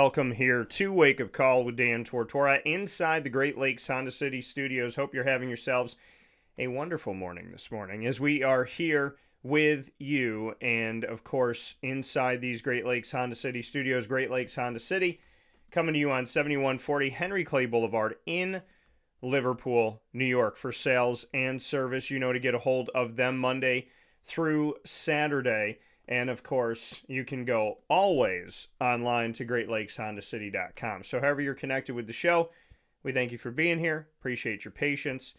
welcome here to Wake Up Call with Dan Tortora inside the Great Lakes Honda City Studios. Hope you're having yourselves a wonderful morning this morning as we are here with you and, of course, inside these Great Lakes Honda City Studios, Great Lakes Honda City, coming to you on 7140 Henry Clay Boulevard in Liverpool, New York, for sales and service. You know to get a hold of them Monday through Saturday. And, of course, you can go always online to GreatLakesHondaCity.com. So however you're connected with the show, we thank you for being here, appreciate your patience,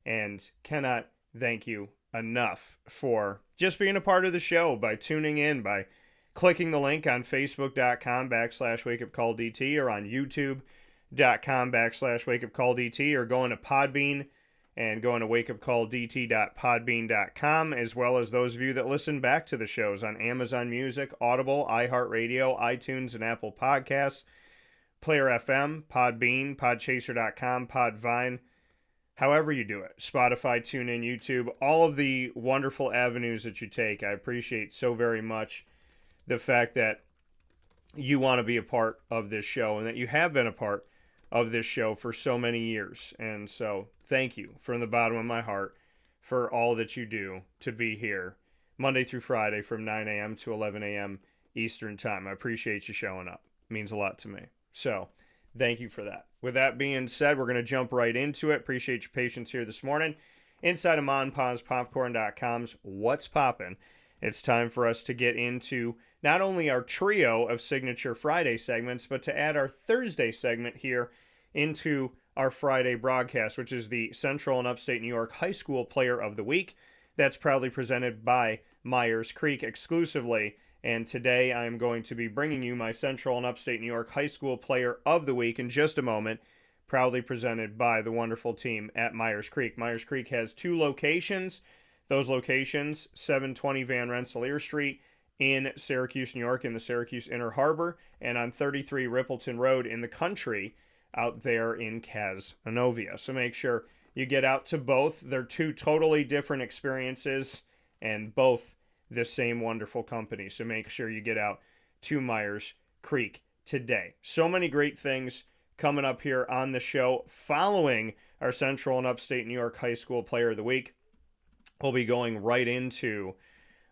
and cannot thank you enough for just being a part of the show by tuning in, by clicking the link on Facebook.com/WakeUpCallDT or on YouTube.com/WakeUpCallDT or going to Podbean and going to wakeupcalldt.podbean.com, as well as those of you that listen back to the shows on Amazon Music, Audible, iHeartRadio, iTunes, and Apple Podcasts, Player FM, Podbean, Podchaser.com, Podvine, however you do it, Spotify, TuneIn, YouTube, all of the wonderful avenues that you take. I appreciate so very much the fact that you want to be a part of this show and that you have been a part of this show for so many years. And so thank you from the bottom of my heart for all that you do to be here Monday through Friday from 9 a.m. to 11 a.m. Eastern time. I appreciate you showing up. It means a lot to me. So thank you for that. With that being said, we're going to jump right into it. Appreciate your patience here this morning. Inside of MonPazPopcorn.com's What's Poppin', it's time for us to get into not only our trio of signature Friday segments, but to add our Thursday segment here into our Friday broadcast, which is the Central and Upstate New York High School Player of the Week. That's proudly presented by Myers Creek exclusively. And today I'm going to be bringing you my Central and Upstate New York High School Player of the Week in just a moment, proudly presented by the wonderful team at Myers Creek. Myers Creek has two locations. Those locations, 720 Van Rensselaer Street in Syracuse, New York, in the Syracuse Inner Harbor, and on 33 Rippleton Road in the country, out there in Cazenovia. So make sure you get out to both. They're two totally different experiences and both the same wonderful company. So make sure you get out to Myers Creek today. So many great things coming up here on the show. Following our Central and Upstate New York High School Player of the Week, we'll be going right into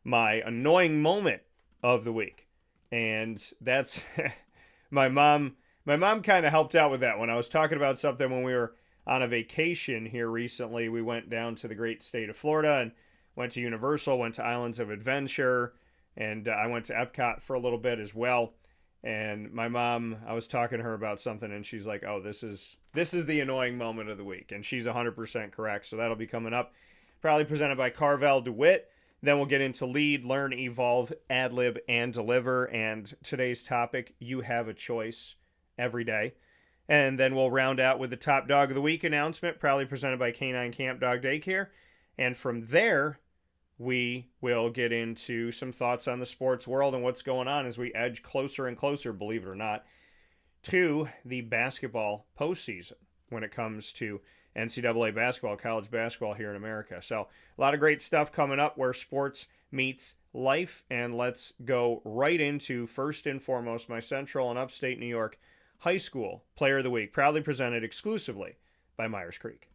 my annoying moment of the week. And that's my mom kind of helped out with that one. I was talking about something when we were on a vacation here recently. We went down to the great state of Florida and went to Universal, went to Islands of Adventure, and I went to Epcot for a little bit as well. And my mom, I was talking to her about something, and she's like, oh, this is the annoying moment of the week. And she's 100% correct, so that'll be coming up. Proudly presented by Carvel DeWitt. Then we'll get into Lead, Learn, Evolve, Ad-Lib, and Deliver. And today's topic, you have a choice every day. And then we'll round out with the Top Dog of the Week announcement, proudly presented by K-9 Kamp Dog Daycare. And from there, we will get into some thoughts on the sports world and what's going on as we edge closer and closer, believe it or not, to the basketball postseason when it comes to NCAA basketball, college basketball here in America. So a lot of great stuff coming up where sports meets life. And let's go right into, first and foremost, my Central and Upstate New York High School Player of the Week, proudly presented exclusively by Myers Creek.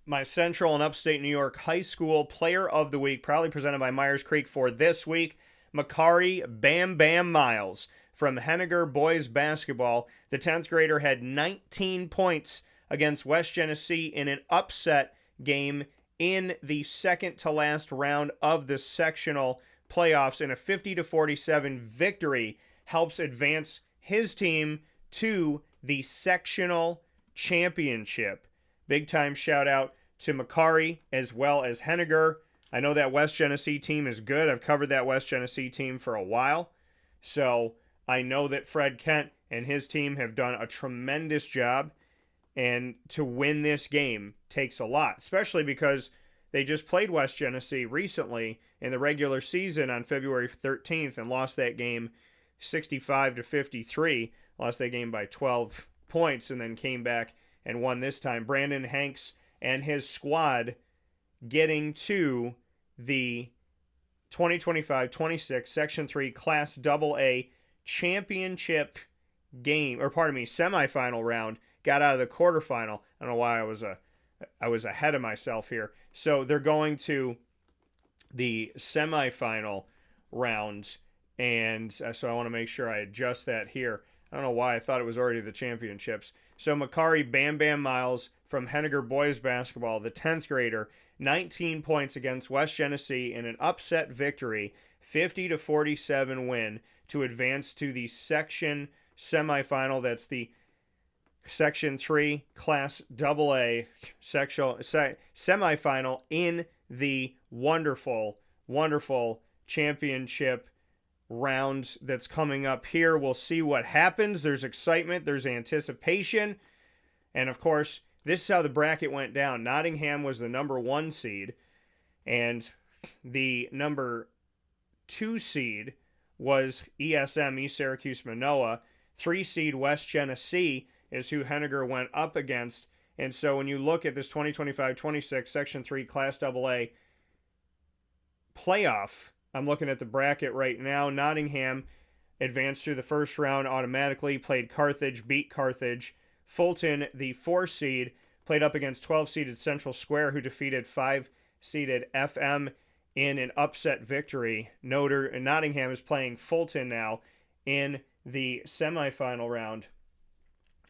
My Central and Upstate New York High School Player of the Week, proudly presented by Myers Creek for this week, Makari Bam Bam Miles from Henniger Boys Basketball. The 10th grader had 19 points against West Genesee in an upset game in the second to last round of the sectional playoffs, in a 50-47 victory, helps advance his team to the sectional championship. Big time shout out to Makari as well as Henniger. I know that West Genesee team is good. I've covered that West Genesee team for a while. So I know that Fred Kent and his team have done a tremendous job. And to win this game takes a lot, especially because they just played West Genesee recently in the regular season on February 13th and lost that game 65-53. lost that game by 12 points, and then came back and won this time. Brandon Hanks and his squad getting to the 2025-26 Section 3 Class AA championship game, or pardon me, semifinal round. Got out of the quarterfinal. I don't know why I was ahead of myself here. So they're going to the semifinal round, and so I want to make sure I adjust that here. I don't know why I thought it was already the championships. So Makari Bam Bam Miles from Henniger boys basketball, the 10th grader, 19 points against West Genesee in an upset victory, 50-47 win to advance to the section semifinal. That's the Section 3 Class AA semifinal in the wonderful, wonderful championship round that's coming up here. We'll see what happens. There's excitement. There's anticipation. And, of course, this is how the bracket went down. Nottingham was the number 1 seed, and the number 2 seed was ESM, East Syracuse Manoa. 3 seed West Genesee is who Henniger went up against. And so when you look at this 2025-26 Section 3 Class AA playoff, I'm looking at the bracket right now. Nottingham advanced through the first round automatically, played Carthage, beat Carthage. Fulton, the 4 seed, played up against 12-seeded Central Square, who defeated 5-seeded FM in an upset victory. Nottingham is playing Fulton now in the semifinal round.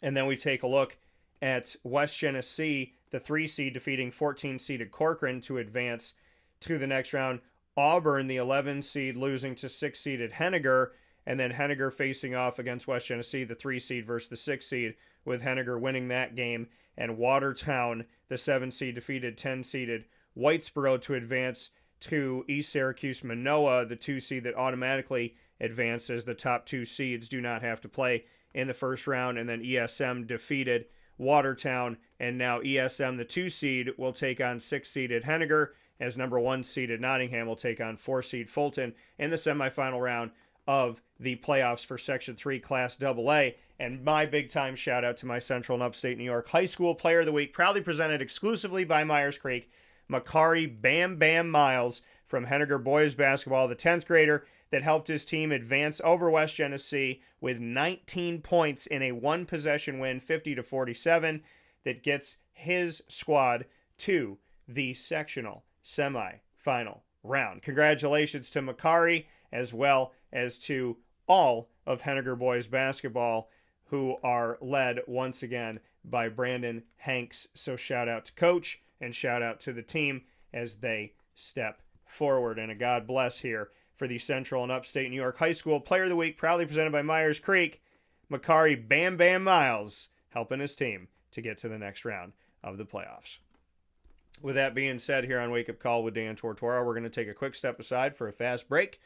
And then we take a look at West Genesee, the 3 seed, defeating 14-seeded Corcoran to advance to the next round. Auburn, the 11 seed, losing to 6-seeded Henniger, and then Henniger facing off against West Genesee, the 3 seed versus the 6 seed, with Henniger winning that game. And Watertown, the 7 seed, defeated 10-seeded Whitesboro to advance to East Syracuse Manoa, the 2 seed that automatically advances. The top 2 seeds do not have to play in the first round. And then ESM defeated Watertown, and now ESM, the 2 seed, will take on 6-seeded Henniger, as number 1 seeded Nottingham will take on 4-seed Fulton in the semifinal round of the playoffs for Section 3 Class AA. And my big-time shout-out to my Central and Upstate New York High School Player of the Week, proudly presented exclusively by Myers Creek, Makari Bam Bam Miles from Henniger boys basketball, the 10th grader that helped his team advance over West Genesee with 19 points in a one-possession win, 50-47, that gets his squad to the sectional semi-final round. Congratulations to Makari, as well as to all of Henniger boys basketball, who are led once again by Brandon Hanks. So shout out to Coach and shout out to the team as they step forward. And a God bless here for the Central and Upstate New York High School Player of the Week, proudly presented by Myers Creek, Makari Bam Bam Miles, helping his team to get to the next round of the playoffs. With that being said, here on Wake Up Call with Dan Tortora, we're going to take a quick step aside for a fast break.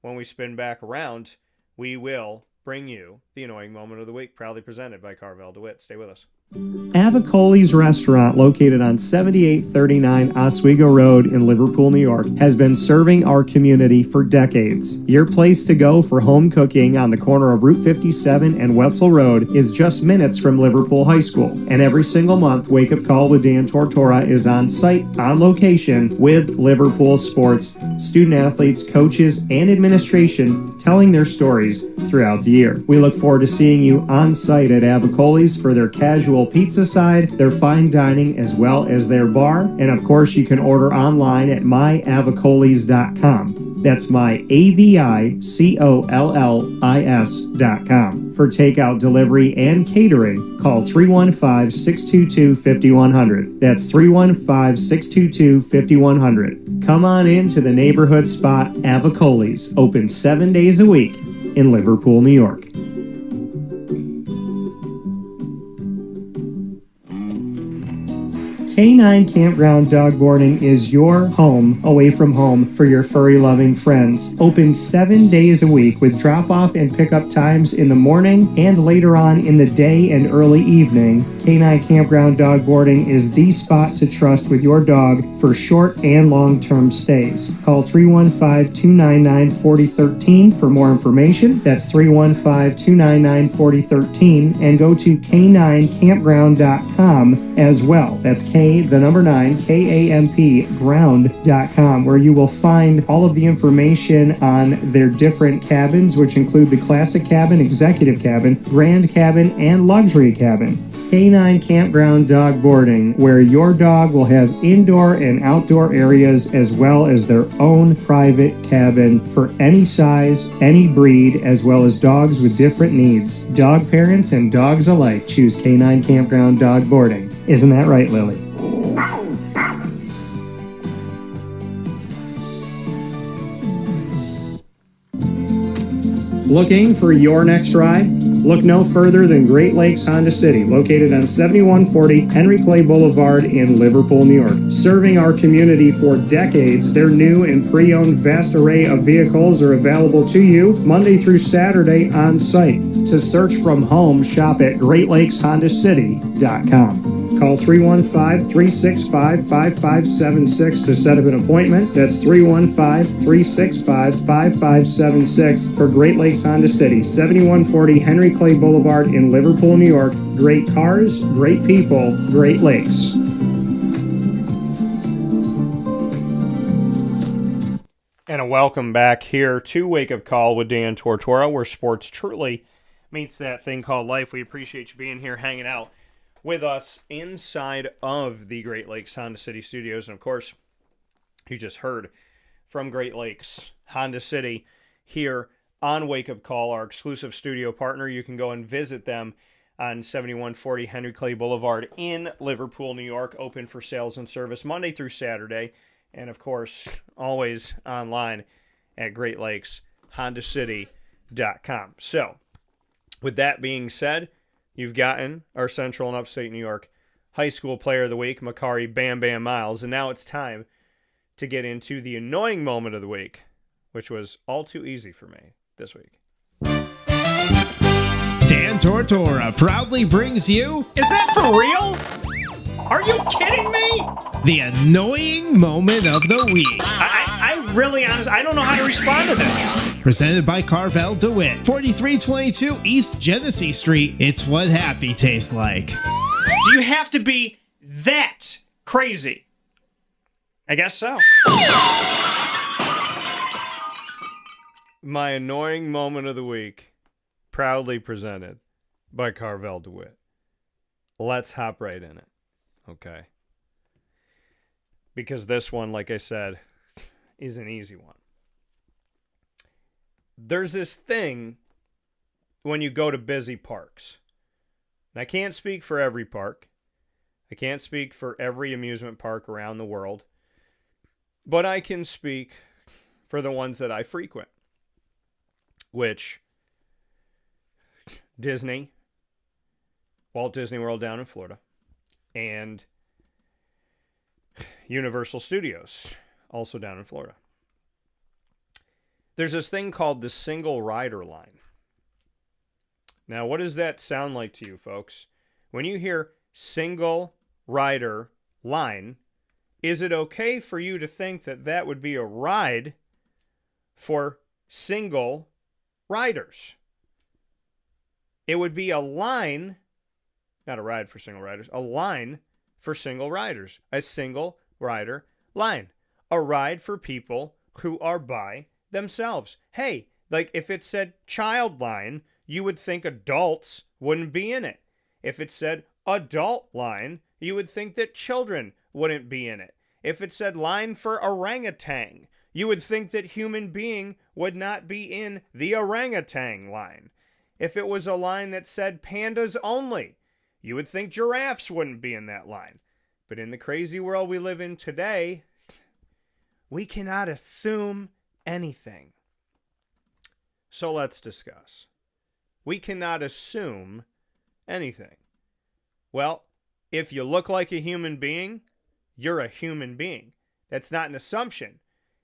When we spin back around, we will bring you the Annoying Moment of the Week, proudly presented by Carvel DeWitt. Stay with us. Avicoli's restaurant, located on 7839 Oswego Road in Liverpool, New York, has been serving our community for decades. Your place to go for home cooking on the corner of Route 57 and Wetzel Road is just minutes from Liverpool High School. And every single month, Wake Up Call with Dan Tortora is on site, on location, with Liverpool sports, student athletes, coaches, and administration telling their stories throughout the year. We look forward to seeing you on site at Avicoli's for their casual pizza side, their fine dining, as well as their bar. And of course, you can order online at myavicolis.com. That's myavicollis.com. For takeout, delivery, and catering, call 315-622-5100. That's 315-622-5100. Come on in to the neighborhood spot Avicoli's, open 7 days a week in Liverpool, New York. K-9 Campground Dog Boarding is your home away from home for your furry-loving friends. Open 7 days a week with drop-off and pickup times in the morning and later on in the day and early evening. K-9 Campground Dog Boarding is the spot to trust with your dog for short and long-term stays. Call 315-299-4013 for more information. That's 315-299-4013 and go to K9Campground.com as well. That's K9 ground.com, where you will find all of the information on their different cabins, which include the classic cabin, executive cabin, grand cabin, and luxury cabin. K9 Campground Dog Boarding, where your dog will have indoor and outdoor areas as well as their own private cabin for any size, any breed, as well as dogs with different needs. Dog parents and dogs alike choose K9 Campground Dog Boarding. Isn't that right, Lily? Looking for your next ride? Look no further than Great Lakes Honda City, located on 7140 Henry Clay Boulevard in Liverpool, New York. Serving our community for decades, their new and pre-owned vast array of vehicles are available to you Monday through Saturday on site. To search from home, shop at GreatLakesHondaCity.com. Call 315-365-5576 to set up an appointment. That's 315-365-5576 for Great Lakes Honda City, 7140 Henry Clay Boulevard in Liverpool, New York. Great cars, great people, Great Lakes. And a welcome back here to Wake Up Call with Dan Tortora, where sports truly meets that thing called life. We appreciate you being here, hanging out with us inside of the Great Lakes Honda City studios. And of course, you just heard from Great Lakes Honda City here on Wake Up Call, our exclusive studio partner. You can go and visit them on 7140 Henry Clay Boulevard in Liverpool, New York, open for sales and service Monday through Saturday. And of course, always online at GreatLakesHondaCity.com. So, with that being said, you've gotten our Central and Upstate New York High School Player of the Week, Makari Bam Bam Miles. And now it's time to get into the annoying moment of the week, which was all too easy for me this week. Dan Tortora proudly brings you... Is that for real? Are you kidding me? The annoying moment of the week. I really, honestly, I don't know how to respond to this. Presented by Carvel DeWitt, 4322 East Genesee Street. It's what happy tastes like. Do you have to be that crazy? I guess so. My annoying moment of the week, proudly presented by Carvel DeWitt. Let's hop right in it. Okay. Because this one, like I said, is an easy one. There's this thing when you go to busy parks. And I can't speak for every park. I can't speak for every amusement park around the world. But I can speak for the ones that I frequent. Which, Disney, Walt Disney World down in Florida, and Universal Studios, also down in Florida. There's this thing called the single rider line. Now, what does that sound like to you, folks? When you hear single rider line, is it okay for you to think that that would be a ride for single riders? It would be a line, not a ride for single riders, a line for single riders. A single rider line. A ride for people who are by themselves. Hey, like if it said child line, you would think adults wouldn't be in it. If it said adult line, you would think that children wouldn't be in it. If it said line for orangutan, you would think that human being would not be in the orangutan line. If it was a line that said pandas only, you would think giraffes wouldn't be in that line. But in the crazy world we live in today, we cannot assume anything. So let's discuss. We cannot assume anything. Well, if you look like a human being, you're a human being. That's not an assumption.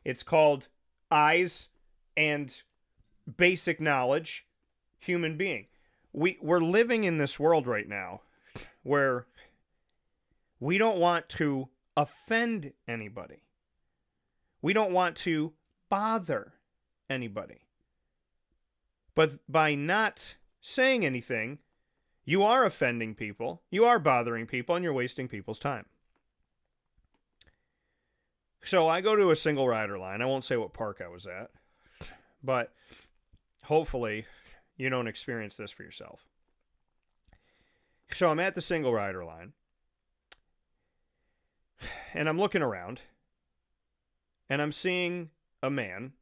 It's called eyes and basic knowledge, human being. We're living in this world right now where we don't want to offend anybody. We don't want to bother anybody. But by not saying anything, you are offending people, you are bothering people, and you're wasting people's time. So I go to a single rider line. I won't say what park I was at, but hopefully you don't experience this for yourself. So I'm at the single rider line, and I'm looking around, and I'm seeing a man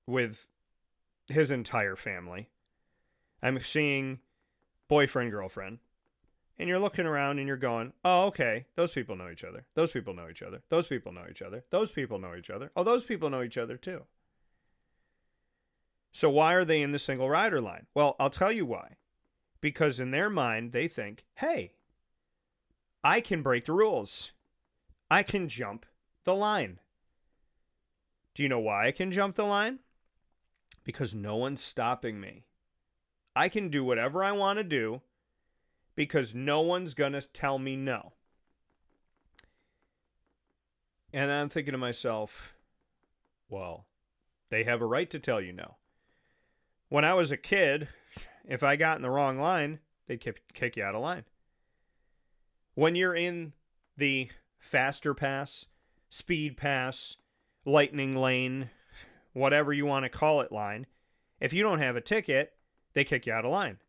with his entire family. I'm seeing boyfriend, girlfriend. And you're looking around and you're going, oh, okay, those people know each other. Those people know each other. Those people know each other. Those people know each other. Oh, those people know each other too. So why are they in the single rider line? Well, I'll tell you why. Because in their mind, they think, hey, I can break the rules. I can jump the line. Do you know why I can jump the line? Because no one's stopping me. I can do whatever I want to do because no one's going to tell me no. And I'm thinking to myself, well, they have a right to tell you no. When I was a kid, if I got in the wrong line, they'd kick you out of line. When you're in the faster pass, speed pass, lightning lane, whatever you want to call it line, if you don't have a ticket, they kick you out of line.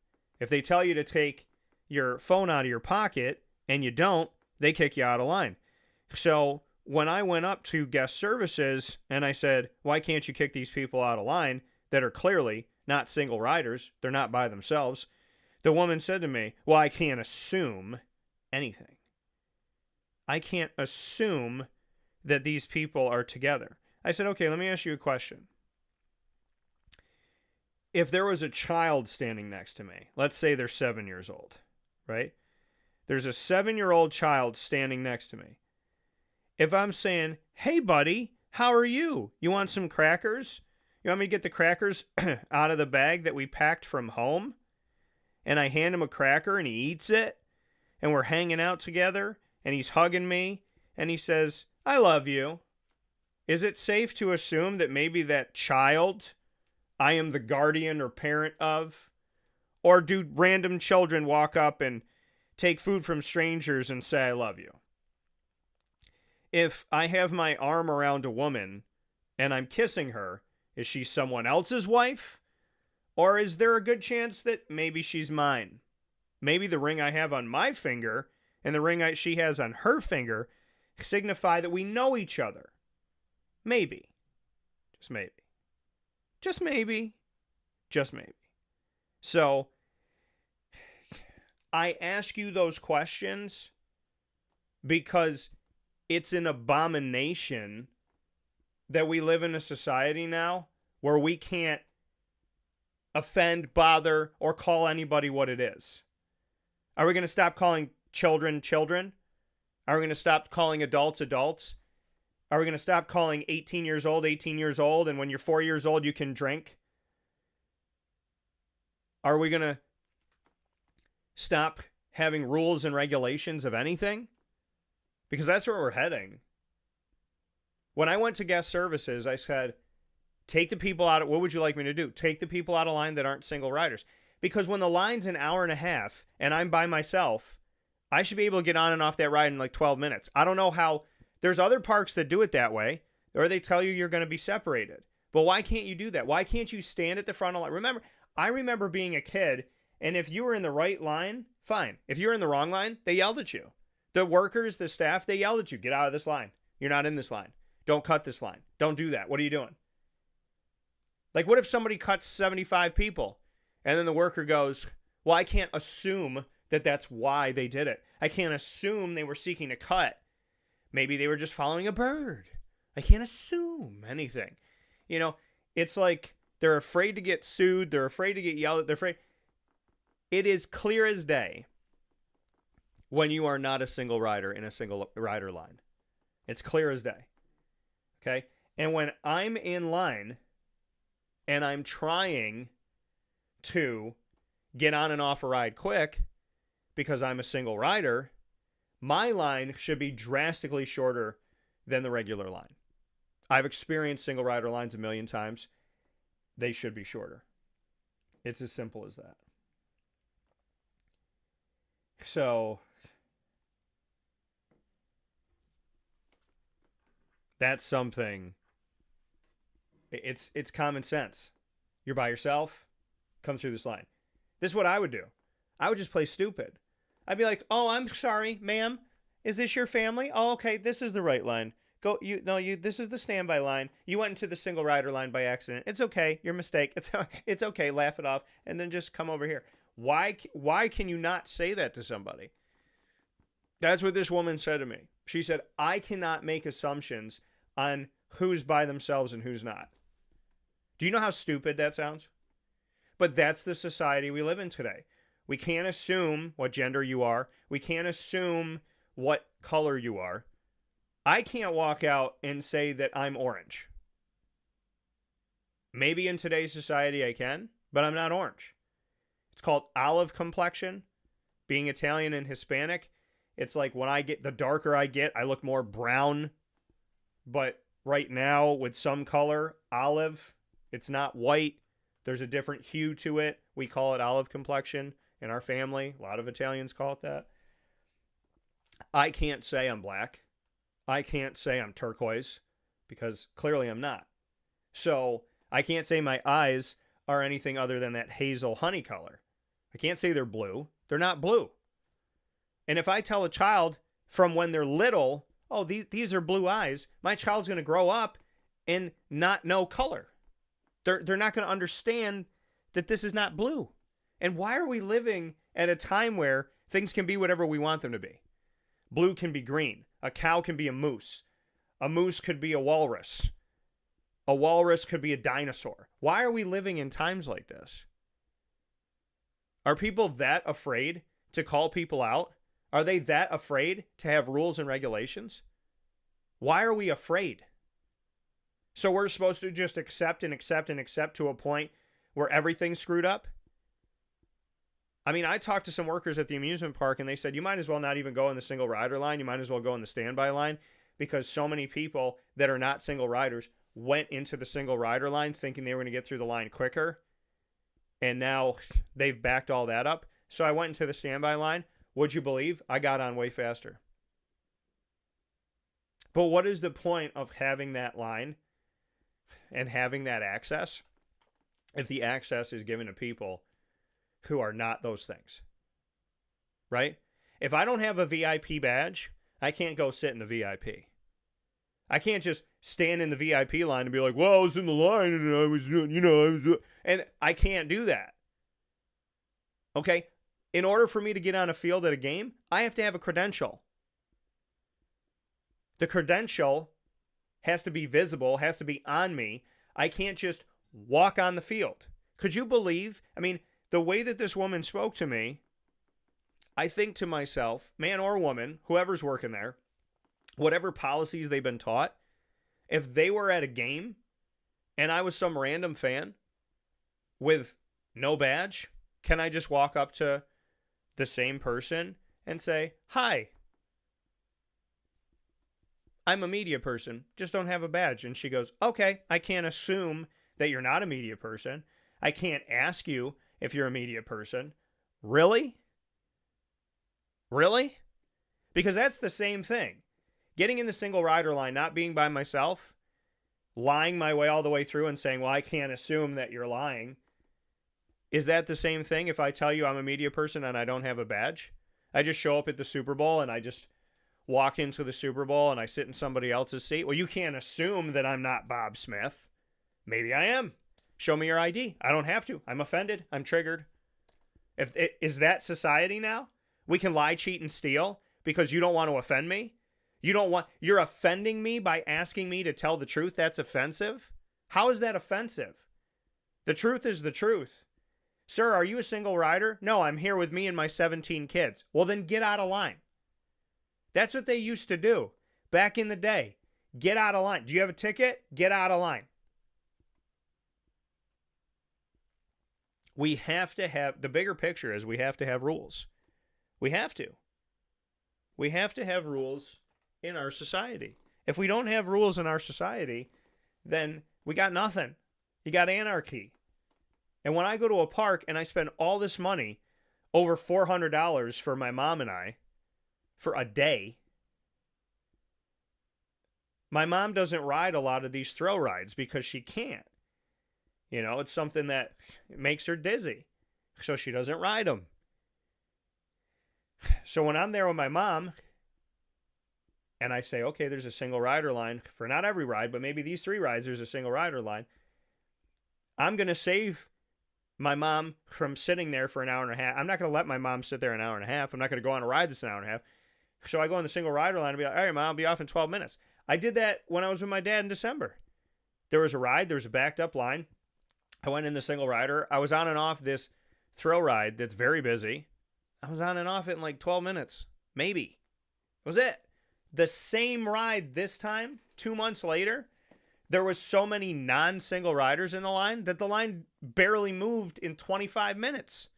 If they tell you to take your phone out of your pocket and you don't, they kick you out of line. So when I went up to guest services and I said, why can't you kick these people out of line that are clearly not single riders, they're not by themselves, the woman said to me, well, I can't assume anything. I can't assume that these people are together. I said, okay, let me ask you a question. If there was a child standing next to me, let's say they're 7 years old, right? There's a 7-year-old child standing next to me. If I'm saying, hey, buddy, how are you? You want some crackers? You want me to get the crackers out of the bag that we packed from home? And I hand him a cracker and he eats it. And we're hanging out together and he's hugging me and he says, I love you. Is it safe to assume that maybe that child I am the guardian or parent of? Or do random children walk up and take food from strangers and say, I love you? If I have my arm around a woman and I'm kissing her, is she someone else's wife? Or is there a good chance that maybe she's mine? Maybe the ring I have on my finger and the ring she has on her finger signify that we know each other. Maybe. Just maybe. Just maybe. Just maybe. So, I ask you those questions because it's an abomination that we live in a society now where we can't offend, bother, or call anybody what it is. Are we going to stop calling children children? Are we going to stop calling adults adults? Are we going to stop calling 18 years old, and when you're 4 years old, you can drink? Are we going to stop having rules and regulations of anything? Because that's where we're heading. When I went to guest services, I said, take the people out of, what would you like me to do? Take the people out of line that aren't single riders. Because when the line's an hour and a half and I'm by myself, I should be able to get on and off that ride in like 12 minutes. I don't know how. There's other parks that do it that way, or they tell you you're going to be separated. But why can't you do that? Why can't you stand at the front of the line? I remember being a kid, and if you were in the right line, fine. If you were in the wrong line, they yelled at you. The workers, the staff, they yelled at you. Get out of this line. You're not in this line. Don't cut this line. Don't do that. What are you doing? Like, what if somebody cuts 75 people, and then the worker goes, well, I can't assume that that's why they did it. I can't assume they were seeking a cut. Maybe they were just following a bird. I can't assume anything. You know, it's like they're afraid to get sued. They're afraid to get yelled at. They're afraid. It is clear as day. when you are not a single rider in a single rider line. It's clear as day. Okay? And when I'm in line and I'm trying to get on and off a ride quick because I'm a single rider, my line should be drastically shorter than the regular line. I've experienced single rider lines a million times. They should be shorter. It's as simple as that. So that's something. It's common sense. You're by yourself, come through this line. This is what I would do. I would just play stupid. I'd be like, "Oh, I'm sorry, ma'am. Is this your family? Oh, okay, this is the right line. This is the standby line. You went into the single rider line by accident. It's okay. Your mistake. It's okay. Laugh it off and then just come over here." Why can you not say that to somebody? That's what this woman said to me. She said, "I cannot make assumptions on who's by themselves and who's not." Do you know how stupid that sounds? But that's the society we live in today. We can't assume what gender you are. We can't assume what color you are. I can't walk out and say that I'm orange. Maybe in today's society I can, but I'm not orange. It's called olive complexion. Being Italian and Hispanic, it's like when the darker I get, I look more brown. But right now, with some color, olive, it's not white. There's a different hue to it. We call it olive complexion in our family. A lot of Italians call it that. I can't say I'm black. I can't say I'm turquoise because clearly I'm not. So I can't say my eyes are anything other than that hazel honey color. I can't say they're blue. They're not blue. And if I tell a child from when they're little, "Oh, these are blue eyes," my child's going to grow up and not know color. They're not going to understand that this is not blue. And why are we living at a time where things can be whatever we want them to be? Blue can be green. A cow can be a moose. A moose could be a walrus. A walrus could be a dinosaur. Why are we living in times like this? Are people that afraid to call people out? Are they that afraid to have rules and regulations? Why are we afraid? So we're supposed to just accept and accept and accept to a point where everything's screwed up? I mean, I talked to some workers at the amusement park and they said, you might as well not even go in the single rider line. You might as well go in the standby line because so many people that are not single riders went into the single rider line thinking they were going to get through the line quicker. And now they've backed all that up. So I went into the standby line. Would you believe I got on way faster? But what is the point of having that line and having that access if the access is given to people who are not those things? Right? If I don't have a VIP badge, I can't go sit in the VIP. I can't just stand in the VIP line and be like, "Well, I was in the line and I was doing, and I can't do that. Okay? In order for me to get on a field at a game, I have to have a credential. The credential has to be visible, has to be on me. I can't just walk on the field. Could you believe? I mean, the way that this woman spoke to me, I think to myself, man or woman, whoever's working there, whatever policies they've been taught, if they were at a game and I was some random fan with no badge, can I just walk up to the same person and say, "Hi, I'm a media person, just don't have a badge"? And she goes, "Okay, I can't assume that you're not a media person. I can't ask you if you're a media person." Really? Really? Because that's the same thing. Getting in the single rider line, not being by myself, lying my way all the way through and saying, "Well, I can't assume that you're lying." Is that the same thing if I tell you I'm a media person and I don't have a badge? I just show up at the Super Bowl and I just walk into the Super Bowl and I sit in somebody else's seat? Well, you can't assume that I'm not Bob Smith. Maybe I am. Show me your ID. I don't have to. I'm offended. I'm triggered. Is that society now? We can lie, cheat, and steal because you don't want to offend me? You're offending me by asking me to tell the truth? That's offensive? How is that offensive? The truth is the truth. Sir, are you a single rider? No, I'm here with me and my 17 kids. Well, then get out of line. That's what they used to do back in the day. Get out of line. Do you have a ticket? Get out of line. We have to have, the bigger picture is we have to have rules. We have to. We have to have rules in our society. If we don't have rules in our society, then we got nothing. You got anarchy. And when I go to a park and I spend all this money, over $400 for my mom and I, for a day, my mom doesn't ride a lot of these thrill rides because she can't. You know, it's something that makes her dizzy. So she doesn't ride them. So when I'm there with my mom and I say, okay, there's a single rider line for not every ride, but maybe these 3 rides, there's a single rider line. I'm going to save my mom from sitting there for an hour and a half. I'm not going to let my mom sit there an hour and a half. I'm not going to go on a ride that's an hour and a half. So I go on the single rider line and be like, all right, Mom, I'll be off in 12 minutes. I did that when I was with my dad in December. There was a ride. There was a backed up line. I went in the single rider. I was on and off this thrill ride that's very busy. I was on and off it in like 12 minutes. Maybe. That was it. The same ride this time, 2 months later, there was so many non-single riders in the line that the line barely moved in 25 minutes.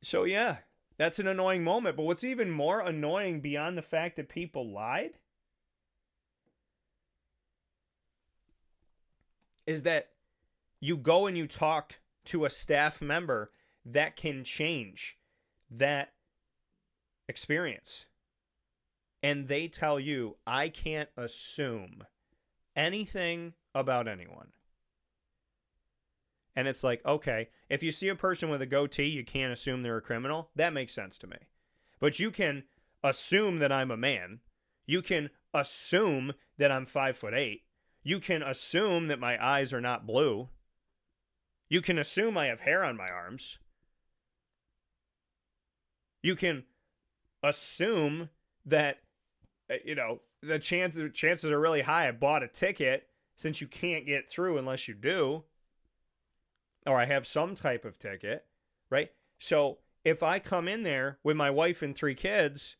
So yeah, that's an annoying moment. But what's even more annoying beyond the fact that people lied is that you go and you talk to a staff member that can change that experience. And they tell you, I can't assume anything about anyone. And it's like, okay, if you see a person with a goatee, you can't assume they're a criminal. That makes sense to me. But you can assume that I'm a man. You can assume that I'm 5'8". You can assume that my eyes are not blue. You can assume I have hair on my arms. You can assume that, you know, the chances are really high I bought a ticket since you can't get through unless you do. Or I have some type of ticket, right? So if I come in there with my wife and 3 kids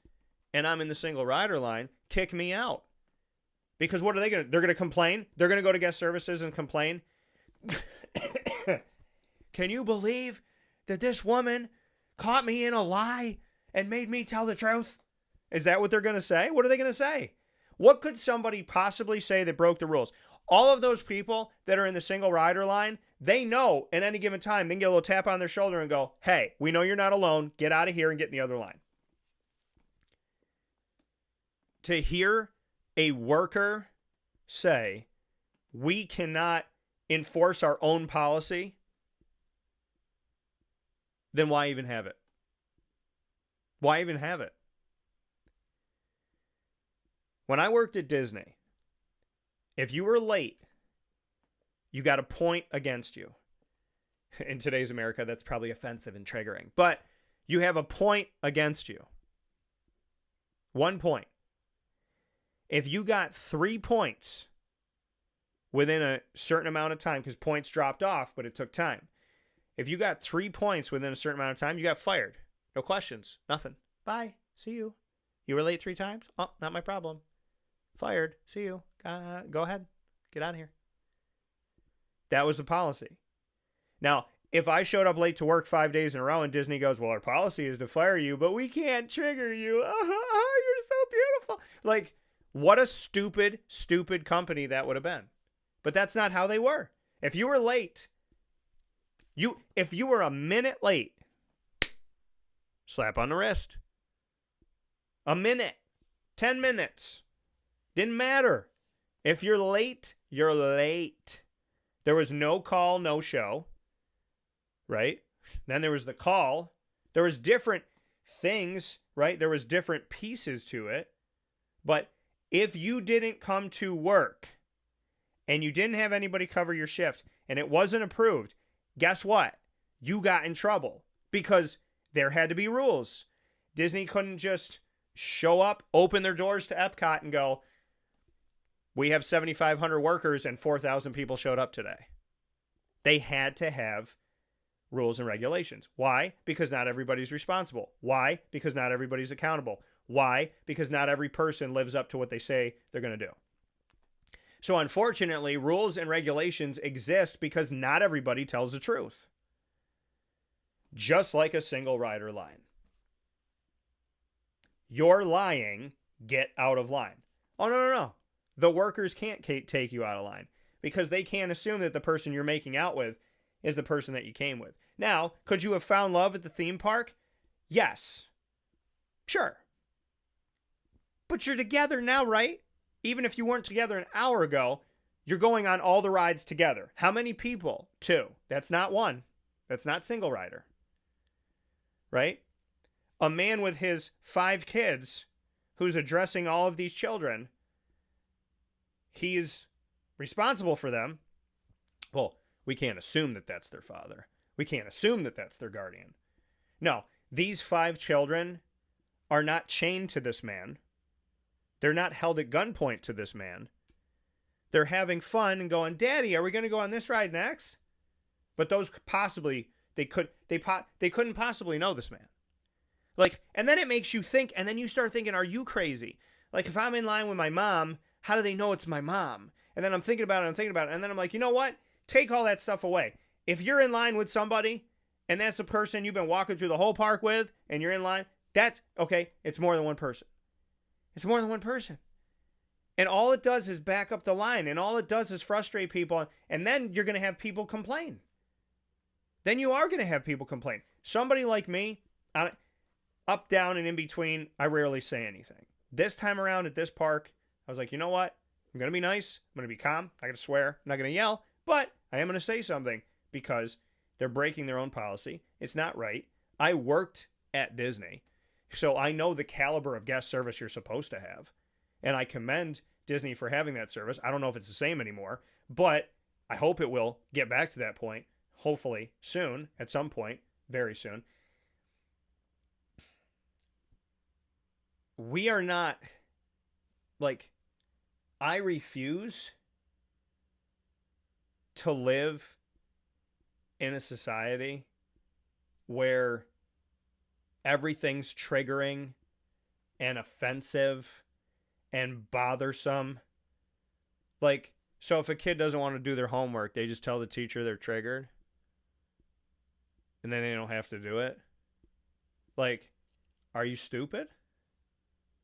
and I'm in the single rider line, kick me out. Because what are they going to, they're going to complain? They're going to go to guest services and complain. Can you believe that this woman caught me in a lie and made me tell the truth? Is that what they're going to say? What are they going to say? What could somebody possibly say that broke the rules? All of those people that are in the single rider line, they know at any given time, they can get a little tap on their shoulder and go, hey, we know you're not alone. Get out of here and get in the other line. To hear a worker say, we cannot enforce our own policy, then why even have it? Why even have it? When I worked at Disney, if you were late, you got a point against you. In today's America, that's probably offensive and triggering. But you have a point against you. 1 point. If you got 3 points within a certain amount of time, because points dropped off, but it took time. If you got 3 points within a certain amount of time, you got fired. No questions. Nothing. Bye. See you. You were late 3 times? Oh, not my problem. Fired. See you. Go ahead. Get out of here. That was the policy. Now, if I showed up late to work 5 days in a row and Disney goes, well, our policy is to fire you, but we can't trigger you. You're so beautiful. Like, what a stupid, stupid company that would have been. But that's not how they were. If you were late, if you were a minute late, slap on the wrist. A minute. 10 minutes. Didn't matter. If you're late, you're late. There was no call, no show. Right? Then there was the call. There was different things, right? There was different pieces to it. But if you didn't come to work and you didn't have anybody cover your shift and it wasn't approved, guess what? You got in trouble because there had to be rules. Disney couldn't just show up, open their doors to Epcot and go, we have 7,500 workers and 4,000 people showed up today. They had to have rules and regulations. Why? Because not everybody's responsible. Why? Because not everybody's accountable. Why? Because not every person lives up to what they say they're going to do. So unfortunately, rules and regulations exist because not everybody tells the truth. Just like a single rider line. You're lying, get out of line. Oh, no. The workers can't take you out of line because they can't assume that the person you're making out with is the person that you came with. Now, could you have found love at the theme park? Yes. Sure. But you're together now, right? Even if you weren't together an hour ago, you're going on all the rides together. How many people? 2. That's not 1. That's not single rider. Right? A man with his 5 kids who's addressing all of these children, he's responsible for them. Well, we can't assume that that's their father. We can't assume that that's their guardian. No, these 5 children are not chained to this man. They're not held at gunpoint to this man. They're having fun and going, Daddy, are we going to go on this ride next? But those possibly, they couldn't possibly know this man. Like, and then it makes you think, and then you start thinking, are you crazy? Like, if I'm in line with my mom, how do they know it's my mom? And then I'm thinking about it, and then I'm like, you know what? Take all that stuff away. If you're in line with somebody, and that's a person you've been walking through the whole park with, and you're in line, that's, okay, it's more than one person. It's more than one person. And all it does is back up the line, and all it does is frustrate people, and then you're going to have people complain. Then you are going to have people complain. Somebody like me, up, down, and in between, I rarely say anything. This time around at this park, I was like, you know what? I'm going to be nice. I'm going to be calm. I'm not going to swear. I'm not going to yell. But I am going to say something because they're breaking their own policy. It's not right. I worked at Disney, so I know the caliber of guest service you're supposed to have. And I commend Disney for having that service. I don't know if it's the same anymore, but I hope it will get back to that point. Hopefully soon, at some point, very soon. We are not, like, I refuse to live in a society where everything's triggering and offensive and bothersome. Like, so if a kid doesn't want to do their homework, they just tell the teacher they're triggered and then they don't have to do it. Like, are you stupid?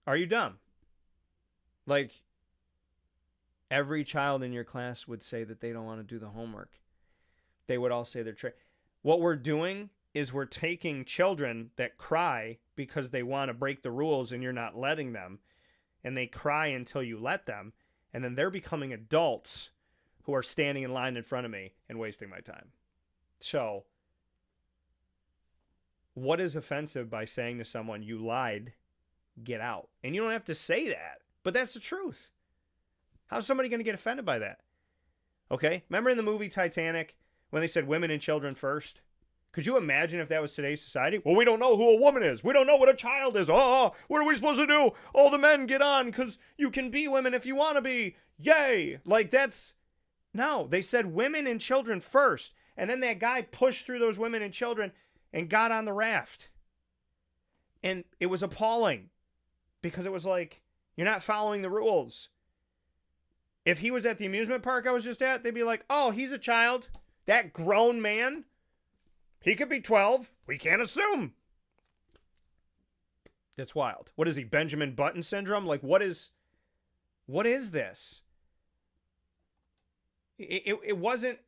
Are you dumb? Like, every child in your class would say that they don't want to do the homework. They would all say they're triggered. What we're doing is we're taking children that cry because they want to break the rules and you're not letting them, and they cry until you let them, and then they're becoming adults who are standing in line in front of me and wasting my time. So, what is offensive by saying to someone, you lied, get out? And you don't have to say that, but that's the truth. How's somebody going to get offended by that? Okay? Remember in the movie Titanic when they said women and children first? Could you imagine if that was today's society? Well, we don't know who a woman is. We don't know what a child is. Oh, what are we supposed to do? All the men get on because you can be women if you want to be. Yay. Like, that's... No, they said women and children first. And then that guy pushed through those women and children and got on the raft. And it was appalling because it was like, you're not following the rules. If he was at the amusement park I was just at, they'd be like, oh, he's a child. That grown man, he could be 12. We can't assume. That's wild. What is he, Benjamin Button syndrome? Like, what is this? It wasn't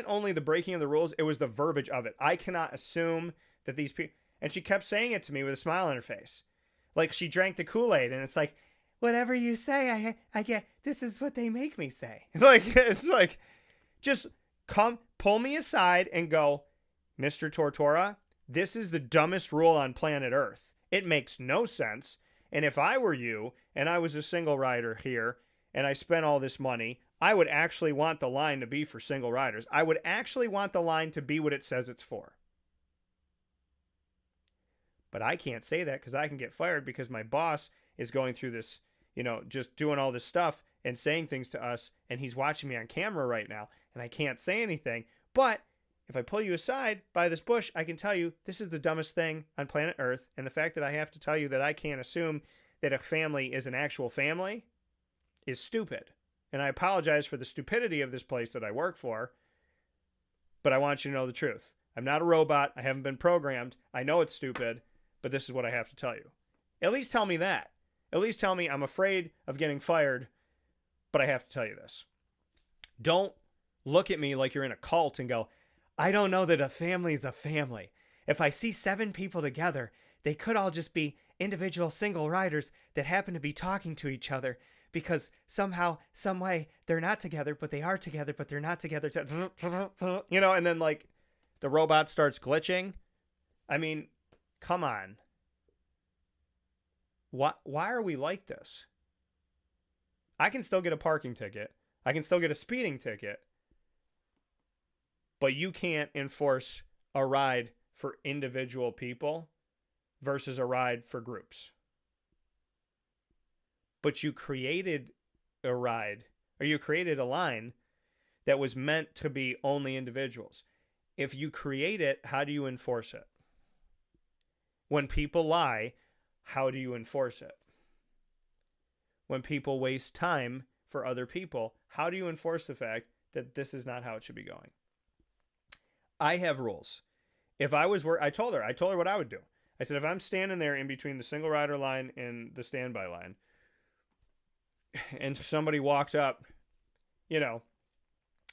only the breaking of the rules, it was the verbiage of it. I cannot assume that these people, and she kept saying it to me with a smile on her face. Like she drank the Kool-Aid and it's like, whatever you say, I get, this is what they make me say. Like, it's like, just come, pull me aside and go, Mr. Tortora, this is the dumbest rule on planet Earth. It makes no sense. And if I were you and I was a single rider here and I spent all this money, I would actually want the line to be for single riders. I would actually want the line to be what it says it's for. But I can't say that because I can get fired because my boss is going through this, just doing all this stuff and saying things to us, and he's watching me on camera right now, and I can't say anything. But if I pull you aside by this bush, I can tell you this is the dumbest thing on planet Earth. And the fact that I have to tell you that I can't assume that a family is an actual family is stupid. And I apologize for the stupidity of this place that I work for, but I want you to know the truth. I'm not a robot. I haven't been programmed. I know it's stupid, but this is what I have to tell you. At least tell me that. At least tell me I'm afraid of getting fired, but I have to tell you this. Don't look at me like you're in a cult and go, I don't know that a family is a family. If I see 7 people together, they could all just be individual single riders that happen to be talking to each other because somehow, some way, they're not together, but they are together, but they're not together. You know, and then like the robot starts glitching. I mean, come on. Why are we like this? I can still get a parking ticket. I can still get a speeding ticket. But you can't enforce a ride for individual people versus a ride for groups. But you created a ride, or you created a line that was meant to be only individuals. If you create it, how do you enforce it? When people lie, how do you enforce it? When people waste time for other people, how do you enforce the fact that this is not how it should be going? I have rules. If I was I told her what I would do. I said, if I'm standing there in between the single rider line and the standby line, and somebody walks up, you know,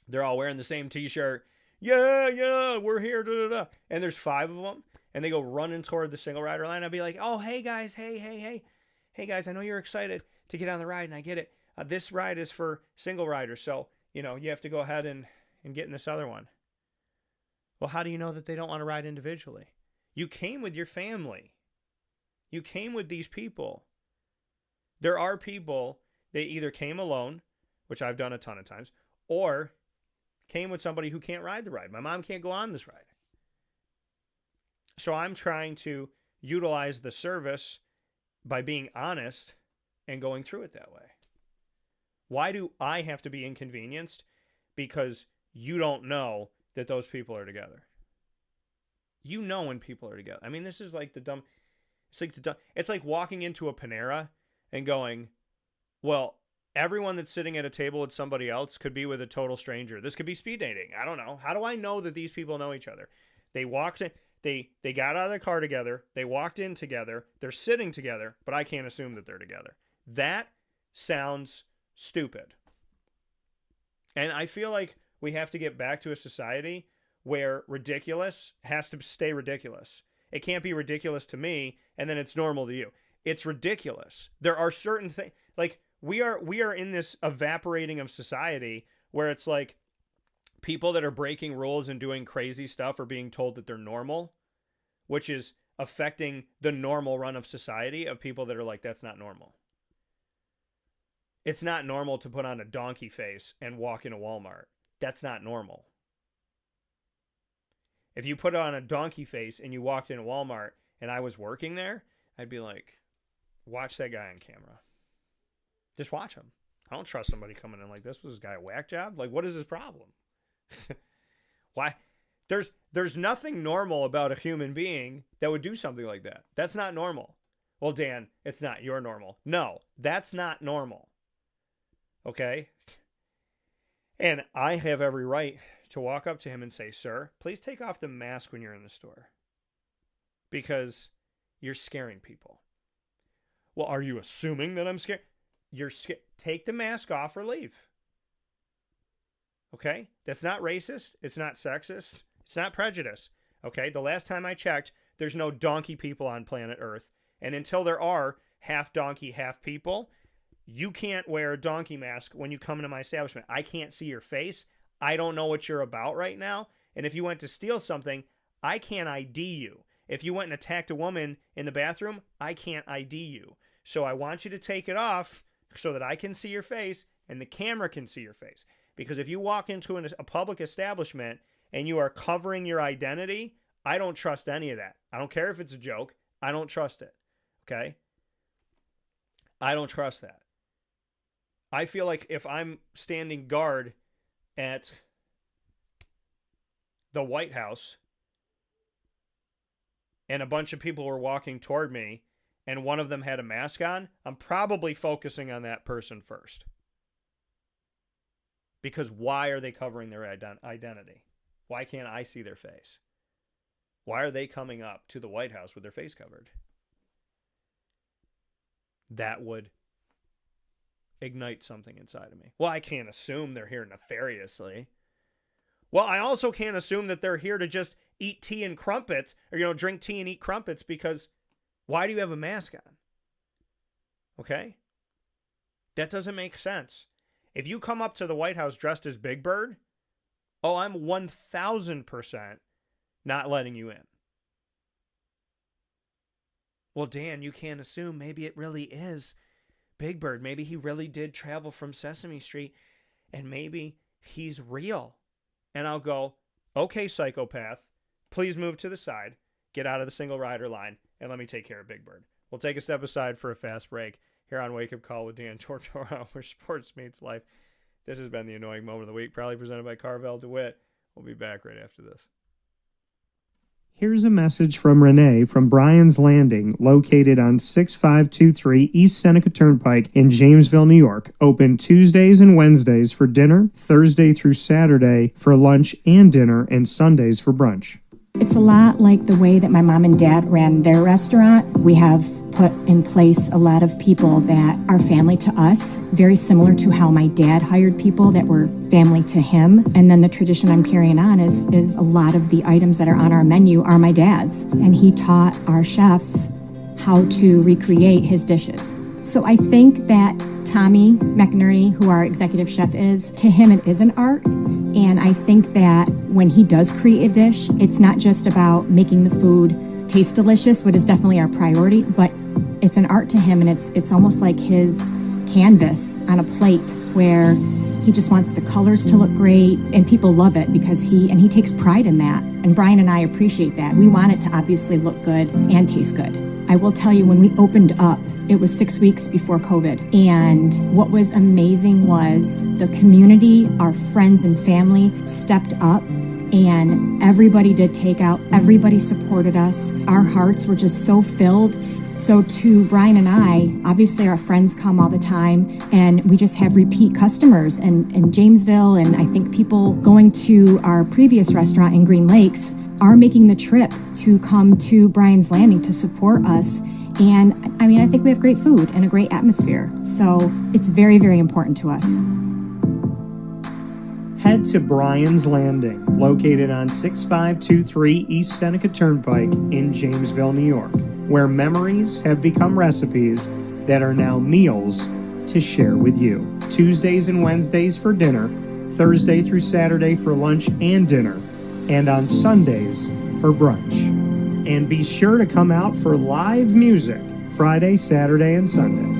they're all wearing the same t-shirt. Yeah, we're here. Da, da, da. And there's 5 of them, and they go running toward the single rider line. I'd be like, oh, hey guys, hey guys, I know you're excited to get on the ride, and I get it. This ride is for single riders, so, you know, you have to go ahead and get in this other one. Well, how do you know that they don't want to ride individually? You came with your family. You came with these people. There are people that either came alone, which I've done a ton of times, or came with somebody who can't ride the ride. My mom can't go on this ride. So I'm trying to utilize the service by being honest and going through it that way. Why do I have to be inconvenienced? Because you don't know that those people are together. You know when people are together. I mean, this is like the dumb. It's like walking into a Panera and going, well, everyone that's sitting at a table with somebody else could be with a total stranger. This could be speed dating. I don't know. How do I know that these people know each other? They walked in. They got out of the car together. They walked in together. They're sitting together, but I can't assume that they're together. That sounds stupid. And I feel like we have to get back to a society where ridiculous has to stay ridiculous. It can't be ridiculous to me and then it's normal to you. It's ridiculous. There are certain things, like we are in this evaporating of society where it's like people that are breaking rules and doing crazy stuff are being told that they're normal, which is affecting the normal run of society of people that are like, that's not normal. It's not normal to put on a donkey face and walk into Walmart. That's not normal. If you put on a donkey face and you walked into Walmart and I was working there, I'd be like, watch that guy on camera. Just watch him. I don't trust somebody coming in like this. Was this guy a whack job? Like, what is his problem? Why? There's nothing normal about a human being that would do something like that. That's not normal. Well, Dan, it's not. You're normal. No, that's not normal. Okay? And I have every right to walk up to him and say, sir, please take off the mask when you're in the store. Because you're scaring people. Well, are you assuming that I'm scared? You're scared. Take the mask off or leave. Okay? That's not racist. It's not sexist. It's not prejudice. Okay? The last time I checked, there's no donkey people on planet Earth. And until there are half donkey, half people, you can't wear a donkey mask when you come into my establishment. I can't see your face. I don't know what you're about right now. And if you went to steal something, I can't ID you. If you went and attacked a woman in the bathroom, I can't ID you. So I want you to take it off so that I can see your face and the camera can see your face. Because if you walk into a public establishment and you are covering your identity, I don't trust any of that. I don't care if it's a joke. I don't trust it. Okay? I don't trust that. I feel like if I'm standing guard at the White House and a bunch of people were walking toward me and one of them had a mask on, I'm probably focusing on that person first. Because why are they covering their identity? Why can't I see their face? Why are they coming up to the White House with their face covered? That would ignite something inside of me. Well, I can't assume they're here nefariously. Well, I also can't assume that they're here to just eat tea and crumpets, or, drink tea and eat crumpets, because why do you have a mask on? Okay? That doesn't make sense. If you come up to the White House dressed as Big Bird, I'm 1,000% not letting you in. Well, Dan, you can't assume. Maybe it really is Big Bird. Maybe he really did travel from Sesame Street, and maybe he's real. And I'll go, okay, psychopath, please move to the side, get out of the single rider line, and let me take care of Big Bird. We'll take a step aside for a fast break here on Wake Up Call with Dan Tortora, where sports meets life. This has been the Annoying Moment of the Week, proudly presented by Carvel DeWitt. We'll be back right after this. Here's a message from Renee from Bryan's Landing, located on 6523 East Seneca Turnpike in Jamesville, New York. Open Tuesdays and Wednesdays for dinner, Thursday through Saturday for lunch and dinner, and Sundays for brunch. It's a lot like the way that my mom and dad ran their restaurant. We have put in place a lot of people that are family to us, very similar to how my dad hired people that were family to him. And then the tradition I'm carrying on is a lot of the items that are on our menu are my dad's. And he taught our chefs how to recreate his dishes. So I think that Tommy McNerney, who our executive chef is, to him it is an art. And I think that when he does create a dish, it's not just about making the food taste delicious, which is definitely our priority, but it's an art to him, and it's almost like his canvas on a plate where he just wants the colors to look great, and people love it because he takes pride in that. And Bryan and I appreciate that. We want it to obviously look good and taste good. I will tell you, when we opened up, it was 6 weeks before COVID. And what was amazing was the community, our friends and family stepped up, and everybody did takeout. Everybody supported us. Our hearts were just so filled. So to Bryan and I, obviously our friends come all the time, and we just have repeat customers in Jamesville, and I think people going to our previous restaurant in Green Lakes are making the trip to come to Bryan's Landing to support us. And I mean, I think we have great food and a great atmosphere. So it's very, very important to us. Head to Bryan's Landing, located on 6523 East Seneca Turnpike in Jamesville, New York, where memories have become recipes that are now meals to share with you. Tuesdays and Wednesdays for dinner, Thursday through Saturday for lunch and dinner, and on Sundays for brunch. And be sure to come out for live music Friday, Saturday, and Sunday.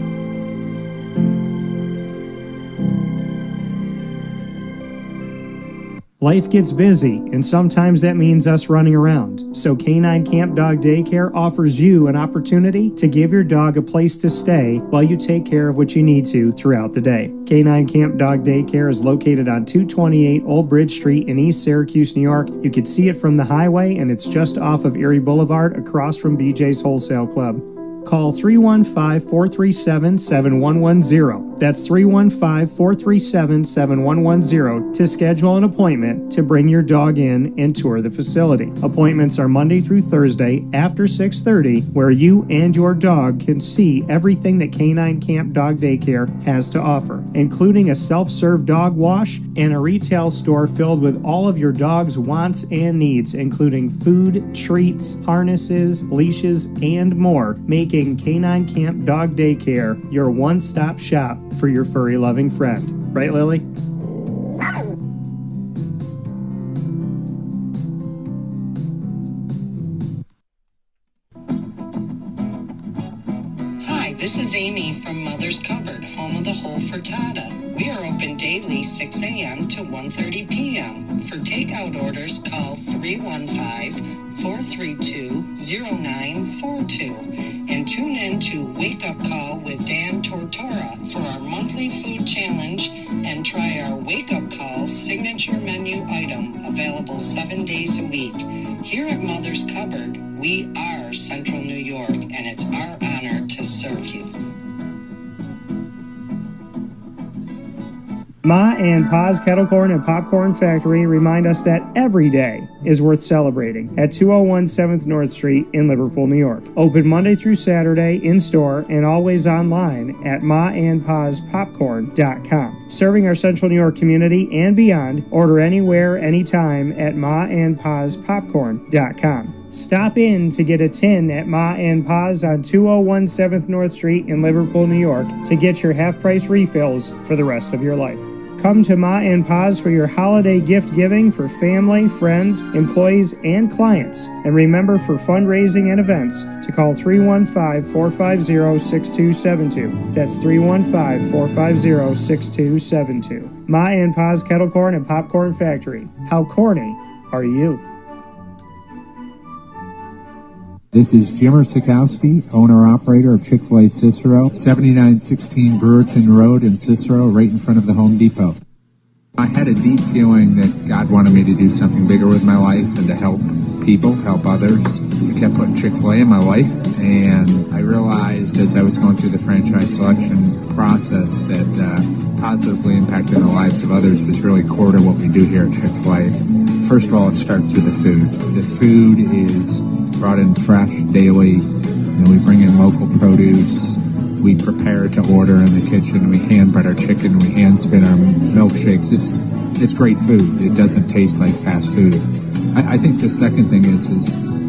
Life gets busy, and sometimes that means us running around. So K-9 Kamp Dog Daycare offers you an opportunity to give your dog a place to stay while you take care of what you need to throughout the day. K-9 Kamp Dog Daycare is located on 228 Old Bridge Street in East Syracuse, New York. You can see it from the highway, and it's just off of Erie Boulevard across from BJ's Wholesale Club. Call 315-437-7110. That's 315-437-7110 to schedule an appointment to bring your dog in and tour the facility. Appointments are Monday through Thursday after 6:30, where you and your dog can see everything that K-9 Kamp Dog Daycare has to offer, including a self-serve dog wash and a retail store filled with all of your dog's wants and needs, including food, treats, harnesses, leashes, and more, making K-9 Kamp Dog Daycare your one-stop shop for your furry-loving friend. Right, Lily? Hi, this is Amy from Mother's Cupboard, home of the Whole Frittata. We are open daily 6 a.m. to 1:30 p.m. For takeout orders, call 315-432-0942 and tune in to Wake Up Call with Dan Tortora for our monthly food challenge and try our Wake Up Call signature menu item, available 7 days Ma and Pa's Kettle Corn and Popcorn Factory remind us that every day is worth celebrating at 201 7th North Street in Liverpool, New York. Open Monday through Saturday in-store and always online at maandpaspopcorn.com. Serving our Central New York community and beyond, order anywhere, anytime at maandpaspopcorn.com. Stop in to get a tin at Ma and Pa's on 201 7th North Street in Liverpool, New York to get your half-price refills for the rest of your life. Come to Ma and Pa's for your holiday gift giving for family, friends, employees, and clients. And remember, for fundraising and events, to call 315-450-6272. That's 315-450-6272. Ma and Pa's Kettle Corn and Popcorn Factory. How corny are you? This is Jimmer Sikowski, owner-operator of Chick-fil-A Cicero, 7916 Brewerton Road in Cicero, right in front of the Home Depot. I had a deep feeling that God wanted me to do something bigger with my life and to help people, help others. I kept putting Chick-fil-A in my life, and I realized as I was going through the franchise selection process that positively impacting the lives of others was really core to what we do here at Chick-fil-A. First of all, it starts with the food. The food is brought in fresh daily. We bring in local produce. We prepare to order in the kitchen. We hand bread our chicken. We hand spin our milkshakes. It's great food. It doesn't taste like fast food. I think the second thing is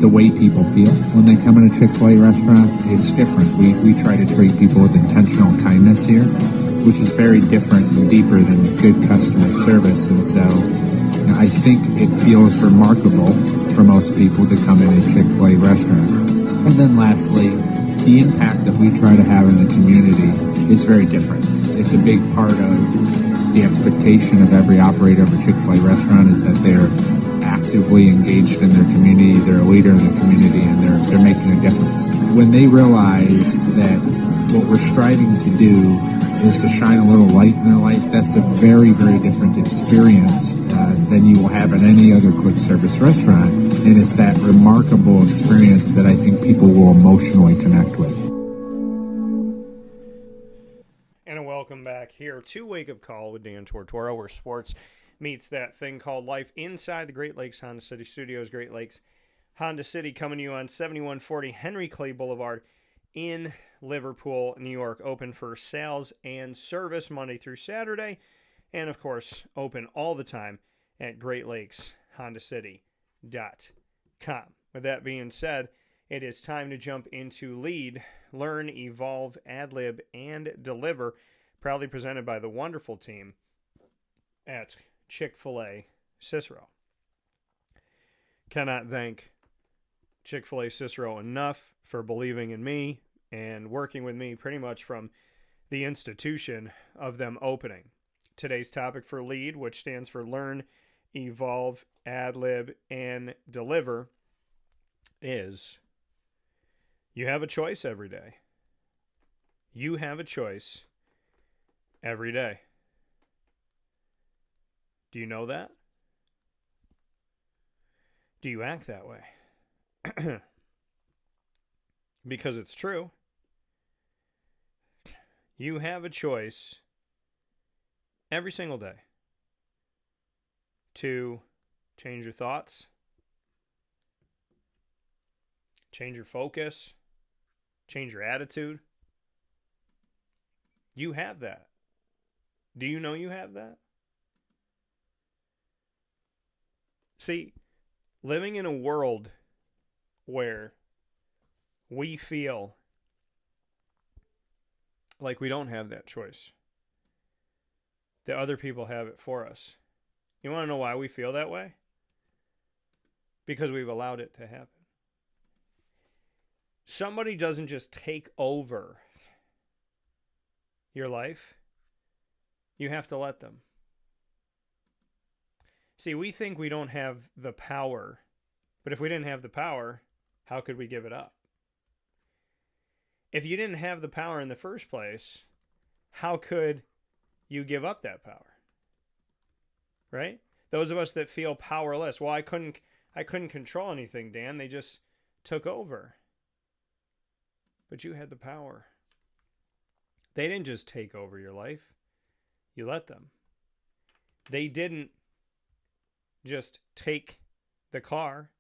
the way people feel when they come in a Chick-fil-A restaurant. It's different. We try to treat people with intentional kindness here, which is very different and deeper than good customer service. And so I think it feels remarkable for most people to come in a Chick-fil-A restaurant. And then lastly, the impact that we try to have in the community is very different. It's a big part of the expectation of every operator of a Chick-fil-A restaurant is that they're actively engaged in their community, they're a leader in the community, and they're making a difference. When they realize that what we're striving to do is to shine a little light in their life, that's a very, very different experience than you will have in any other quick service restaurant. And it's that remarkable experience that I think people will emotionally connect with. And welcome back here to Wake Up Call with Dan Tortora, where sports meets that thing called life inside the Great Lakes Honda City Studios. Great Lakes Honda City coming to you on 7140 Henry Clay Boulevard in Liverpool, New York. Open for sales and service Monday through Saturday. And, of course, open all the time at GreatLakesHondaCity.com. With that being said, it is time to jump into Lead, Learn, Evolve, Ad-Lib, and Deliver, proudly presented by the wonderful team at Chick-fil-A Cicero. Cannot thank Chick-fil-A Cicero enough for believing in me and working with me pretty much from the institution of them opening. Today's topic for Lead, which stands for Learn, Evolve, Ad-Lib, and Deliver, is you have a choice every day. You have a choice every day. Do you know that? Do you act that way? Because it's true. You have a choice every single day to change your thoughts, change your focus, change your attitude. You have that. Do you know you have that? See, living in a world where we feel like we don't have that choice, that other people have it for us. You want to know why we feel that way? Because we've allowed it to happen. Somebody doesn't just take over your life. You have to let them. See, we think we don't have the power, but if we didn't have the power, how could we give it up? If you didn't have the power in the first place, how could you give up that power? Right? Those of us that feel powerless. Well, I couldn't control anything, Dan. They just took over. But you had the power. They didn't just take over your life. You let them. They didn't just take the car.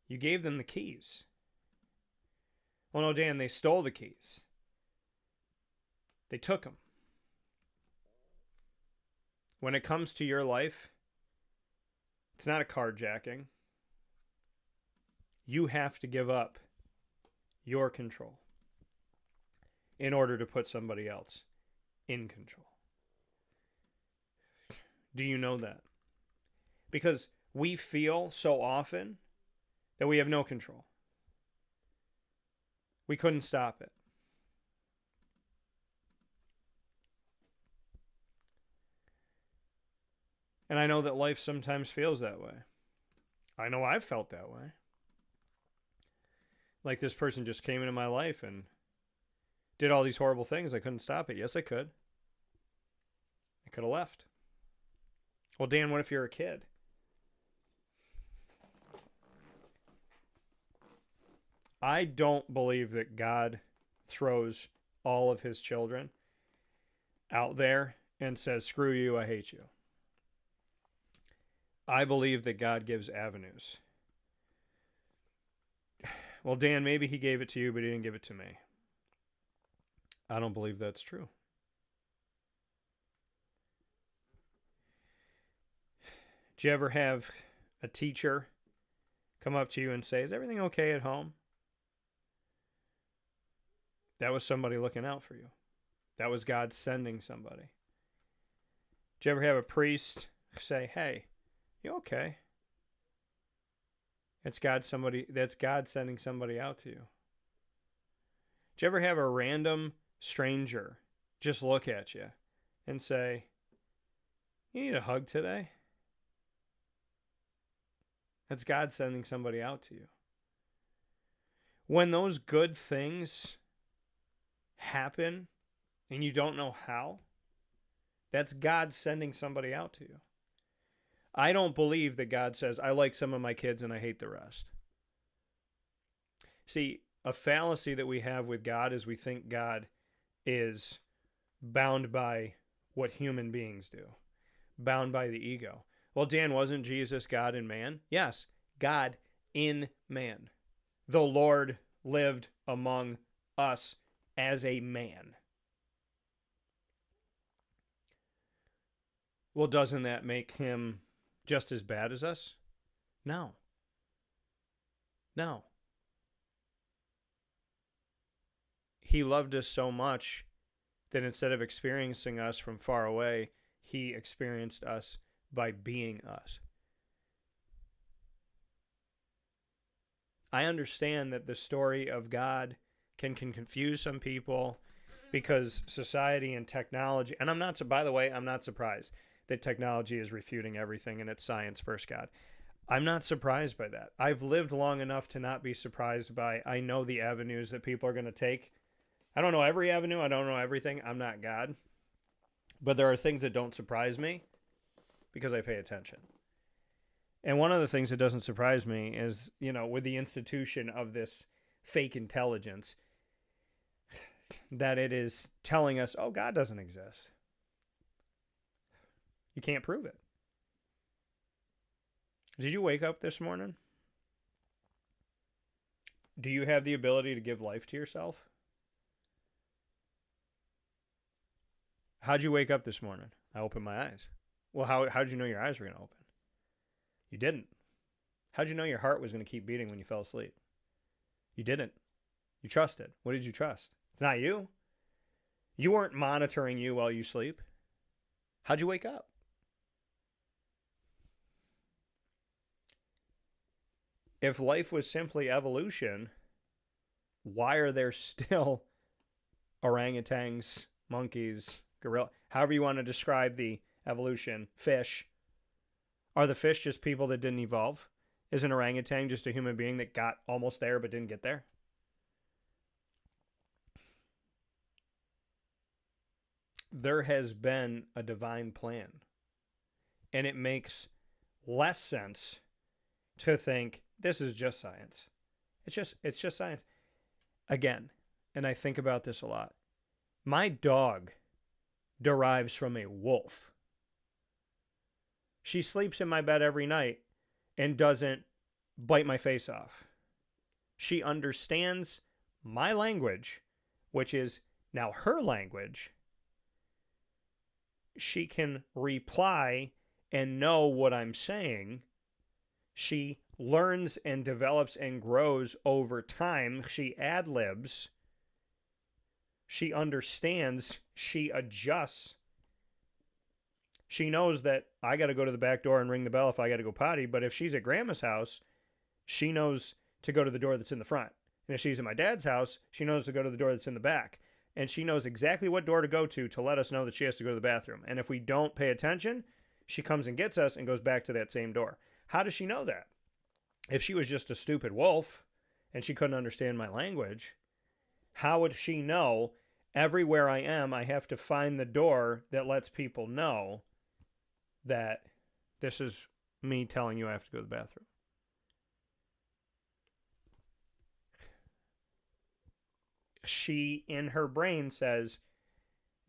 You gave them the keys. Well, no, Dan, they stole the keys. They took them. When it comes to your life, it's not a carjacking. You have to give up your control in order to put somebody else in control. Do you know that? Because we feel so often that we have no control. We couldn't stop it. And I know that life sometimes feels that way. I know I've felt that way. Like this person just came into my life and did all these horrible things. I couldn't stop it. Yes, I could. I could have left. Well, Dan, what if you're a kid? I don't believe that God throws all of his children out there and says, screw you, I hate you. I believe that God gives avenues. Well, Dan, maybe he gave it to you, but he didn't give it to me. I don't believe that's true. Do you ever have a teacher come up to you and say, is everything okay at home? That was somebody looking out for you. That was God sending somebody. Do you ever have a priest say, hey, you okay? That's God sending somebody out to you. Do you ever have a random stranger just look at you and say, you need a hug today? That's God sending somebody out to you. When those good things happen and you don't know how, that's God sending somebody out to you. I don't believe that God says, I like some of my kids and I hate the rest. See, a fallacy that we have with God is we think God is bound by what human beings do, bound by the ego. Well, Dan, wasn't Jesus God in man? Yes, God in man. The Lord lived among us as a man. Well, doesn't that make him just as bad as us? No. No. He loved us so much that instead of experiencing us from far away, he experienced us by being us. I understand that the story of God can confuse some people because society and technology, and I'm not surprised that technology is refuting everything and it's science versus God. I'm not surprised by that. I've lived long enough to not be surprised by, I know the avenues that people are going to take. I don't know every avenue. I don't know everything. I'm not God. But there are things that don't surprise me because I pay attention. And one of the things that doesn't surprise me is, with the institution of this fake intelligence, that it is telling us, oh, God doesn't exist. You can't prove it. Did you wake up this morning? Do you have the ability to give life to yourself? How'd you wake up this morning? I opened my eyes. Well, how'd you know your eyes were going to open? You didn't. How'd you know your heart was going to keep beating when you fell asleep? You didn't. You trusted. What did you trust? It's not you. You weren't monitoring you while you sleep. How'd you wake up? If life was simply evolution, why are there still orangutans, monkeys, gorilla, however you want to describe the evolution, fish? Are the fish just people that didn't evolve? Is an orangutan just a human being that got almost there but didn't get there? There has been a divine plan. And it makes less sense to think this is just science. It's just science. Again, and I think about this a lot. My dog derives from a wolf. She sleeps in my bed every night and doesn't bite my face off. She understands my language, which is now her language. She can reply and know what I'm saying. She learns and develops and grows over time. She ad-libs. She understands. She adjusts. She knows that I got to go to the back door and ring the bell if I got to go potty. But if she's at grandma's house, she knows to go to the door that's in the front. And if she's at my dad's house, she knows to go to the door that's in the back. And she knows exactly what door to go to let us know that she has to go to the bathroom. And if we don't pay attention, she comes and gets us and goes back to that same door. How does she know that? If she was just a stupid wolf and she couldn't understand my language, how would she know everywhere I am, I have to find the door that lets people know that this is me telling you I have to go to the bathroom? She, in her brain, says,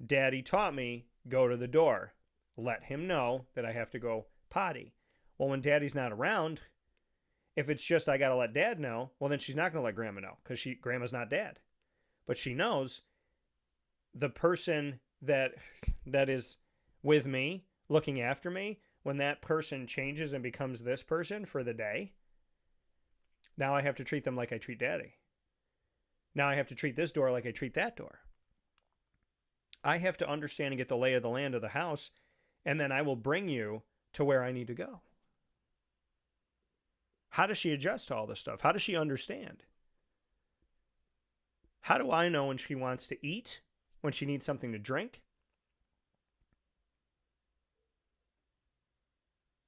Daddy taught me, go to the door. Let him know that I have to go potty. Well, when Daddy's not around, if it's just I got to let Dad know, well, then she's not going to let Grandma know because Grandma's not Dad. But she knows the person that is with me, looking after me, when that person changes and becomes this person for the day, now I have to treat them like I treat Daddy. Now I have to treat this door like I treat that door. I have to understand and get the lay of the land of the house, and then I will bring you to where I need to go. How does she adjust to all this stuff? How does she understand? How do I know when she wants to eat? When she needs something to drink?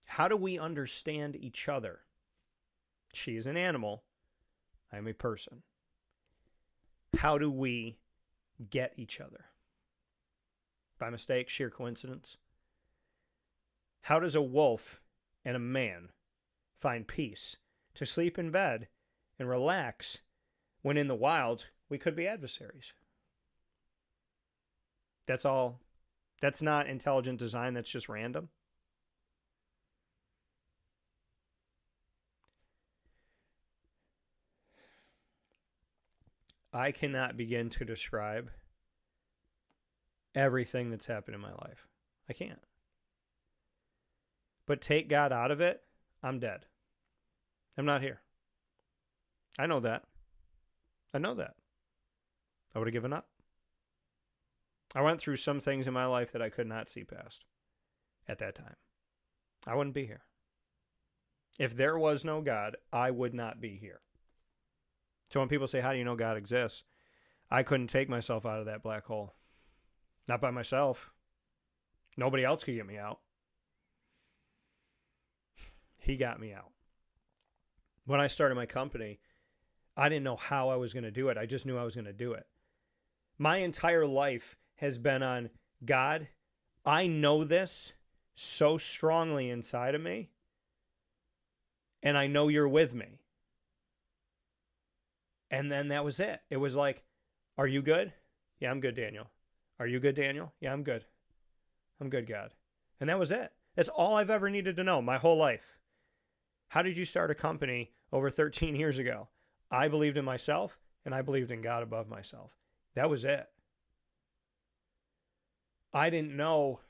How do we understand each other? She is an animal. I am a person. How do we get each other? By mistake, sheer coincidence? How does a wolf and a man find peace to sleep in bed and relax when in the wild we could be adversaries? That's all. That's not intelligent design. That's just random. I cannot begin to describe everything that's happened in my life. I can't. But take God out of it, I'm dead. I'm not here. I know that. I know that. I would have given up. I went through some things in my life that I could not see past at that time. I wouldn't be here. If there was no God, I would not be here. So when people say, how do you know God exists? I couldn't take myself out of that black hole. Not by myself. Nobody else could get me out. He got me out. When I started my company, I didn't know how I was going to do it. I just knew I was going to do it. My entire life has been on, God, I know this so strongly inside of me, and I know you're with me. And then that was it. It was like, are you good? Yeah, I'm good, Daniel. Are you good, Daniel? Yeah, I'm good. I'm good, God. And that was it. That's all I've ever needed to know my whole life. How did you start a company over 13 years ago? I believed in myself, and I believed in God above myself. That was it. I didn't know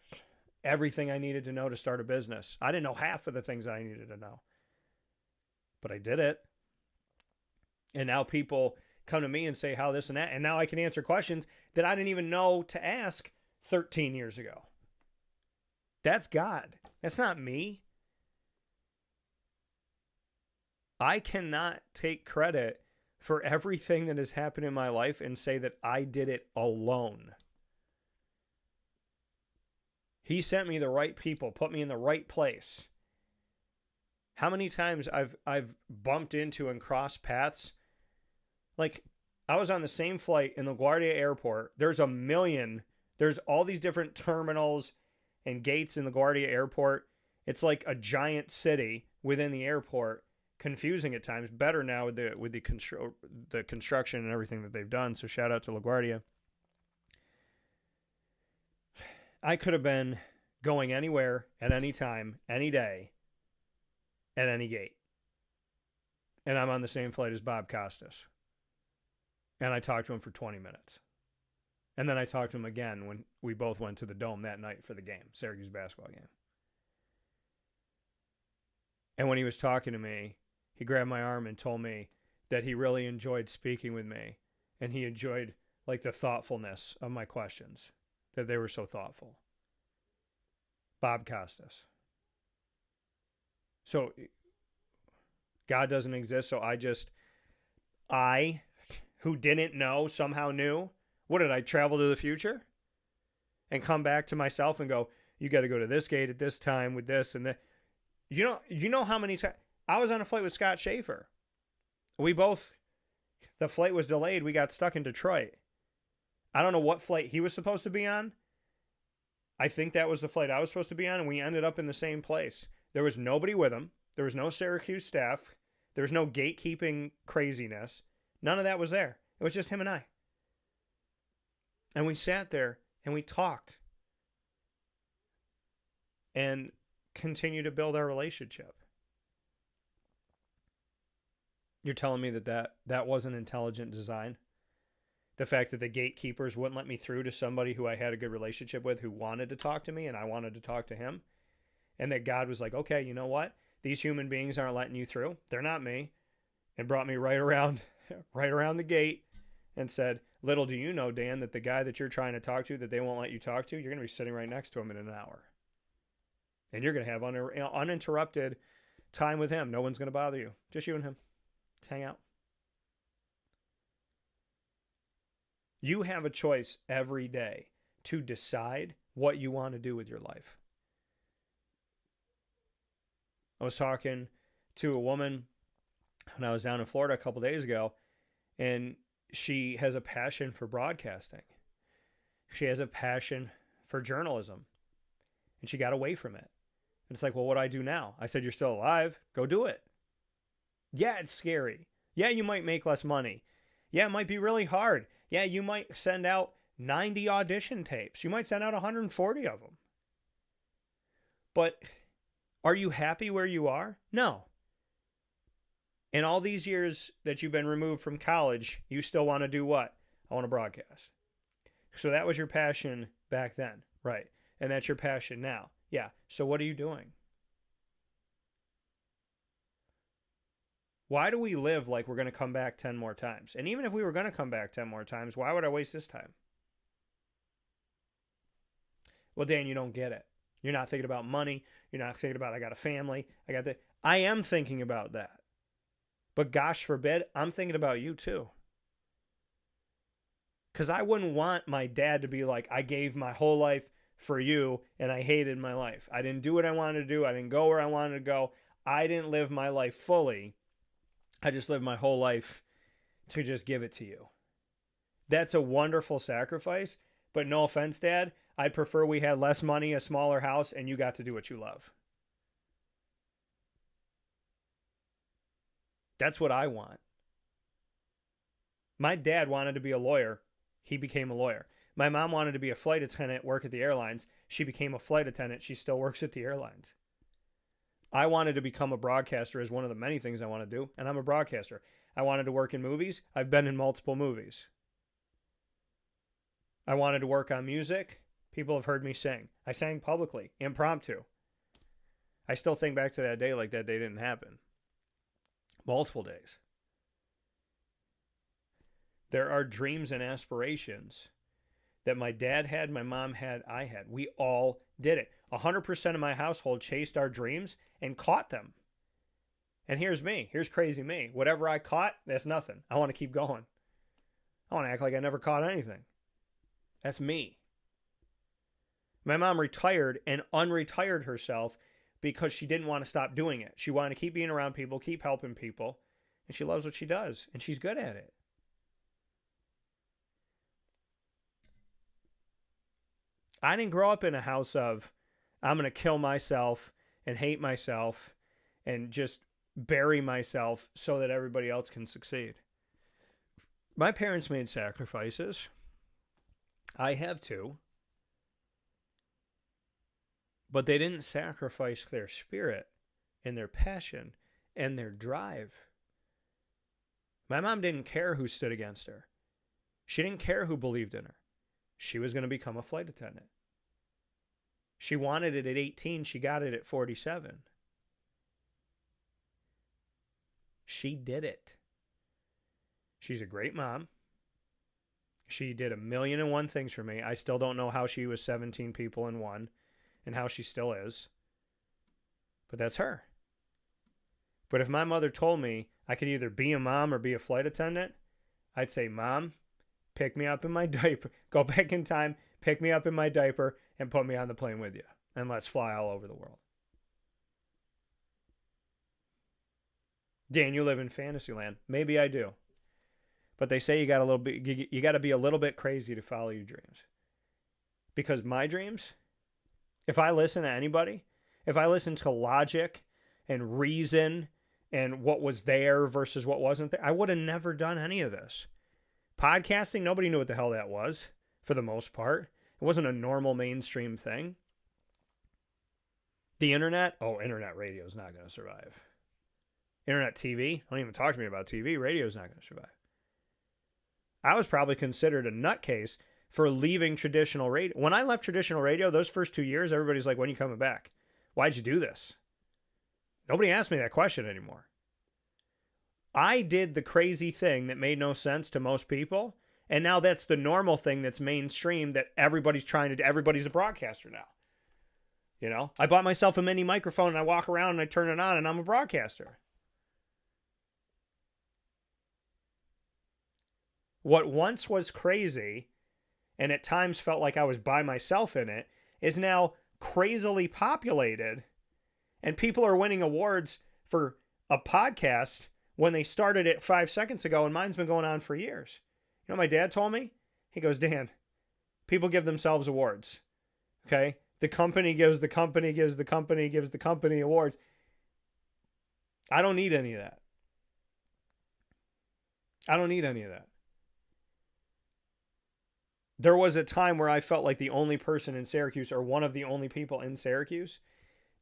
everything I needed to know to start a business. I didn't know half of the things I needed to know. But I did it. And now people come to me and say how this and that. And now I can answer questions that I didn't even know to ask 13 years ago. That's God. That's not me. I cannot take credit for everything that has happened in my life and say that I did it alone. He sent me the right people, put me in the right place. How many times I've bumped into and crossed paths? Like, I was on the same flight in LaGuardia Airport. There's all these different terminals and gates in LaGuardia Airport. It's like a giant city within the airport. Confusing at times. Better now with the construction and everything that they've done. So shout out to LaGuardia. I could have been going anywhere, at any time, any day, at any gate. And I'm on the same flight as Bob Costas. And I talked to him for 20 minutes. And then I talked to him again when we both went to the Dome that night for the game, Syracuse basketball game. And when he was talking to me, he grabbed my arm and told me that he really enjoyed speaking with me. And he enjoyed like the thoughtfulness of my questions, that they were so thoughtful. Bob Costas. So God doesn't exist. So I, who didn't know, somehow knew. What did I travel to the future and come back to myself and go, you got to go to this gate at this time with this and that. You know how many times I was on a flight with Scott Schaefer. The flight was delayed. We got stuck in Detroit. I don't know what flight he was supposed to be on. I think that was the flight I was supposed to be on, and we ended up in the same place. There was nobody with him. There was no Syracuse staff. There was no gatekeeping craziness. None of that was there. It was just him and I. And we sat there and we talked and continued to build our relationship. You're telling me that wasn't intelligent design? The fact that the gatekeepers wouldn't let me through to somebody who I had a good relationship with, who wanted to talk to me and I wanted to talk to him. And that God was like, okay, you know what? These human beings aren't letting you through. They're not me. And brought me right around the gate and said, little do you know, Dan, that the guy that you're trying to talk to, that they won't let you talk to, you're going to be sitting right next to him in an hour. And you're going to have uninterrupted time with him. No one's going to bother you. Just you and him. Just hang out. You have a choice every day to decide what you want to do with your life. I was talking to a woman when I was down in Florida a couple days ago, and she has a passion for broadcasting. She has a passion for journalism, and she got away from it. And it's like, well, what do I do now? I said, you're still alive. Go do it. Yeah, it's scary. Yeah, you might make less money. Yeah, it might be really hard. Yeah, you might send out 90 audition tapes. You might send out 140 of them. But are you happy where you are? No. In all these years that you've been removed from college, you still want to do what? I want to broadcast. So that was your passion back then, right? And that's your passion now. Yeah. So what are you doing? Why do we live like we're going to come back 10 more times? And even if we were going to come back 10 more times, why would I waste this time? Well, Dan, you don't get it. You're not thinking about money. You're not thinking about, I got a family. I am thinking about that. But gosh forbid, I'm thinking about you too. Because I wouldn't want my dad to be like, I gave my whole life for you and I hated my life. I didn't do what I wanted to do. I didn't go where I wanted to go. I didn't live my life fully. I just lived my whole life to just give it to you. That's a wonderful sacrifice. But no offense, Dad, I'd prefer we had less money, a smaller house, and you got to do what you love. That's what I want. My dad wanted to be a lawyer. He became a lawyer. My mom wanted to be a flight attendant, work at the airlines. She became a flight attendant. She still works at the airlines. I wanted to become a broadcaster as one of the many things I want to do, and I'm a broadcaster. I wanted to work in movies. I've been in multiple movies. I wanted to work on music. People have heard me sing. I sang publicly, impromptu. I still think back to that day like that day didn't happen. Multiple days. There are dreams and aspirations that my dad had, my mom had, I had. We all did it. 100% of my household chased our dreams and caught them. And here's me. Here's crazy me. Whatever I caught, that's nothing. I want to keep going. I want to act like I never caught anything. That's me. My mom retired and unretired herself because she didn't want to stop doing it. She wanted to keep being around people, keep helping people, and she loves what she does, and she's good at it. I didn't grow up in a house of, I'm going to kill myself and hate myself and just bury myself so that everybody else can succeed. My parents made sacrifices. I have too. But they didn't sacrifice their spirit and their passion and their drive. My mom didn't care who stood against her. She didn't care who believed in her. She was going to become a flight attendant. She wanted it at 18. She got it at 47. She did it. She's a great mom. She did 1,000,001 things for me. I still don't know how she was 17 people in one and how she still is. But that's her. But if my mother told me I could either be a mom or be a flight attendant, I'd say, Mom, pick me up in my diaper. Go back in time, pick me up in my diaper, and put me on the plane with you. And let's fly all over the world. Dan, you live in fantasy land. Maybe I do. But they say you got to be a little bit crazy to follow your dreams. Because my dreams, if I listen to anybody, if I listen to logic and reason and what was there versus what wasn't there, I would have never done any of this. Podcasting, nobody knew what the hell that was, for the most part. It wasn't a normal mainstream thing. The internet, internet radio is not going to survive. Internet TV, don't even talk to me about TV. Radio is not going to survive. I was probably considered a nutcase for leaving traditional radio. When I left traditional radio, those first 2 years, everybody's like, when are you coming back? Why'd you do this? Nobody asked me that question anymore. I did the crazy thing that made no sense to most people, and now that's the normal thing that's mainstream that everybody's trying to do. Everybody's a broadcaster now. You know, I bought myself a mini microphone and I walk around and I turn it on and I'm a broadcaster. What once was crazy and at times felt like I was by myself in it is now crazily populated, and people are winning awards for a podcast when they started it 5 seconds ago, and mine's been going on for years. You know what my dad told me? He goes, Dan, people give themselves awards. Okay? The company gives the company awards. I don't need any of that. I don't need any of that. There was a time where I felt like the only person in Syracuse, or one of the only people in Syracuse,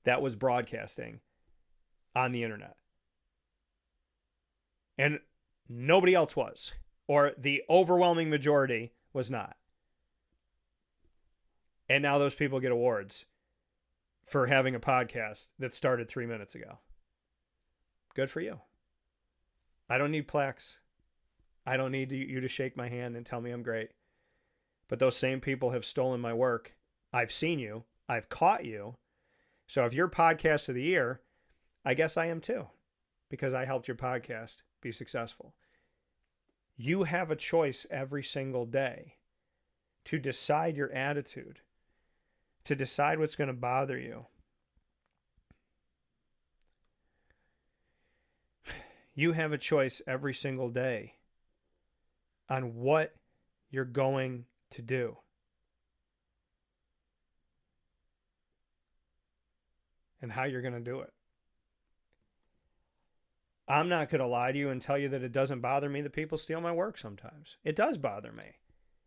that was broadcasting on the internet. And nobody else was, or the overwhelming majority was not. And now those people get awards for having a podcast that started 3 minutes ago. Good for you. I don't need plaques. I don't need you to shake my hand and tell me I'm great. But those same people have stolen my work. I've seen you. I've caught you. So if you're podcast of the year, I guess I am too, because I helped your podcast be successful. You have a choice every single day to decide your attitude, to decide what's going to bother you. You have a choice every single day on what you're going to do. And how you're going to do it. I'm not going to lie to you and tell you that it doesn't bother me that people steal my work sometimes. It does bother me.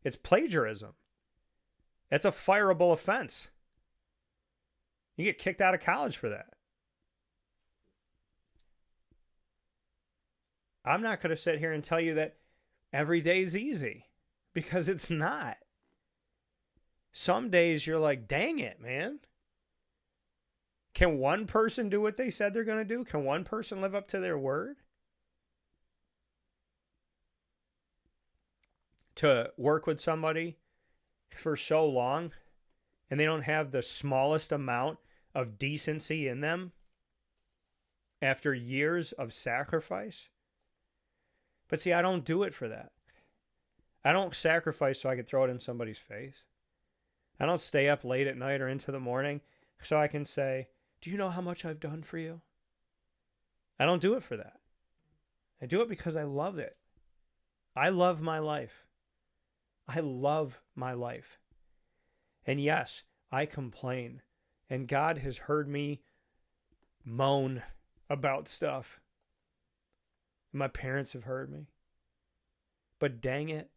It's plagiarism. It's a fireable offense. You get kicked out of college for that. I'm not going to sit here and tell you that every day is easy, because it's not. Some days you're like, dang it, man. Can one person do what they said they're going to do? Can one person live up to their word? To work with somebody for so long and they don't have the smallest amount of decency in them after years of sacrifice? But see, I don't do it for that. I don't sacrifice so I can throw it in somebody's face. I don't stay up late at night or into the morning so I can say, do you know how much I've done for you? I don't do it for that. I do it because I love it. I love my life. I love my life. And yes, I complain. And God has heard me moan about stuff. My parents have heard me. But dang it,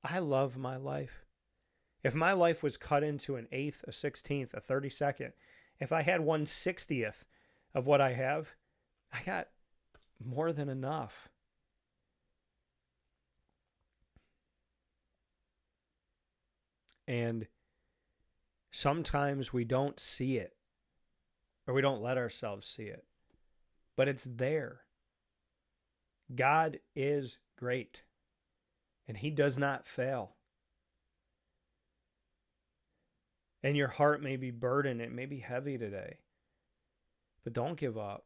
I love my life. If my life was cut into an 1/8, a 16th, a 32nd, If I had 1/60th of what I have, I got more than enough. And sometimes we don't see it, or we don't let ourselves see it, but it's there. God is great, and he does not fail. And your heart may be burdened, it may be heavy today, but don't give up.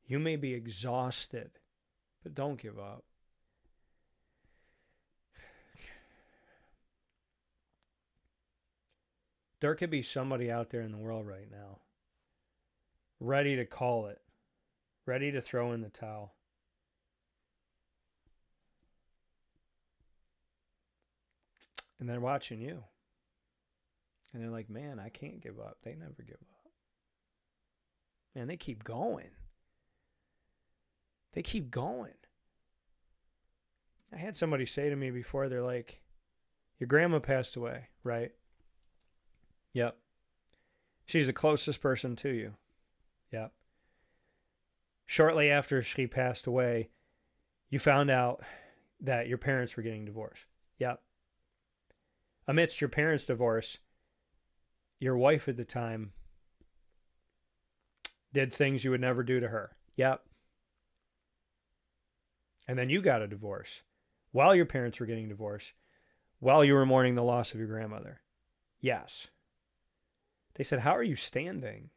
You may be exhausted, but don't give up. There could be somebody out there in the world right now ready to call it, ready to throw in the towel. And they're watching you. And they're like, man, I can't give up. They never give up. Man, they keep going. They keep going. I had somebody say to me before, they're like, your grandma passed away, right? Yep. She's the closest person to you. Yep. Shortly after she passed away, you found out that your parents were getting divorced. Yep. Amidst your parents' divorce, your wife at the time did things you would never do to her. Yep. And then you got a divorce while your parents were getting divorced, while you were mourning the loss of your grandmother. Yes. They said, how are you standing?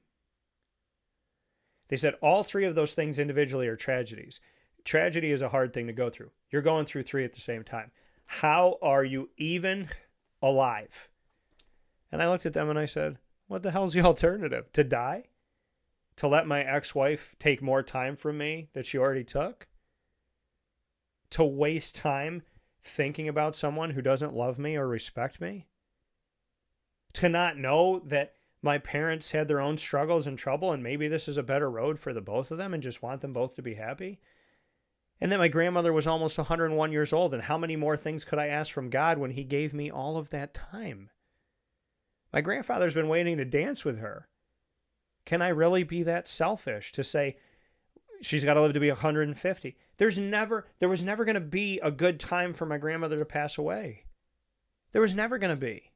They said all three of those things individually are tragedies. Tragedy is a hard thing to go through. You're going through three at the same time. How are you even alive? And I looked at them and I said, what the hell's the alternative? To die? To let my ex-wife take more time from me that she already took? To waste time thinking about someone who doesn't love me or respect me? To not know that my parents had their own struggles and trouble, and maybe this is a better road for the both of them, and just want them both to be happy? And that my grandmother was almost 101 years old, and how many more things could I ask from God when he gave me all of that time? My grandfather's been waiting to dance with her. Can I really be that selfish to say she's got to live to be 150? There was never going to be a good time for my grandmother to pass away. There was never going to be.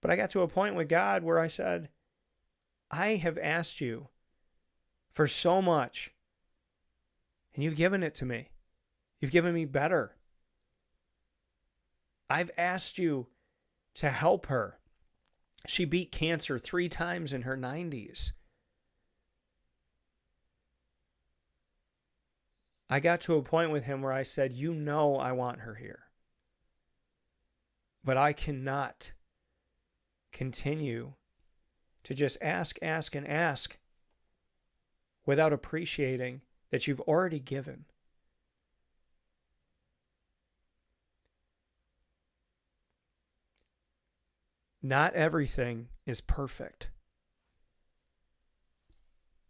But I got to a point with God where I said, I have asked you for so much, and you've given it to me. You've given me better. I've asked you to help her. She beat cancer 3 times in her 90s. I got to a point with him where I said, you know I want her here. But I cannot continue to just ask, and ask without appreciating that you've already given. Not everything is perfect.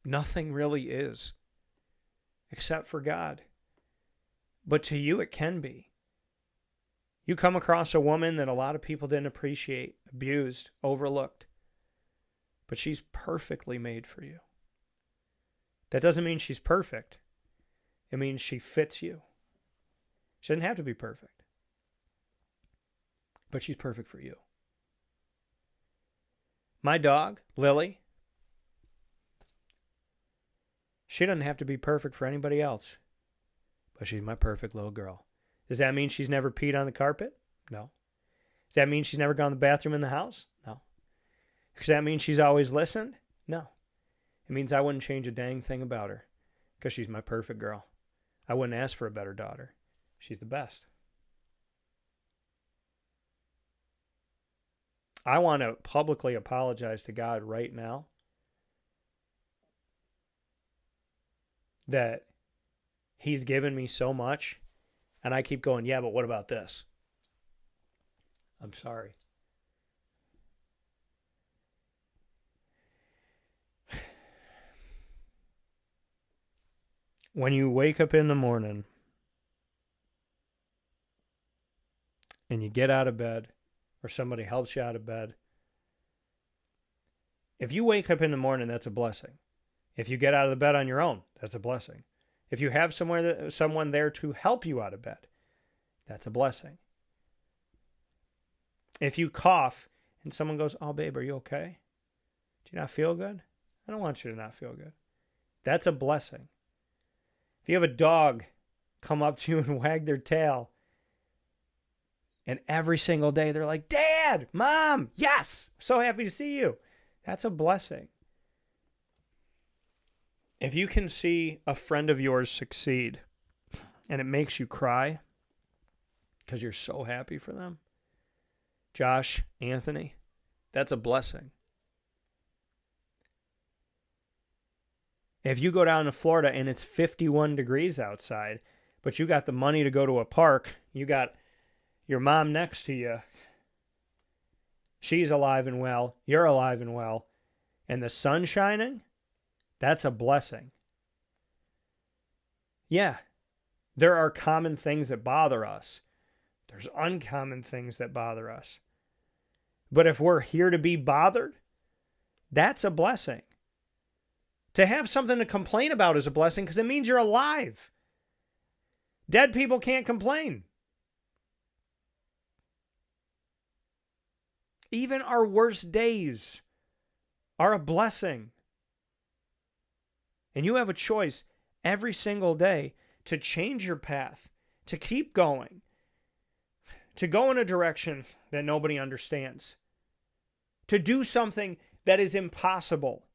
Nothing really is, except for God. But to you, it can be. You come across a woman that a lot of people didn't appreciate, abused, overlooked, but she's perfectly made for you. That doesn't mean she's perfect. It means she fits you. She doesn't have to be perfect, but she's perfect for you. My dog, Lily, she doesn't have to be perfect for anybody else, but she's my perfect little girl. Does that mean she's never peed on the carpet? No. Does that mean she's never gone to the bathroom in the house? No. Does that mean she's always listened? No. It means I wouldn't change a dang thing about her because she's my perfect girl. I wouldn't ask for a better daughter. She's the best. I want to publicly apologize to God right now that he's given me so much, and I keep going, yeah, but what about this? I'm sorry. When you wake up in the morning and you get out of bed, or somebody helps you out of bed, If you wake up in the morning, that's a blessing. If you get out of the bed on your own, that's a blessing. If you have someone there to help you out of bed, that's a blessing. If you cough and someone goes, "Oh, babe, are you okay? Do you not feel good?" I don't want you to not feel good. That's a blessing. If you have a dog come up to you and wag their tail, and every single day they're like, "Dad, Mom, yes, so happy to see you," that's a blessing. If you can see a friend of yours succeed and it makes you cry because you're so happy for them, Josh, Anthony, that's a blessing. If you go down to Florida and it's 51 degrees outside, but you got the money to go to a park, you got your mom next to you, she's alive and well, you're alive and well, and the sun's shining, that's a blessing. Yeah, there are common things that bother us. There's uncommon things that bother us. But if we're here to be bothered, that's a blessing. To have something to complain about is a blessing because it means you're alive. Dead people can't complain. Even our worst days are a blessing. And you have a choice every single day to change your path, to keep going, to go in a direction that nobody understands, to do something that is impossible.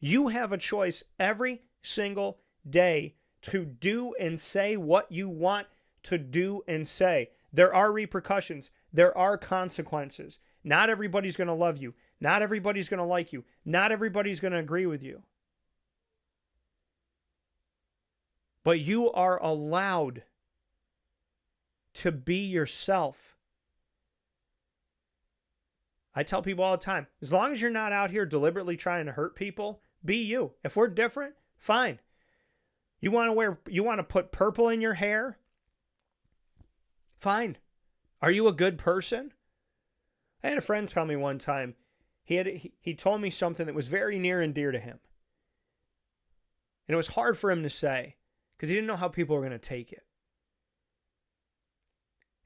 You have a choice every single day to do and say what you want to do and say. There are repercussions. There are consequences. Not everybody's going to love you. Not everybody's going to like you. Not everybody's going to agree with you. But you are allowed to be yourself. I tell people all the time, as long as you're not out here deliberately trying to hurt people, be you. If we're different, fine. You want to put purple in your hair? Fine. Are you a good person? I had a friend tell me one time, he told me something that was very near and dear to him. And it was hard for him to say because he didn't know how people were going to take it.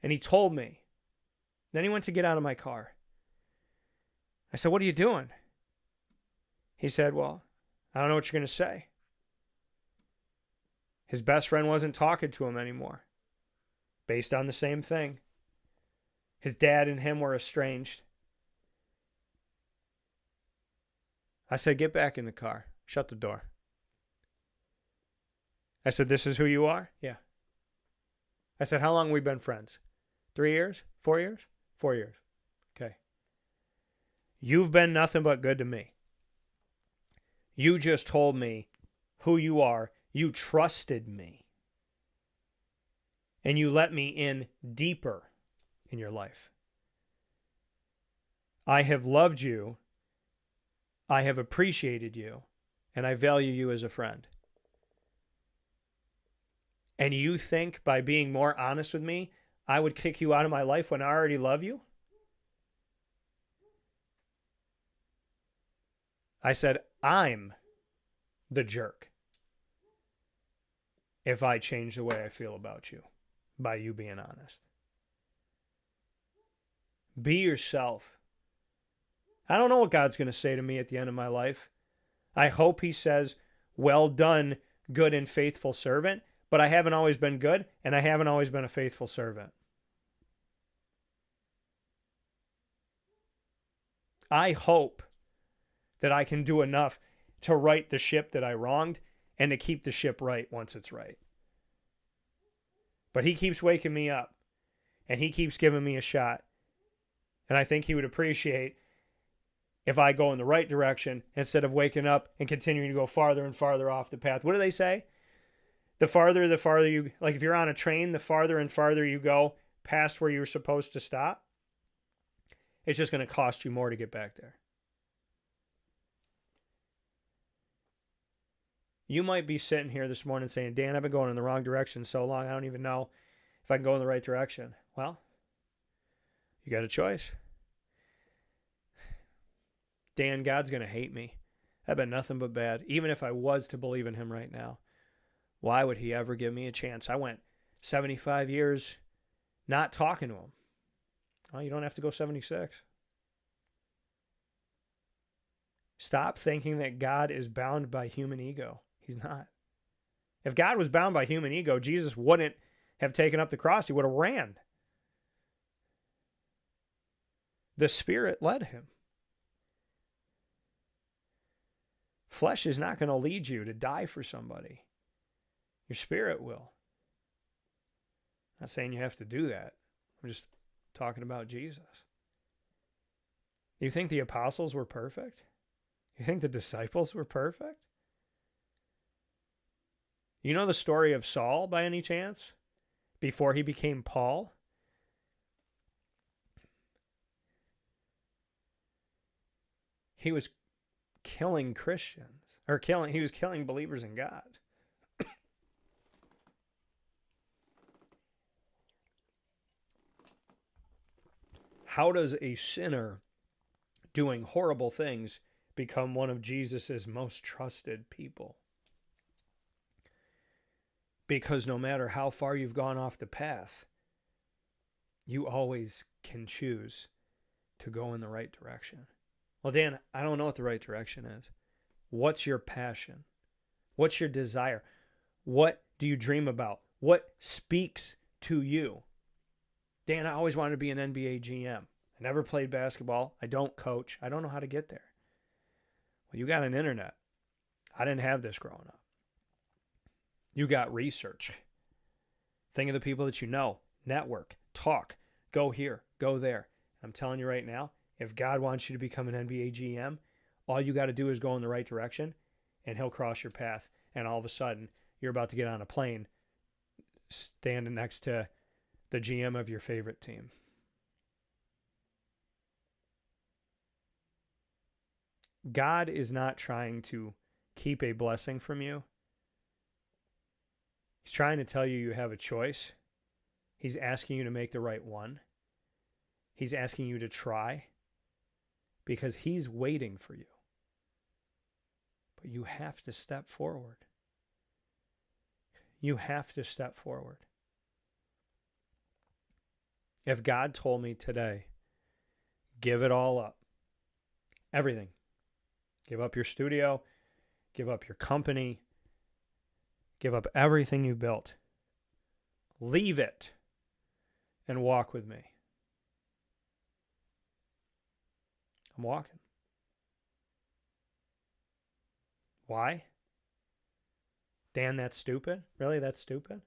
And he told me. Then he went to get out of my car. I said, "What are you doing?" He said, "Well, I don't know what you're going to say." His best friend wasn't talking to him anymore, based on the same thing. His dad and him were estranged. I said, "Get back in the car. Shut the door." I said, "This is who you are?" "Yeah." I said, "How long have we been friends?" 3 years? 4 years? 4 years. Okay. You've been nothing but good to me. You just told me who you are. You trusted me. And you let me in deeper in your life. I have loved you. I have appreciated you. And I value you as a friend. And you think by being more honest with me, I would kick you out of my life when I already love you? I said, I'm the jerk if I change the way I feel about you by you being honest. Be yourself. I don't know what God's going to say to me at the end of my life. I hope he says, "Well done, good and faithful servant," but I haven't always been good, and I haven't always been a faithful servant. I hope that I can do enough to right the ship that I wronged and to keep the ship right once it's right. But he keeps waking me up, and he keeps giving me a shot. And I think he would appreciate if I go in the right direction instead of waking up and continuing to go farther and farther off the path. What do they say? The farther you, like if you're on a train, the farther and farther you go past where you're supposed to stop, it's just going to cost you more to get back there. You might be sitting here this morning saying, "Dan, I've been going in the wrong direction so long, I don't even know if I can go in the right direction." Well, you got a choice. Dan, God's going to hate me. That'd been nothing but bad. Even if I was to believe in him right now, why would he ever give me a chance? I went 75 years not talking to him. Well, you don't have to go 76. Stop thinking that God is bound by human ego. He's not. If God was bound by human ego, Jesus wouldn't have taken up the cross. He would have ran. The Spirit led him. Flesh is not going to lead you to die for somebody. Your spirit will. I'm not saying you have to do that. I'm just talking about Jesus. You think the apostles were perfect? You think the disciples were perfect? You know the story of Saul by any chance? Before he became Paul? He was killing Christians, he was killing believers in God. How does a sinner doing horrible things become one of Jesus's most trusted people? Because no matter how far you've gone off the path, you always can choose to go in the right direction. Well, Dan, I don't know what the right direction is. What's your passion? What's your desire? What do you dream about? What speaks to you? Dan, I always wanted to be an NBA GM. I never played basketball. I don't coach. I don't know how to get there. Well, you got an internet. I didn't have this growing up. You got research. Think of the people that you know. Network. Talk. Go here. Go there. I'm telling you right now, if God wants you to become an NBA GM, all you got to do is go in the right direction, and he'll cross your path. And all of a sudden, you're about to get on a plane standing next to the GM of your favorite team. God is not trying to keep a blessing from you. He's trying to tell you you have a choice. He's asking you to make the right one. He's asking you to try because he's waiting for you. But you have to step forward. You have to step forward. If God told me today, give it all up, everything, give up your studio, give up your company, give up everything you built, leave it and walk with me. I'm walking. Why? Dan, that's stupid? Really, that's stupid?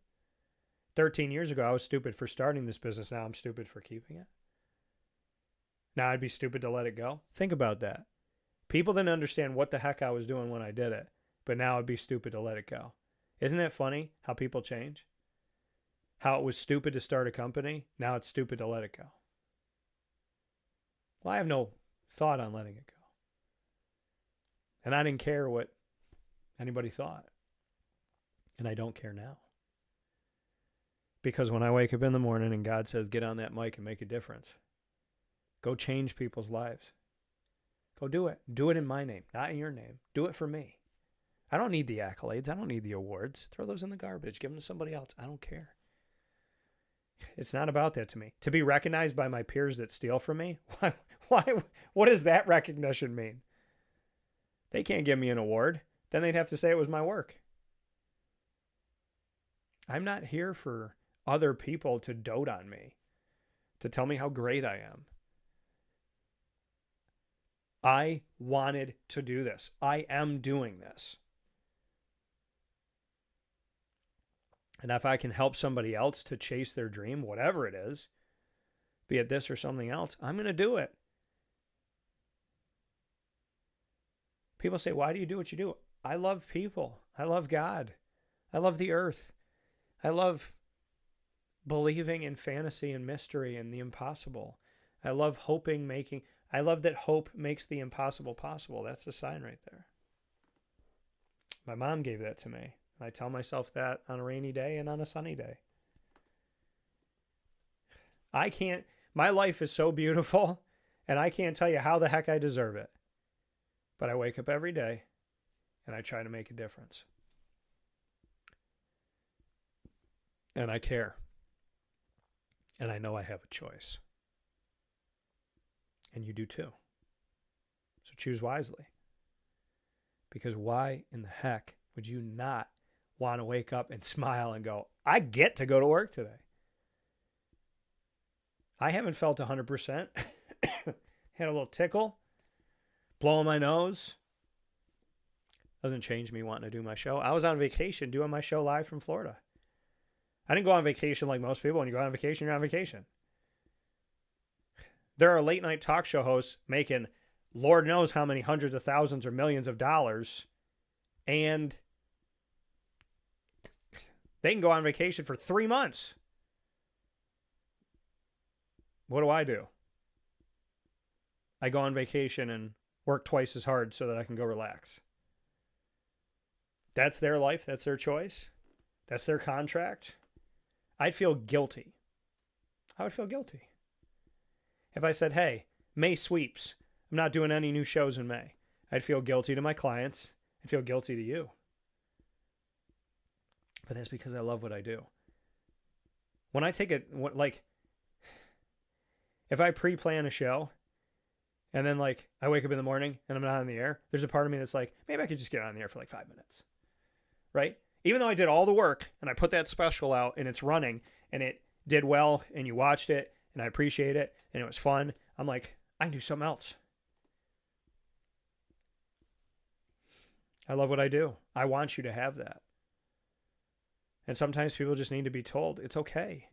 13 years ago, I was stupid for starting this business. Now I'm stupid for keeping it. Now I'd be stupid to let it go. Think about that. People didn't understand what the heck I was doing when I did it, but now it'd be stupid to let it go. Isn't it funny how people change? How it was stupid to start a company, now it's stupid to let it go. Well, I have no thought on letting it go. And I didn't care what anybody thought. And I don't care now. Because when I wake up in the morning and God says, get on that mic and make a difference, go change people's lives. Go do it. Do it in my name, not in your name. Do it for me. I don't need the accolades. I don't need the awards. Throw those in the garbage. Give them to somebody else. I don't care. It's not about that to me. To be recognized by my peers that steal from me? Why? What does that recognition mean? They can't give me an award. Then they'd have to say it was my work. I'm not here for other people to dote on me, to tell me how great I am. I wanted to do this. I am doing this. And if I can help somebody else to chase their dream, whatever it is, be it this or something else, I'm going to do it. People say, why do you do what you do? I love people. I love God. I love the earth. I love believing in fantasy and mystery and the impossible. I love I love that hope makes the impossible possible. That's a sign right there. My mom gave that to me. I tell myself that on a rainy day and on a sunny day. My life is so beautiful, and I can't tell you how the heck I deserve it. But I wake up every day and I try to make a difference. And I care. And I know I have a choice. And you do too. So choose wisely. Because why in the heck would you not want to wake up and smile and go, I get to go to work today? I haven't felt 100%. Had a little tickle, blowing my nose. Doesn't change me wanting to do my show. I was on vacation doing my show live from Florida. I didn't go on vacation like most people. When you go on vacation, you're on vacation. There are late night talk show hosts making Lord knows how many hundreds of thousands or millions of dollars, and they can go on vacation for 3 months. What do? I go on vacation and work twice as hard so that I can go relax. That's their life. That's their choice. That's their contract. I'd feel guilty. I would feel guilty if I said, hey, May sweeps. I'm not doing any new shows in May. I'd feel guilty to my clients. I'd feel guilty to you. But that's because I love what I do. When I take it, like, if I pre-plan a show and then like I wake up in the morning and I'm not on the air, there's a part of me that's like, maybe I could just get on the air for like 5 minutes. Right? Even though I did all the work and I put that special out and it's running and it did well and you watched it and I appreciate it and it was fun, I'm like, I can do something else. I love what I do. I want you to have that. And sometimes people just need to be told it's okay.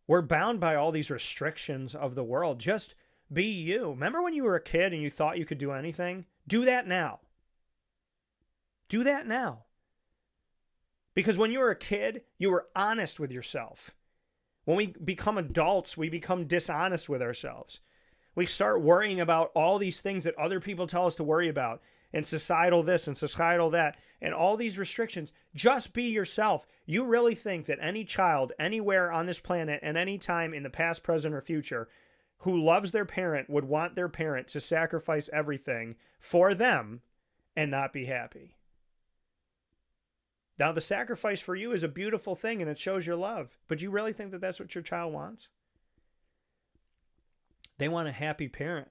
We're bound by all these restrictions of the world. Just be you. Remember when you were a kid and you thought you could do anything? Do that now. Do that now. Because when you were a kid, you were honest with yourself. When we become adults, we become dishonest with ourselves. We start worrying about all these things that other people tell us to worry about, and societal this and societal that, and all these restrictions. Just be yourself. You really think that any child anywhere on this planet at any time in the past, present, or future who loves their parent would want their parent to sacrifice everything for them and not be happy? Now, the sacrifice for you is a beautiful thing and it shows your love. But you really think that that's what your child wants? They want a happy parent.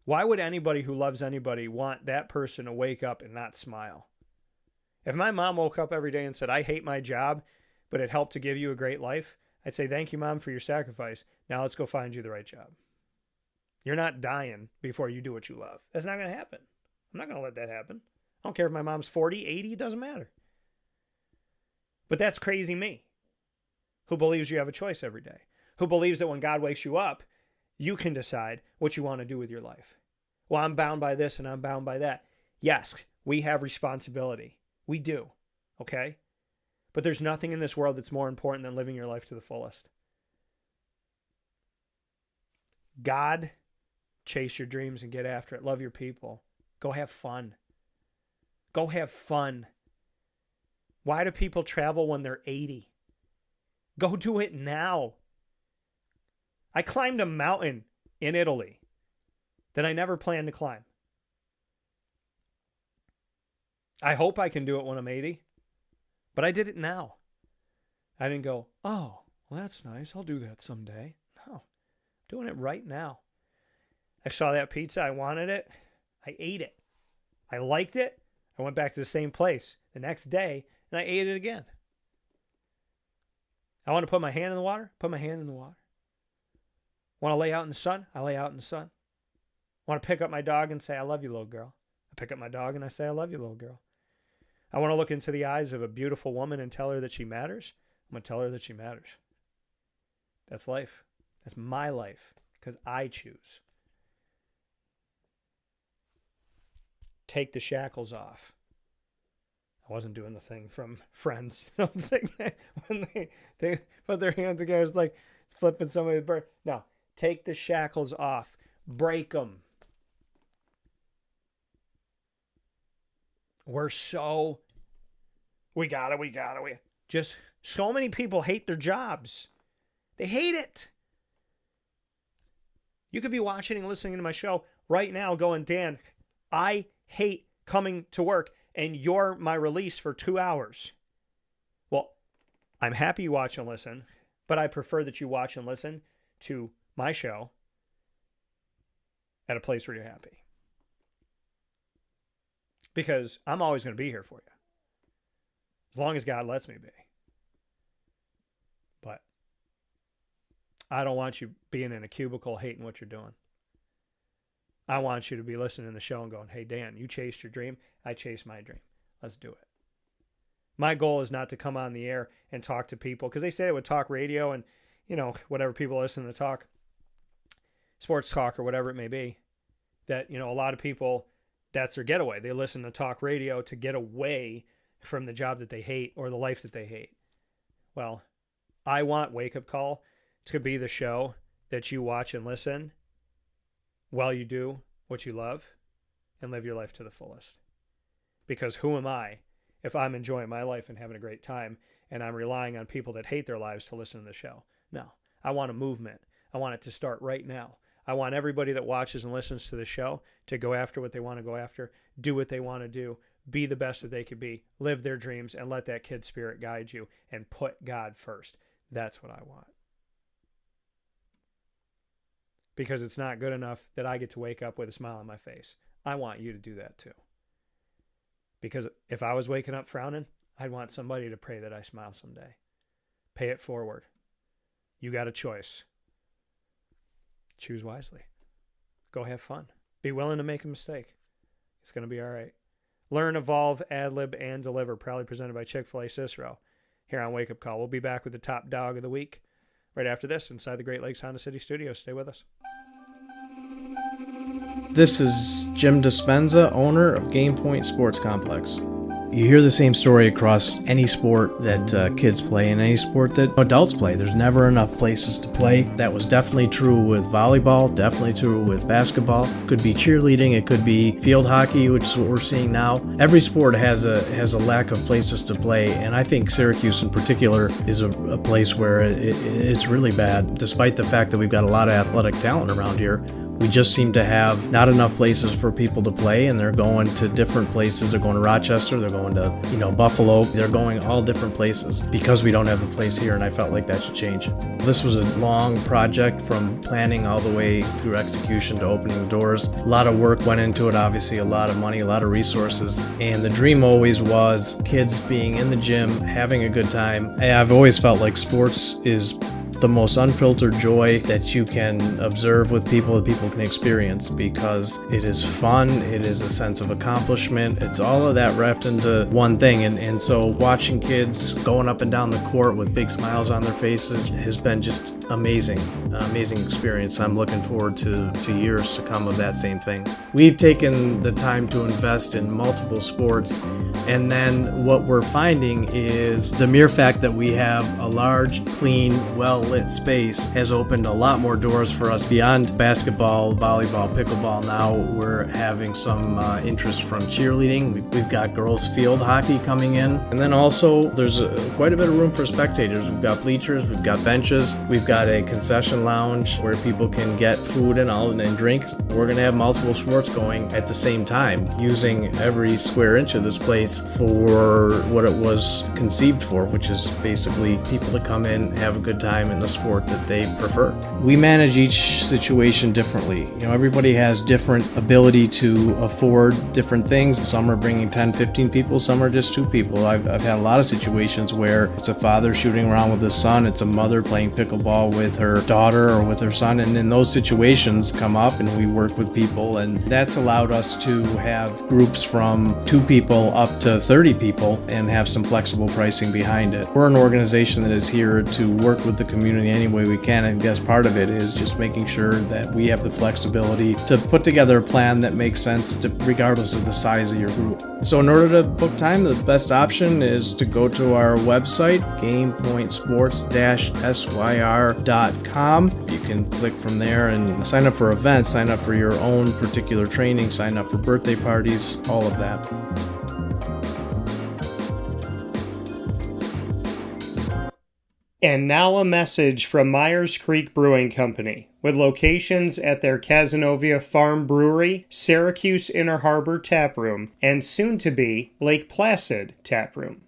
Why would anybody who loves anybody want that person to wake up and not smile? If my mom woke up every day and said, I hate my job, but it helped to give you a great life, I'd say, thank you, Mom, for your sacrifice. Now let's go find you the right job. You're not dying before you do what you love. That's not going to happen. I'm not going to let that happen. I don't care if my mom's 40, 80, it doesn't matter. But that's crazy me, who believes you have a choice every day, who believes that when God wakes you up, you can decide what you want to do with your life. Well, I'm bound by this and I'm bound by that. Yes, we have responsibility. We do. Okay? But there's nothing in this world that's more important than living your life to the fullest. God, chase your dreams and get after it. Love your people. Go have fun. Go have fun. Why do people travel when they're 80? Go do it now. I climbed a mountain in Italy that I never planned to climb. I hope I can do it when I'm 80, but I did it now. I didn't go, oh, well, that's nice. I'll do that someday. No, I'm doing it right now. I saw that pizza. I wanted it. I ate it. I liked it. I went back to the same place the next day and I ate it again. I want to put my hand in the water. Put my hand in the water. Want to lay out in the sun? I lay out in the sun. Want to pick up my dog and say, I love you, little girl. I pick up my dog and I say, I love you, little girl. I want to look into the eyes of a beautiful woman and tell her that she matters. I'm going to tell her that she matters. That's life. That's my life because I choose. Take the shackles off. I wasn't doing the thing from Friends. You know, when they put their hands together, it's like flipping somebody's bird. No. Take the shackles off. Break them. We got it. Just so many people hate their jobs. They hate it. You could be watching and listening to my show right now going, Dan, I hate coming to work and you're my release for 2 hours. Well, I'm happy you watch and listen, but I prefer that you watch and listen to my show at a place where you're happy. Because I'm always going to be here for you. As long as God lets me be. But I don't want you being in a cubicle hating what you're doing. I want you to be listening to the show and going, hey, Dan, you chased your dream. I chased my dream. Let's do it. My goal is not to come on the air and talk to people, because they say it with talk radio and, whatever people listen to talk, sports talk or whatever it may be, that, a lot of people, that's their getaway. They listen to talk radio to get away from the job that they hate or the life that they hate. Well, I want Wake Up Call to be the show that you watch and listen while you do what you love and live your life to the fullest. Because who am I if I'm enjoying my life and having a great time and I'm relying on people that hate their lives to listen to the show? No, I want a movement. I want it to start right now. I want everybody that watches and listens to the show to go after what they want to go after, do what they want to do, be the best that they could be, live their dreams, and let that kid spirit guide you and put God first. That's what I want. Because it's not good enough that I get to wake up with a smile on my face. I want you to do that too. Because if I was waking up frowning, I'd want somebody to pray that I smile someday. Pay it forward. You got a choice. Choose wisely. Go have fun. Be willing to make a mistake. It's going to be all right. Learn, evolve, ad-lib, and deliver. Proudly presented by Chick-fil-A Cicero here on Wake Up Call. We'll be back with the top dog of the week right after this inside the Great Lakes Honda City Studios. Stay with us. This is Jim Dispenza, owner of Game Point Sports Complex. You hear the same story across any sport that kids play and any sport that adults play. There's never enough places to play. That was definitely true with volleyball, definitely true with basketball. Could be cheerleading, it could be field hockey, which is what we're seeing now. Every sport has a lack of places to play, and I think Syracuse in particular is a place where it's really bad. Despite the fact that we've got a lot of athletic talent around here, we just seem to have not enough places for people to play, and they're going to different places. They're going to Rochester, they're going to, Buffalo. They're going all different places because we don't have a place here, and I felt like that should change. This was a long project from planning all the way through execution to opening the doors. A lot of work went into it, obviously, a lot of money, a lot of resources, and the dream always was kids being in the gym, having a good time. And I've always felt like sports is the most unfiltered joy that you can observe with people that people can experience, because it is fun, it is a sense of accomplishment, it's all of that wrapped into one thing. And so watching kids going up and down the court with big smiles on their faces has been just amazing experience. I'm looking forward to years to come of that same thing. We've taken the time to invest in multiple sports, and then what we're finding is the mere fact that we have a large, clean, well-lit space has opened a lot more doors for us beyond basketball, volleyball, pickleball. Now we're having some interest from cheerleading. We've got girls field hockey coming in, and then also there's quite a bit of room for spectators. We've got bleachers, we've got benches, we've got a concession lounge where people can get food and drinks. We're going to have multiple sports going at the same time, using every square inch of this place for what it was conceived for, which is basically people to come in, have a good time in the sport that they prefer. We manage each situation differently. Everybody has different ability to afford different things. Some are bringing 10, 15 people, some are just 2 people. I've had a lot of situations where it's a father shooting around with his son, it's a mother playing pickleball with her daughter or with her son, and in those situations come up and we work with people, and that's allowed us to have groups from 2 people up to 30 people and have some flexible pricing behind it. We're an organization that is here to work with the community any way we can, and I guess part of it is just making sure that we have the flexibility to put together a plan that makes sense regardless of the size of your group. So in order to book time, the best option is to go to our website, gamepointsports-syr.com. You can click from there and sign up for events, sign up for your own particular training, sign up for birthday parties, all of that. And now a message from Myers Creek Brewing Company, with locations at their Cazenovia Farm Brewery, Syracuse Inner Harbor Tap Room, and soon-to-be Lake Placid Tap Room.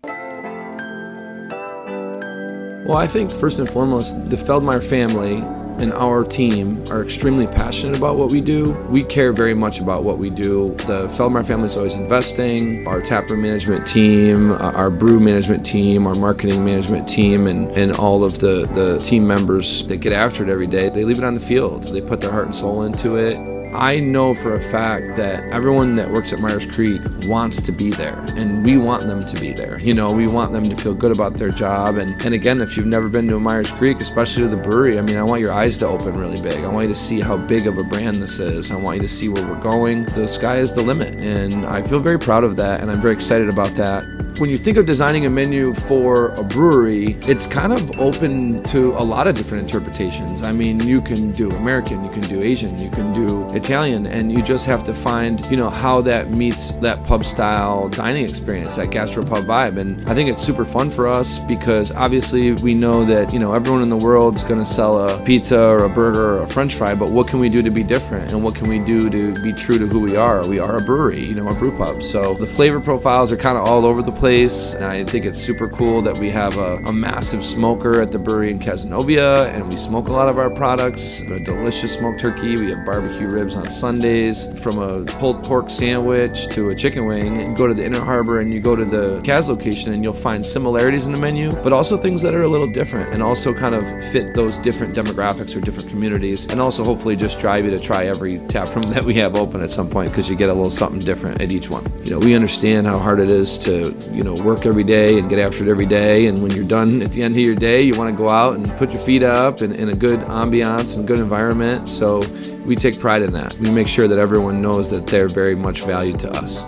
Well, I think first and foremost, the Feldmeyer family and our team are extremely passionate about what we do. We care very much about what we do. The Feldmeyer family is always investing. Our taproom management team, our brew management team, our marketing management team, and all of the team members that get after it every day, they leave it on the field. They put their heart and soul into it. I know for a fact that everyone that works at Myers Creek wants to be there, and we want them to be there. You know, we want them to feel good about their job. And again, if you've never been to a Myers Creek, especially to the brewery, I mean, I want your eyes to open really big. I want you to see how big of a brand this is. I want you to see where we're going. The sky is the limit, and I feel very proud of that, and I'm very excited about that. When you think of designing a menu for a brewery, it's kind of open to a lot of different interpretations. I mean, you can do American, you can do Asian, you can do Italian, and you just have to find, how that meets that pub style dining experience, that gastropub vibe. And I think it's super fun for us because obviously we know that, everyone in the world is going to sell a pizza or a burger or a french fry, but what can we do to be different? And what can we do to be true to who we are? We are a brewery, a brew pub. So the flavor profiles are kind of all over the place. And I think it's super cool that we have a massive smoker at the brewery in Cazenovia, and we smoke a lot of our products. A delicious smoked turkey. We have barbecue ribs on Sundays. From a pulled pork sandwich to a chicken wing, and you go to the Inner Harbor and you go to the Kaz location, and you'll find similarities in the menu, but also things that are a little different and also kind of fit those different demographics or different communities, and also hopefully just drive you to try every tap room that we have open at some point, because you get a little something different at each one. We understand how hard it is to work every day and get after it every day, and when you're done at the end of your day, you want to go out and put your feet up in a good ambiance and good environment. So we take pride in that. We make sure that everyone knows that they're very much valued to us.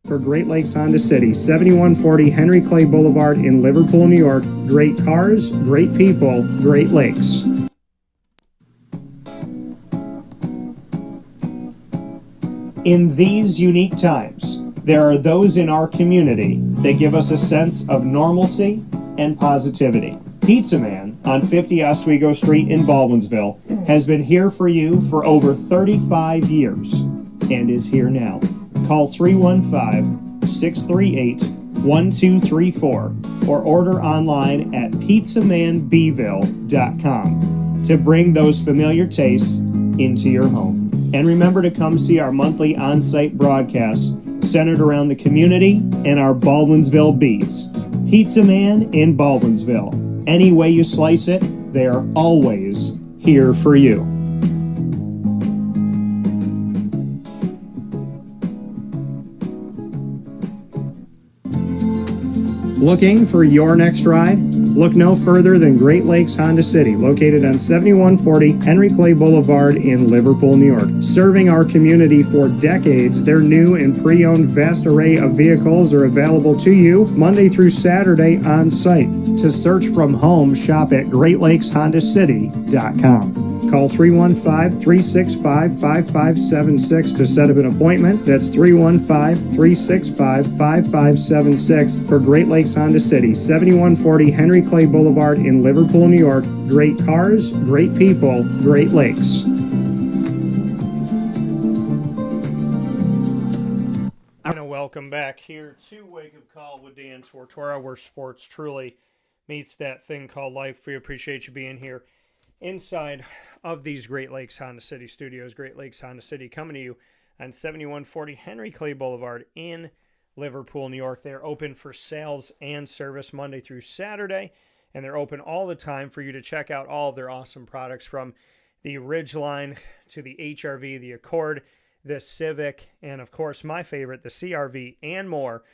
For Great Lakes Honda City, 7140 Henry Clay Boulevard in Liverpool, New York. Great cars, great people, Great Lakes. In these unique times, there are those in our community that give us a sense of normalcy and positivity. Pizza Man on 50 Oswego Street in Baldwinsville has been here for you for over 35 years and is here now. Call 315-638-1234 or order online at pizzamanbville.com to bring those familiar tastes into your home. And remember to come see our monthly on-site broadcasts centered around the community and our Baldwinsville Bees. Pizza Man in Baldwinsville. Any way you slice it, they are always here for you. Looking for your next ride? Look no further than Great Lakes Honda City, located on 7140 Henry Clay Boulevard in Liverpool, New York. Serving our community for decades, their new and pre-owned vast array of vehicles are available to you Monday through Saturday on site. To search from home, shop at GreatLakesHondaCity.com. Call 315-365-5576 to set up an appointment. That's 315-365-5576 for Great Lakes Honda City, 7140 Henry Clay Boulevard in Liverpool, New York. Great cars, great people, Great Lakes. I'm going to welcome back here to Wake Up Call with Dan Tortora, where sports truly meets that thing called life. We appreciate you being here inside of these Great Lakes Honda City studios. Great Lakes Honda City coming to you on 7140 Henry Clay Boulevard in Liverpool, New York. They're open for sales and service Monday through Saturday, and they're open all the time for you to check out all of their awesome products, from the Ridgeline to the HRV, the Accord, the Civic, and of course my favorite, the CRV, and more,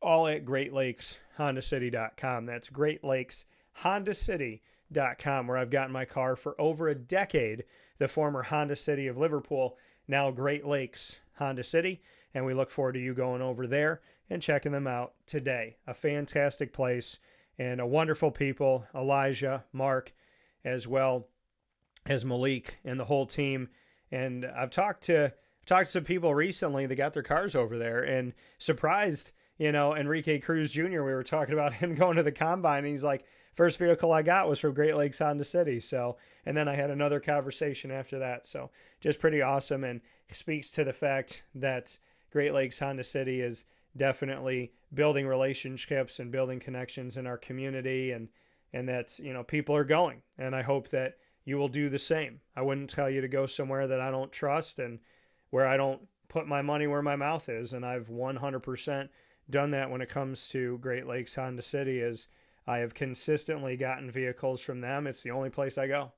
all at GreatLakesHondaCity.com. That's GreatLakesHondaCity.com, where I've gotten my car for over a decade, the former Honda City of Liverpool, now Great Lakes Honda City, and we look forward to you going over there and checking them out today. A fantastic place and a wonderful people, Elijah, Mark as well, as Malik and the whole team. And I've talked to some people recently that got their cars over there, and surprised, Enrique Cruz Jr., we were talking about him going to the combine, and he's like, first vehicle I got was from Great Lakes Honda City. So, and then I had another conversation after that. So just pretty awesome, and speaks to the fact that Great Lakes Honda City is definitely building relationships and building connections in our community, and that, people are going, and I hope that you will do the same. I wouldn't tell you to go somewhere that I don't trust and where I don't put my money where my mouth is. And I've 100% done that when it comes to Great Lakes Honda City, is I have consistently gotten vehicles from them. It's the only place I go.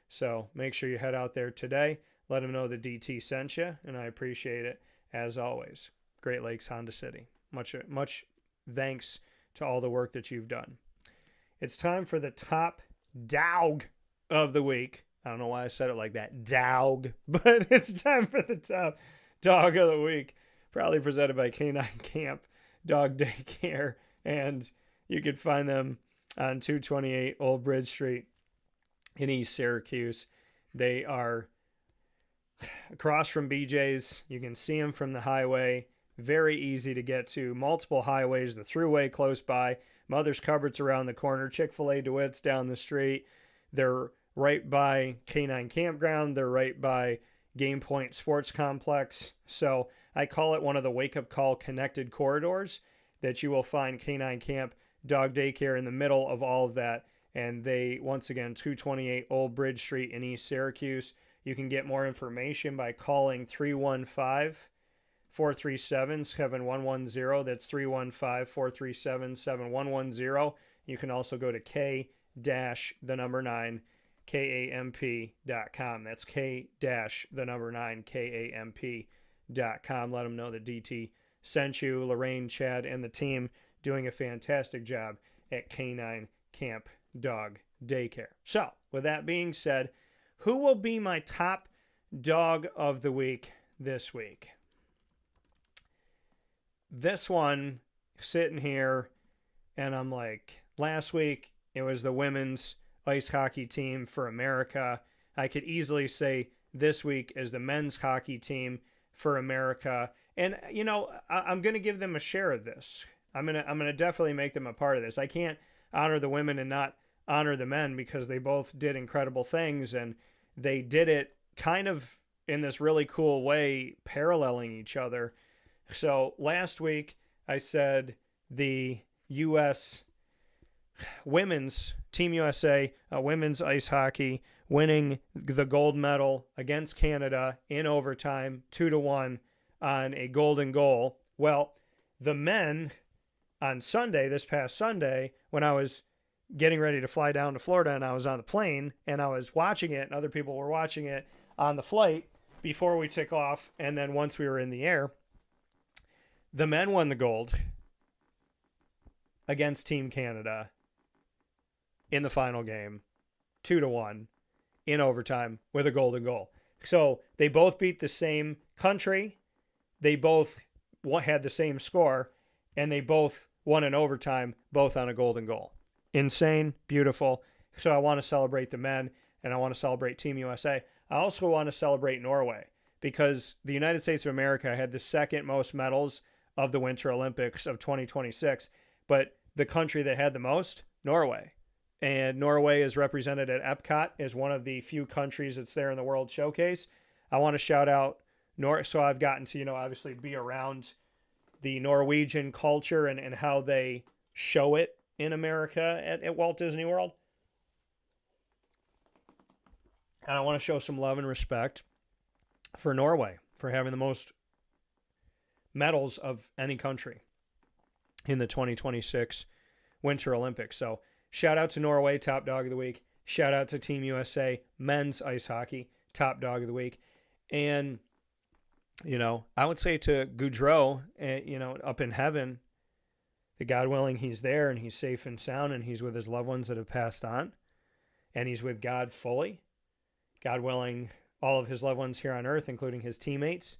So make sure you head out there today. Let them know the DT sent you, and I appreciate it as always. Great Lakes Honda City. Much thanks to all the work that you've done. It's time for the top dog of the week. I don't know why I said it like that, dog, but it's time for the top dog of the week, proudly presented by K-9 Kamp Dog Daycare, and you can find them on 228 Old Bridge Street in East Syracuse. They are across from BJ's. You can see them from the highway. Very easy to get to. Multiple highways, the thruway close by. Mother's Cupboard's around the corner. Chick-fil-A DeWitt's down the street. They're right by K-9 Campground. They're right by Game Point Sports Complex. So I call it one of the wake-up call connected corridors, that you will find K-9 Kamp Dog Daycare in the middle of all of that. And they, once again, 228 Old Bridge Street in East Syracuse. You can get more information by calling 315-437-7110. That's 315-437-7110. You can also go to K-9 Kamp.com. That's K-9 Kamp.com. Let them know that DT sent you. Lorraine, Chad, and the team doing a fantastic job at K-9 Kamp Dog Daycare. So, with that being said, who will be my top dog of the week this week? This one, sitting here, and I'm like, last week it was the women's ice hockey team for America. I could easily say this week is the men's hockey team for America. And, I'm going to give them a share of this. I'm going to definitely make them a part of this. I can't honor the women and not honor the men, because they both did incredible things, and they did it kind of in this really cool way, paralleling each other. So last week I said the U.S. women's Team USA, women's ice hockey, winning the gold medal against Canada in overtime, 2-1 on a golden goal. Well, the men on Sunday, this past Sunday, when I was getting ready to fly down to Florida and I was on the plane and I was watching it, and other people were watching it on the flight before we took off, and then once we were in the air, the men won the gold against Team Canada in the final game, 2-1 in overtime with a golden goal. So they both beat the same country. They both had the same score, and they both won in overtime, both on a golden goal. Insane, beautiful. So I want to celebrate the men, and I want to celebrate Team USA. I also want to celebrate Norway, because the United States of America had the second most medals of the Winter Olympics of 2026, but the country that had the most, Norway. And Norway is represented at Epcot as one of the few countries that's there in the World Showcase. I want to shout out so I've gotten to, obviously be around the Norwegian culture and how they show it in America at Walt Disney World. And I want to show some love and respect for Norway for having the most medals of any country in the 2026 Winter Olympics. So shout out to Norway, top dog of the week. Shout out to Team USA, men's ice hockey, top dog of the week. And, I would say to Goudreau, up in heaven, that God willing, he's there and he's safe and sound and he's with his loved ones that have passed on, and he's with God fully. God willing, all of his loved ones here on earth, including his teammates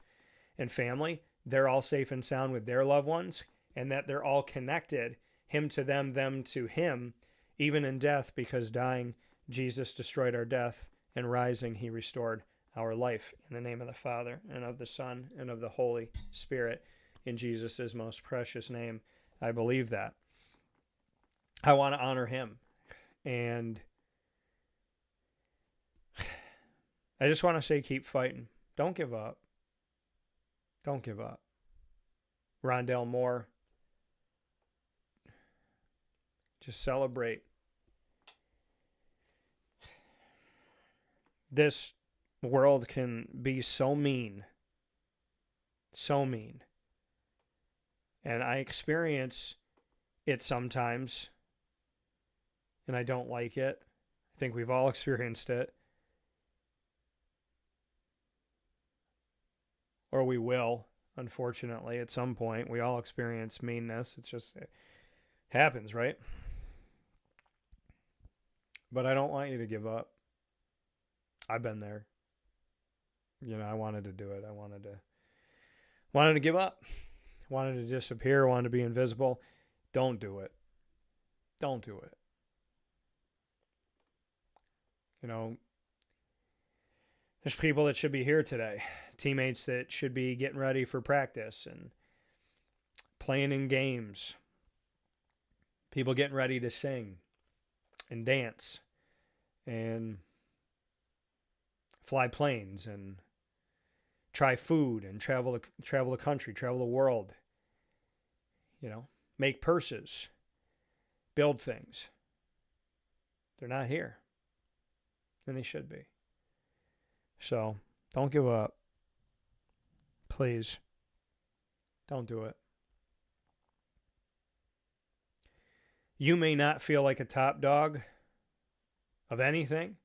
and family, they're all safe and sound with their loved ones, and that they're all connected, him to them to him, even in death, because dying, Jesus destroyed our death and rising, he restored our life. In the name of the Father, and of the Son, and of the Holy Spirit, in Jesus' most precious name, I believe that. I want to honor him. And I just want to say, keep fighting. Don't give up. Don't give up. Rondell Moore, just celebrate. This world can be so mean. So mean. And I experience it sometimes, and I don't like it. I think we've all experienced it. Or we will, unfortunately, at some point. We all experience meanness. It's just, it happens, right? But I don't want you to give up. I've been there. You know, I wanted to do it. I wanted to give up. Wanted to disappear. Wanted to be invisible. Don't do it. Don't do it. You know, there's people that should be here today. Teammates that should be getting ready for practice and playing in games. People getting ready to sing and dance and fly planes and try food and travel the country, travel the world. You know, make purses, build things. They're not here. And they should be. So, don't give up. Please. Don't do it. You may not feel like a top dog of anything,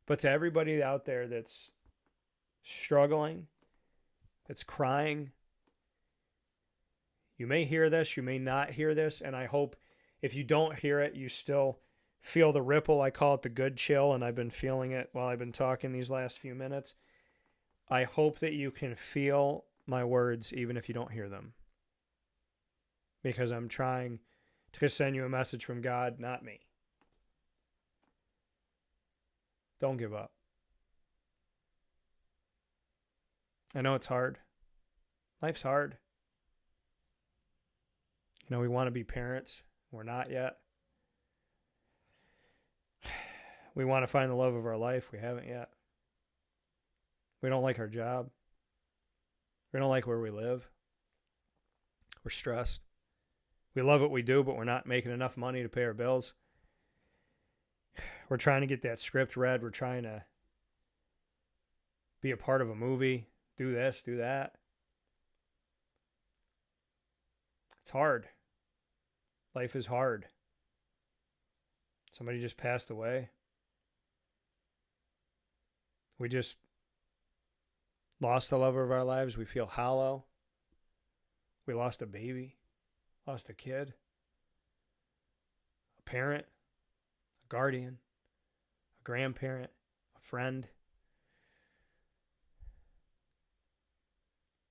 but to everybody out there that's struggling, that's crying, you may hear this, you may not hear this, and I hope if you don't hear it, you still feel the ripple. I call it the good chill, and I've been feeling it while I've been talking these last few minutes. I hope that you can feel my words even if you don't hear them, because I'm trying to send you a message from God, not me. Don't give up. I know it's hard. Life's hard. You know, we want to be parents. We're not yet. We want to find the love of our life. We haven't yet. We don't like our job. We don't like where we live. We're stressed. We love what we do, but we're not making enough money to pay our bills. We're trying to get that script read. We're trying to be a part of a movie. Do this, do that. It's hard. Life is hard. Somebody just passed away. We just lost the love of our lives. We feel hollow. We lost a baby, lost a kid, a parent, a guardian, a grandparent, a friend.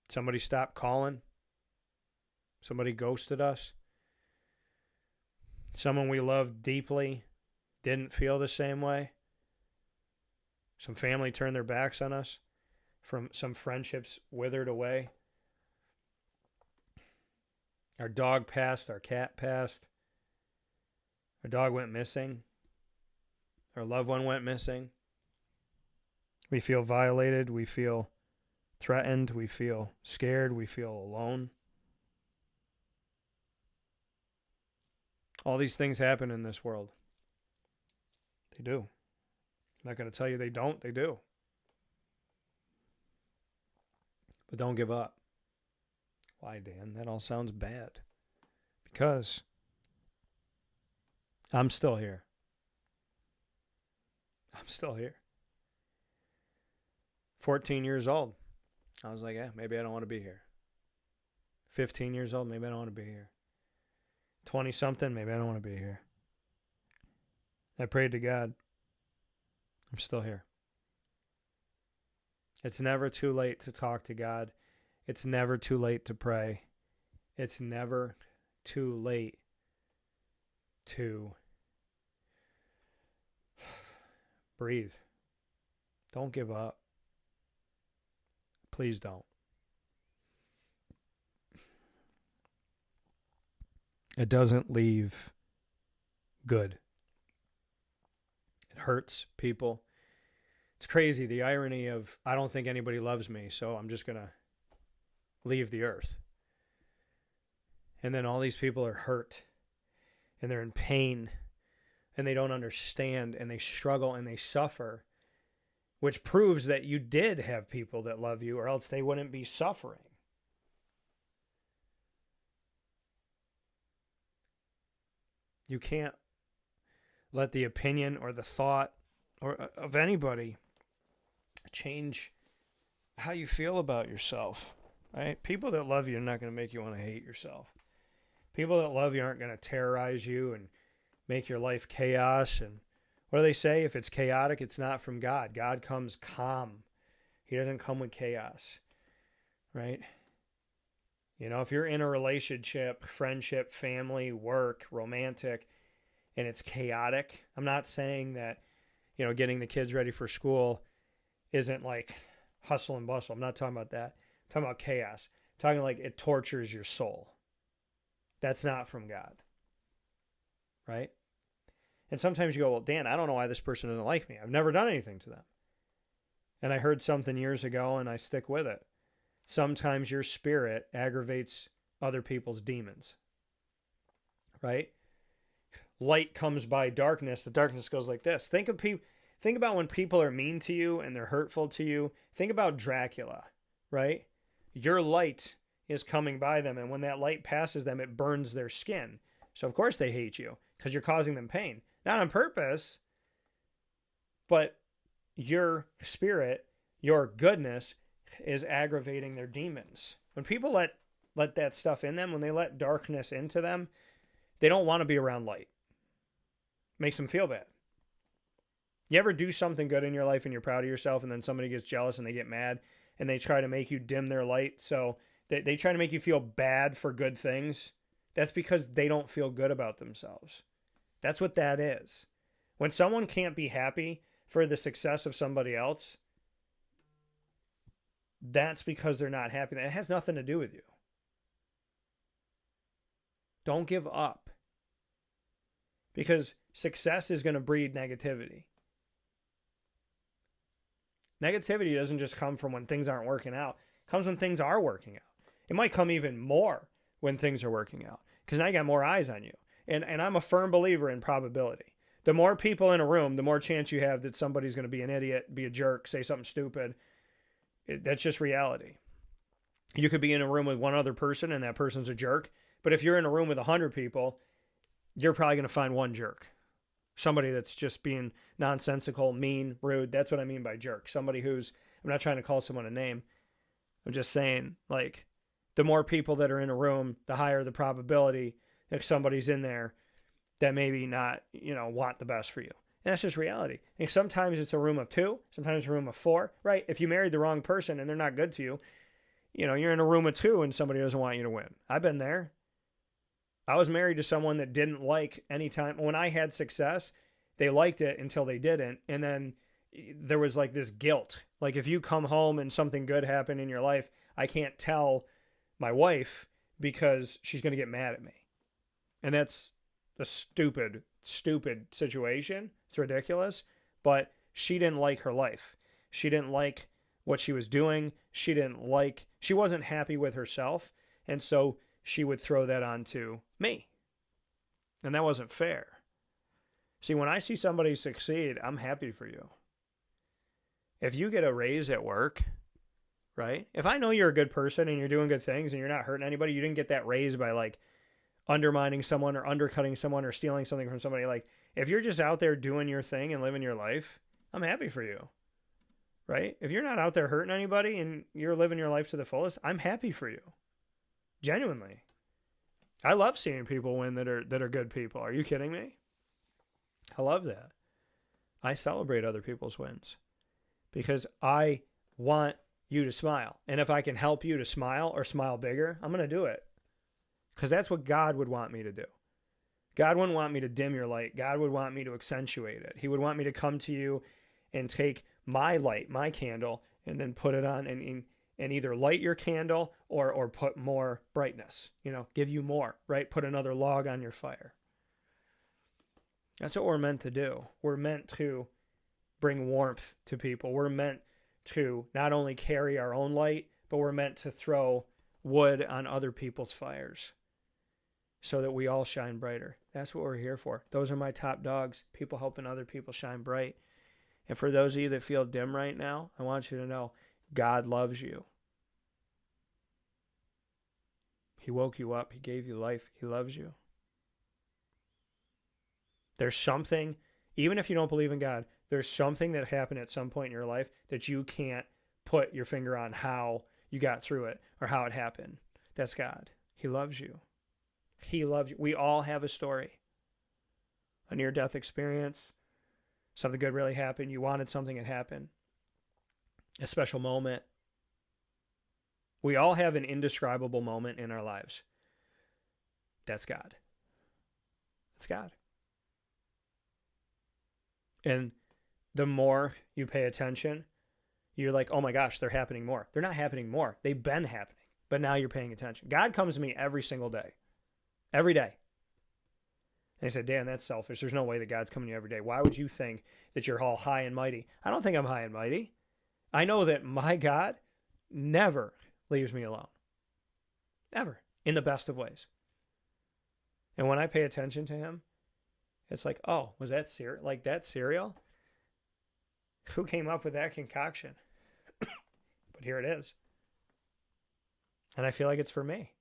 Somebody stopped calling. Somebody ghosted us. Someone we loved deeply didn't feel the same way. Some family turned their backs on us. Some friendships withered away. Our dog passed. Our cat passed. Our dog went missing. Our loved one went missing. We feel violated. We feel threatened. We feel scared. We feel alone. All these things happen in this world. They do. I'm not going to tell you they don't. They do. But don't give up. Why, Dan? That all sounds bad. Because I'm still here. I'm still here. 14 years old. I was like, yeah, maybe I don't want to be here. 15 years old, maybe I don't want to be here. 20-something, maybe I don't want to be here. I prayed to God. I'm still here. It's never too late to talk to God. It's never too late to pray. It's never too late to breathe. Don't give up. Please don't. It doesn't leave good. It hurts people. It's crazy, the irony of, I don't think anybody loves me, so I'm just going to leave the earth. And then all these people are hurt, and they're in pain, and they don't understand, and they struggle, and they suffer, which proves that you did have people that love you, or else they wouldn't be suffering. You can't let the opinion or the thought or of anybody change how you feel about yourself, right? People that love you are not going to make you want to hate yourself. People that love you aren't going to terrorize you and make your life chaos. And what do they say? If it's chaotic, it's not from God. God comes calm. He doesn't come with chaos, right? You know, if you're in a relationship, friendship, family, work, romantic, and it's chaotic, I'm not saying that, you know, getting the kids ready for school isn't like hustle and bustle. I'm not talking about that. I'm talking about chaos. I'm talking like it tortures your soul. That's not from God, right? And sometimes you go, well, Dan, I don't know why this person doesn't like me. I've never done anything to them. And I heard something years ago, and I stick with it. Sometimes your spirit aggravates other people's demons, right? Light comes by darkness. The darkness goes like this. Think about when people are mean to you and they're hurtful to you. Think about Dracula, right? Your light is coming by them, and when that light passes them, it burns their skin. So of course they hate you because you're causing them pain. Not on purpose, but your spirit, your goodness is aggravating their demons. When people let that stuff in them, when they let darkness into them, they don't want to be around light. Makes them feel bad. You ever do something good in your life and you're proud of yourself, and then somebody gets jealous and they get mad and they try to make you dim their light? So they try to make you feel bad for good things. That's because they don't feel good about themselves. That's what that is. When someone can't be happy for the success of somebody else, that's because they're not happy. It has nothing to do with you. Don't give up. Because success is going to breed negativity. Negativity doesn't just come from when things aren't working out. It comes when things are working out. It might come even more when things are working out, because now you got more eyes on you. And I'm a firm believer in probability. The more people in a room, the more chance you have that somebody's going to be an idiot, be a jerk, say something stupid. That's just reality. You could be in a room with one other person and that person's a jerk. But if you're in a room with 100 people, you're probably going to find one jerk. Somebody that's just being nonsensical, mean, rude. That's what I mean by jerk. Somebody who's, I'm not trying to call someone a name. I'm just saying, like, the more people that are in a room, the higher the probability that somebody's in there that maybe not, want the best for you. And that's just reality. And sometimes it's a room of 2, sometimes a room of 4, right? If you married the wrong person and they're not good to you, you're in a room of 2 and somebody doesn't want you to win. I've been there. I was married to someone that didn't like any time. When I had success, they liked it until they didn't. And then there was like this guilt. Like if you come home and something good happened in your life, I can't tell my wife because she's going to get mad at me. And that's a stupid situation. It's ridiculous. But she didn't like her life. She didn't like what she was doing. She wasn't happy with herself. And so she would throw that onto me. And that wasn't fair. See, when I see somebody succeed, I'm happy for you. If you get a raise at work, right? If I know you're a good person and you're doing good things and you're not hurting anybody, you didn't get that raise by like undermining someone or undercutting someone or stealing something from somebody. Like if you're just out there doing your thing and living your life, I'm happy for you. Right? If you're not out there hurting anybody and you're living your life to the fullest, I'm happy for you. Genuinely. I love seeing people win that are good people. Are you kidding me? I love that. I celebrate other people's wins because I want you to smile. And if I can help you to smile or smile bigger, I'm going to do it because that's what God would want me to do. God wouldn't want me to dim your light. God would want me to accentuate it. He would want me to come to you and take my light, my candle, and then put it on and either light your candle or put more brightness, give you more, right? Put another log on your fire. That's what we're meant to do. We're meant to bring warmth to people. We're meant to not only carry our own light, but we're meant to throw wood on other people's fires so that we all shine brighter. That's what we're here for. Those are my top dogs, people helping other people shine bright. And for those of you that feel dim right now, I want you to know God loves you. He woke you up. He gave you life. He loves you. There's something, even if you don't believe in God, there's something that happened at some point in your life that you can't put your finger on how you got through it or how it happened. That's God. He loves you. He loves you. We all have a story. A near-death experience. Something good really happened. You wanted something that happened. A special moment. We all have an indescribable moment in our lives. That's God. That's God. And the more you pay attention, you're like, oh my gosh, they're happening more. They're not happening more. They've been happening. But now you're paying attention. God comes to me every single day. Every day. And he said, Dan, that's selfish. There's no way that God's coming to you every day. Why would you think that you're all high and mighty? I don't think I'm high and mighty. I know that my God never leaves me alone. Ever. In the best of ways. And when I pay attention to him, it's like, oh, was that cereal? Like that cereal? Who came up with that concoction? But here it is. And I feel like it's for me.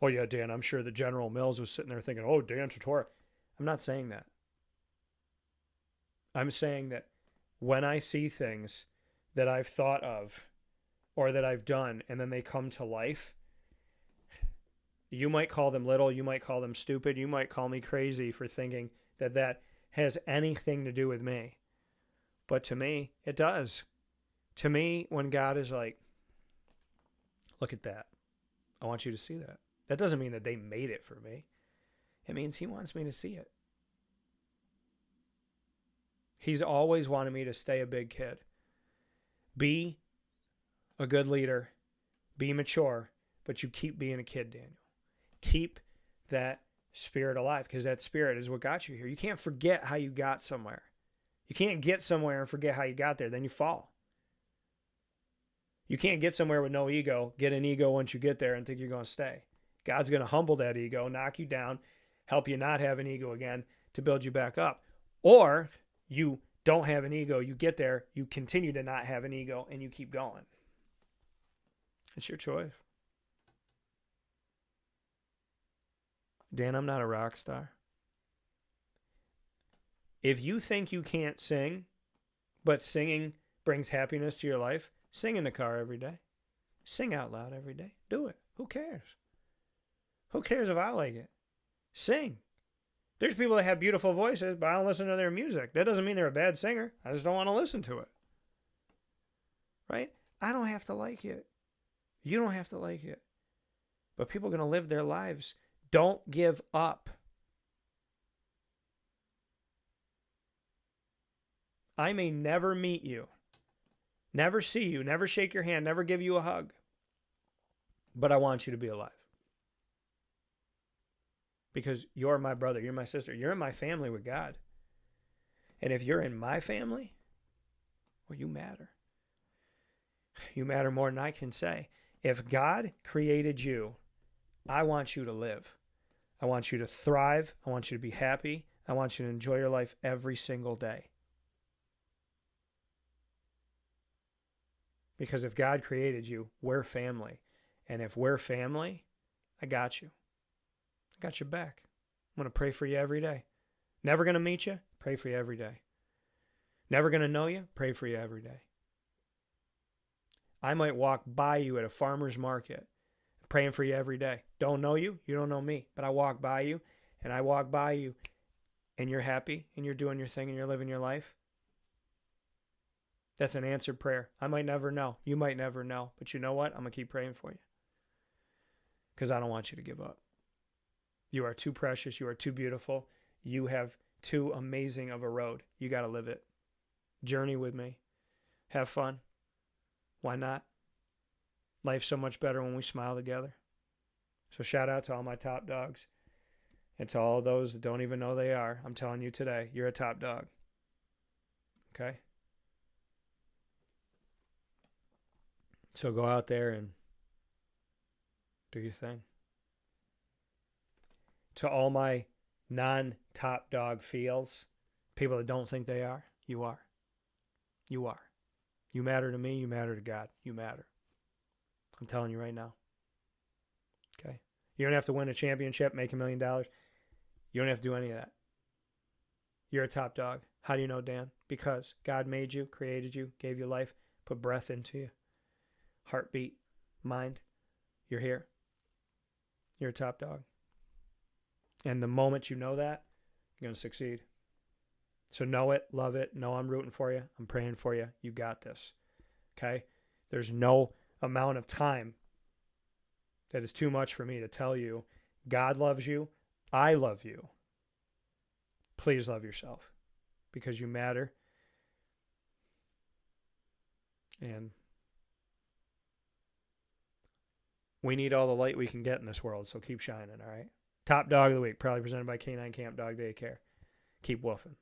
Oh yeah, Dan, I'm sure the General Mills was sitting there thinking, oh, Dan Tortora. I'm not saying that. I'm saying that when I see things that I've thought of or that I've done and then they come to life, you might call them little, you might call them stupid, you might call me crazy for thinking that that has anything to do with me. But to me, it does. To me, when God is like, look at that. I want you to see that. That doesn't mean that they made it for me. It means he wants me to see it. He's always wanted me to stay a big kid. Be a good leader. Be mature. But you keep being a kid, Daniel. Keep that spirit alive, because that spirit is what got you here. You can't forget how you got somewhere. You can't get somewhere and forget how you got there. Then you fall. You can't get somewhere with no ego, get an ego once you get there and think you're going to stay. God's going to humble that ego, knock you down, help you not have an ego again to build you back up. Or you don't have an ego, you get there, you continue to not have an ego, and you keep going. It's your choice. Dan, I'm not a rock star. If you think you can't sing, but singing brings happiness to your life, sing in the car every day. Sing out loud every day. Do it. Who cares? Who cares if I like it? Sing. There's people that have beautiful voices, but I don't listen to their music. That doesn't mean they're a bad singer. I just don't want to listen to it. Right? I don't have to like it. You don't have to like it. But people are going to live their lives. Don't give up. I may never meet you, never see you, never shake your hand, never give you a hug, but I want you to be alive. Because you're my brother, you're my sister, you're in my family with God. And if you're in my family, well, you matter. You matter more than I can say. If God created you, I want you to live. I want you to thrive. I want you to be happy. I want you to enjoy your life every single day. Because if God created you, we're family. And if we're family, I got you. I got your back. I'm going to pray for you every day. Never going to meet you? Pray for you every day. Never going to know you? Pray for you every day. I might walk by you at a farmer's market, praying for you every day. Don't know you, you don't know me, but I walk by you, and you're happy, and you're doing your thing, and you're living your life. That's an answered prayer. I might never know. You might never know. But you know what? I'm going to keep praying for you. Because I don't want you to give up. You are too precious. You are too beautiful. You have too amazing of a road. You got to live it. Journey with me. Have fun. Why not? Life's so much better when we smile together. So shout out to all my top dogs. And to all those that don't even know they are. I'm telling you today, you're a top dog. Okay? So go out there and do your thing. To all my non-top dog feels, people that don't think they are, you are. You are. You matter to me, you matter to God. You matter. I'm telling you right now. Okay? You don't have to win a championship, make $1 million. You don't have to do any of that. You're a top dog. How do you know, Dan? Because God made you, created you, gave you life, put breath into you. Heartbeat, mind. You're here. You're a top dog. And the moment you know that, you're going to succeed. So know it, love it. Know I'm rooting for you. I'm praying for you. You got this. Okay? There's no amount of time that is too much for me to tell you God loves you. I love you. Please love yourself because you matter. And we need all the light we can get in this world, so keep shining, all right? Top Dog of the Week, proudly presented by K-9 Kamp Dog Daycare. Keep woofing.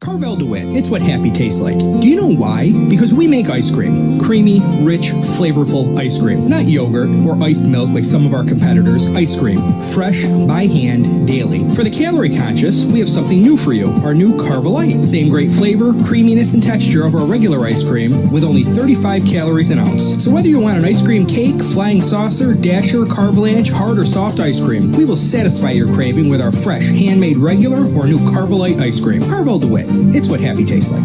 Carvel DeWitt, it's what happy tastes like. Do you know why? Because we make ice cream. Creamy, rich, flavorful ice cream. Not yogurt or iced milk like some of our competitors. Ice cream. Fresh, by hand, daily. For the calorie conscious, we have something new for you. Our new Carvelite. Same great flavor, creaminess, and texture of our regular ice cream with only 35 calories an ounce. So whether you want an ice cream cake, flying saucer, dasher, carvalanche, hard or soft ice cream, we will satisfy your craving with our fresh, handmade regular or new Carvelite ice cream. Carvel DeWitt. It's what happy tastes like.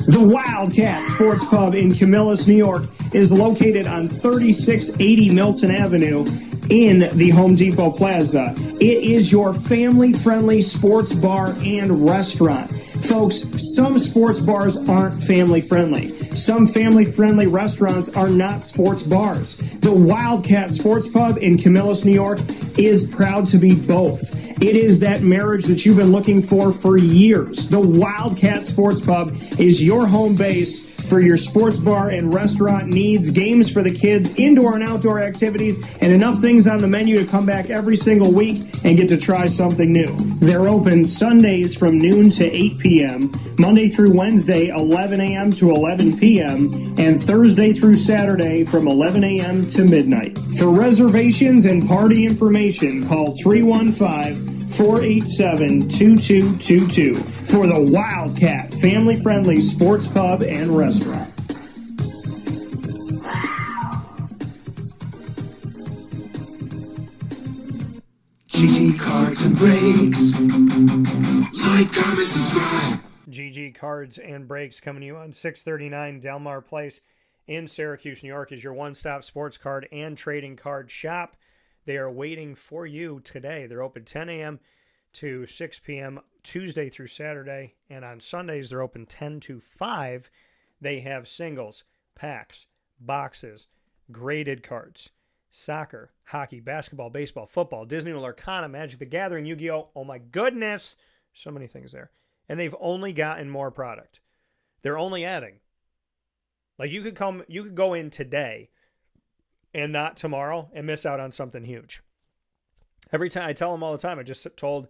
The Wildcat Sports Pub in Camillus, New York is located on 3680 Milton Avenue in the Home Depot Plaza. It is your family-friendly sports bar and restaurant. Folks, some sports bars aren't family-friendly. Some family-friendly restaurants are not sports bars. The Wildcat Sports Pub in Camillus, New York is proud to be both. It is that marriage that you've been looking for years. The Wildcat Sports Pub is your home base for your sports bar and restaurant needs, games for the kids, indoor and outdoor activities, and enough things on the menu to come back every single week and get to try something new. They're open Sundays from noon to 8 p.m., Monday through Wednesday, 11 a.m. to 11 p.m., and Thursday through Saturday from 11 a.m. to midnight. For reservations and party information, call 315-487-2222 for the Wildcat family-friendly sports pub and restaurant. GG Cards and Breaks. Like, comment, subscribe. GG Cards and Breaks coming to you on 639 Delmar Place in Syracuse, New York is your one-stop sports card and trading card shop. They are waiting for you today. They're open 10 a.m. to 6 p.m. Tuesday through Saturday, and on Sundays they're open 10 to 5. They have singles, packs, boxes, graded cards, soccer, hockey, basketball, baseball, football, Disney Arcana, Magic the Gathering, Yu-Gi-Oh! Oh my goodness, so many things there. And they've only gotten more product. They're only adding. Like you could go in today and not tomorrow and miss out on something huge. Every time I tell them all the time, I just told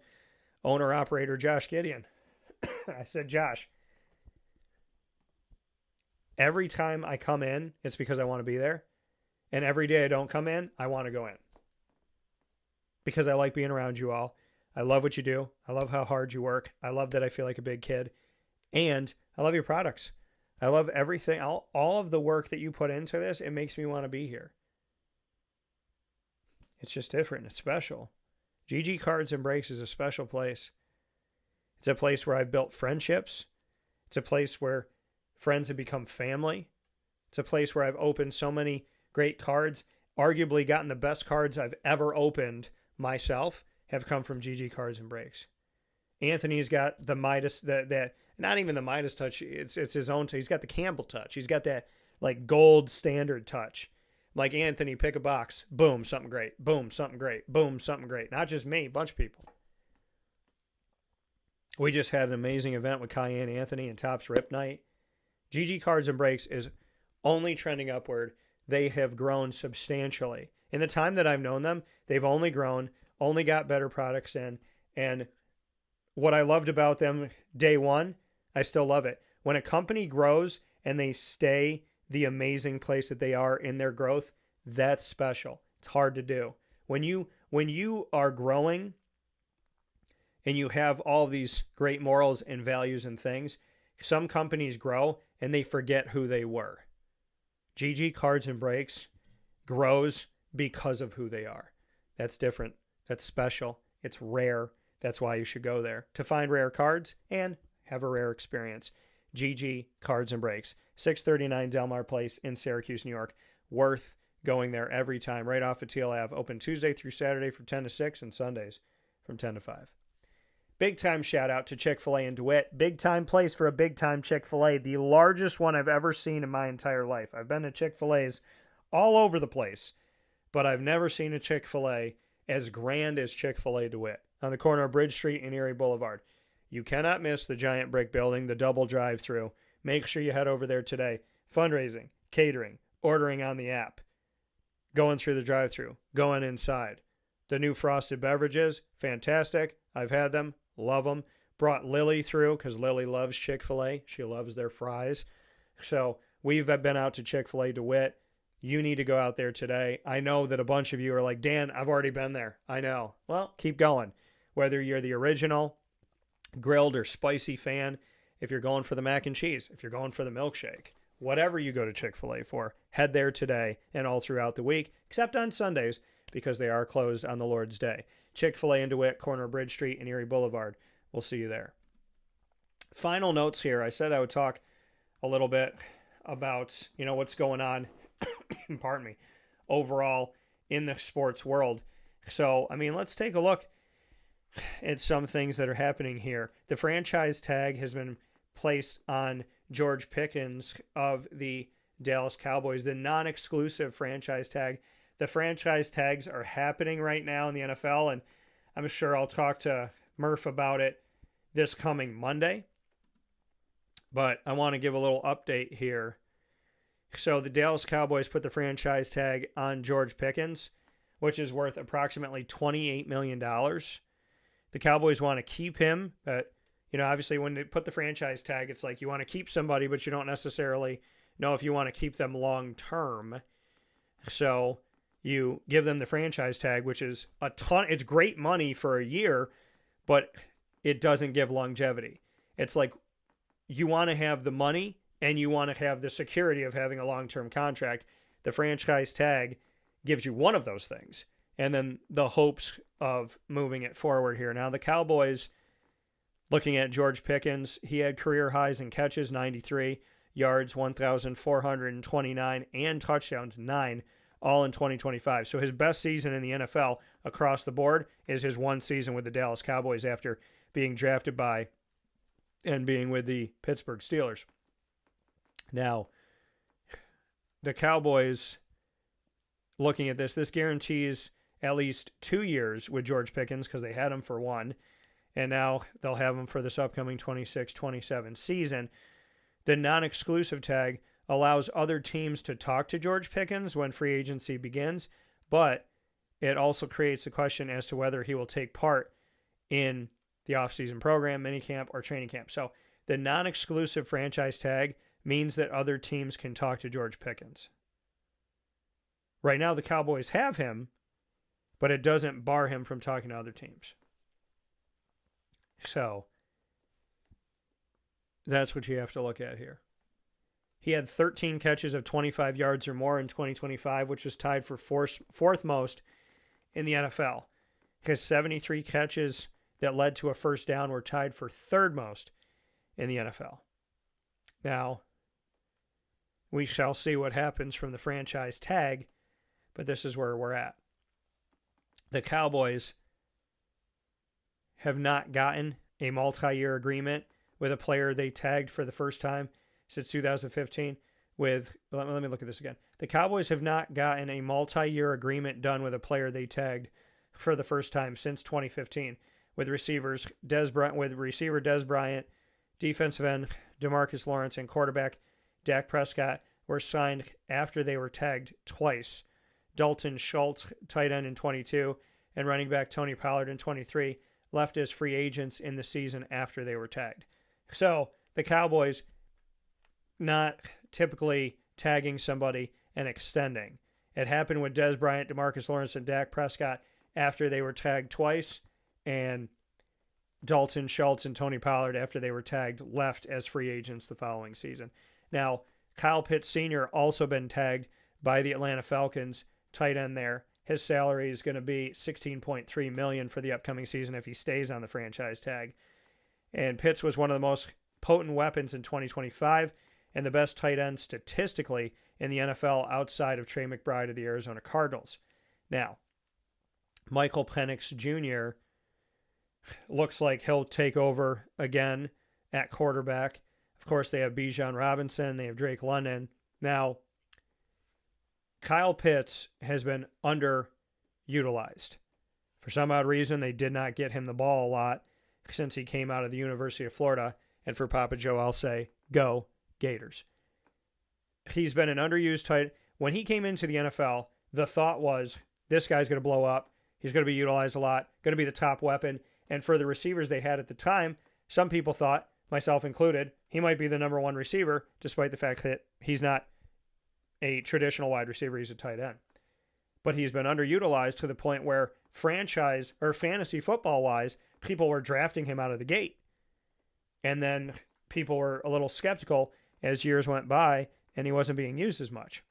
owner-operator Josh Gideon, I said, Josh, every time I come in, it's because I want to be there. And every day I don't come in, I want to go in. Because I like being around you all. I love what you do. I love how hard you work. I love that I feel like a big kid. And I love your products. I love everything. All of the work that you put into this, it makes me want to be here. It's just different. It's special. GG Cards and Breaks is a special place. It's a place where I've built friendships. It's a place where friends have become family. It's a place where I've opened so many great cards. Arguably gotten the best cards I've ever opened myself have come from GG Cards and Breaks. Anthony's got the Midas, not even the Midas touch. It's his own. He's got the Campbell touch. He's got that like gold standard touch. Like Anthony, pick a box. Boom, something great. Boom, something great. Boom, something great. Not just me, a bunch of people. We just had an amazing event with Cayenne Anthony and Tops Rip Night. GG Cards and Brakes is only trending upward. They have grown substantially. In the time that I've known them, they've only grown, only got better products in. And what I loved about them day one, I still love it. When a company grows and they stay the amazing place that they are in their growth, that's special. It's hard to do. When you are growing and you have all these great morals and values and things, some companies grow and they forget who they were. GG Cards and Brakes grows because of who they are. That's different. That's special. It's rare. That's why you should go there to find rare cards and have a rare experience. GG Cards and Brakes, 639 Delmar Place in Syracuse, New York. Worth going there every time, right off of Teal Ave. Open Tuesday through Saturday from 10 to 6 and Sundays from 10 to 5. Big time shout out to Chick-fil-A in DeWitt. Big time place for a big time Chick-fil-A. The largest one I've ever seen in my entire life. I've been to Chick-fil-A's all over the place, but I've never seen a Chick-fil-A as grand as Chick-fil-A DeWitt on the corner of Bridge Street and Erie Boulevard. You cannot miss the giant brick building, the double drive-through. Make sure you head over there today. Fundraising, catering, ordering on the app, going through the drive-through, going inside. The new frosted beverages, fantastic. I've had them, love them. Brought Lily through because Lily loves Chick-fil-A. She loves their fries. So we've been out to Chick-fil-A DeWitt. You need to go out there today. I know that a bunch of you are like, Dan, I've already been there. I know. Well, keep going. Whether you're the original grilled or spicy fan, if you're going for the mac and cheese, if you're going for the milkshake, whatever you go to Chick-fil-A for, head there today and all throughout the week, except on Sundays because they are closed on the Lord's Day. Chick-fil-A in DeWitt, corner of Bridge Street and Erie Boulevard. We'll see you there. Final notes here. I said I would talk a little bit about, what's going on, pardon me, overall in the sports world. So, let's take a look at some things that are happening here. The franchise tag has been placed on George Pickens of the Dallas Cowboys, the non-exclusive franchise tag. The franchise tags are happening right now in the NFL, and I'm sure I'll talk to Murph about it this coming Monday. But I want to give a little update here. So the Dallas Cowboys put the franchise tag on George Pickens, which is worth approximately $28 million. The Cowboys want to keep him, but obviously when they put the franchise tag, it's like you want to keep somebody, but you don't necessarily know if you want to keep them long term. So you give them the franchise tag, which is a ton. It's great money for a year, but it doesn't give longevity. It's like you want to have the money and you want to have the security of having a long-term contract. The franchise tag gives you one of those things, and then the hopes of moving it forward here. Now the Cowboys, looking at George Pickens, he had career highs in catches, 93, yards, 1,429, and touchdowns, 9, all in 2025. So his best season in the NFL across the board is his one season with the Dallas Cowboys after being drafted by and being with the Pittsburgh Steelers. Now, the Cowboys, looking at this guarantees at least 2 years with George Pickens because they had him for one, and now they'll have him for this upcoming 26-27 season. The non-exclusive tag allows other teams to talk to George Pickens when free agency begins, but it also creates a question as to whether he will take part in the offseason program, minicamp, or training camp. So the non-exclusive franchise tag means that other teams can talk to George Pickens. Right now, the Cowboys have him, but it doesn't bar him from talking to other teams. So that's what you have to look at here. He had 13 catches of 25 yards or more in 2025, which was tied for fourth most in the NFL. His 73 catches that led to a first down were tied for third most in the NFL. Now, we shall see what happens from the franchise tag, but this is where we're at. The Cowboys have not gotten a multi-year agreement with a player they tagged for the first time since 2015 with, let me look at this again. The Cowboys have not gotten a multi-year agreement done with a player they tagged for the first time since 2015 with receiver Des Bryant, defensive end DeMarcus Lawrence, and quarterback Dak Prescott were signed after they were tagged twice. Dalton Schultz, tight end in 22, and running back Tony Pollard in 23 left as free agents in the season after they were tagged. So the Cowboys not typically tagging somebody and extending. It happened with Des Bryant, DeMarcus Lawrence, and Dak Prescott after they were tagged twice, and Dalton Schultz and Tony Pollard after they were tagged left as free agents the following season. Now, Kyle Pitts Sr. also been tagged by the Atlanta Falcons, tight end there. His salary is going to be $16.3 million for the upcoming season if he stays on the franchise tag. And Pitts was one of the most potent weapons in 2025 and the best tight end statistically in the NFL outside of Trey McBride of the Arizona Cardinals. Now, Michael Penix Jr. looks like he'll take over again at quarterback. Of course, they have Bijan Robinson. They have Drake London. Now, Kyle Pitts has been underutilized. For some odd reason, they did not get him the ball a lot since he came out of the University of Florida. And for Papa Joe, I'll say, go Gators. He's been an underused tight. When he came into the NFL, the thought was, this guy's going to blow up. He's going to be utilized a lot, going to be the top weapon. And for the receivers they had at the time, some people thought, myself included, he might be the number one receiver, despite the fact that he's not a traditional wide receiver. He's a tight end. But he's been underutilized to the point where franchise or fantasy football wise, people were drafting him out of the gate. And then people were a little skeptical as years went by and he wasn't being used as much.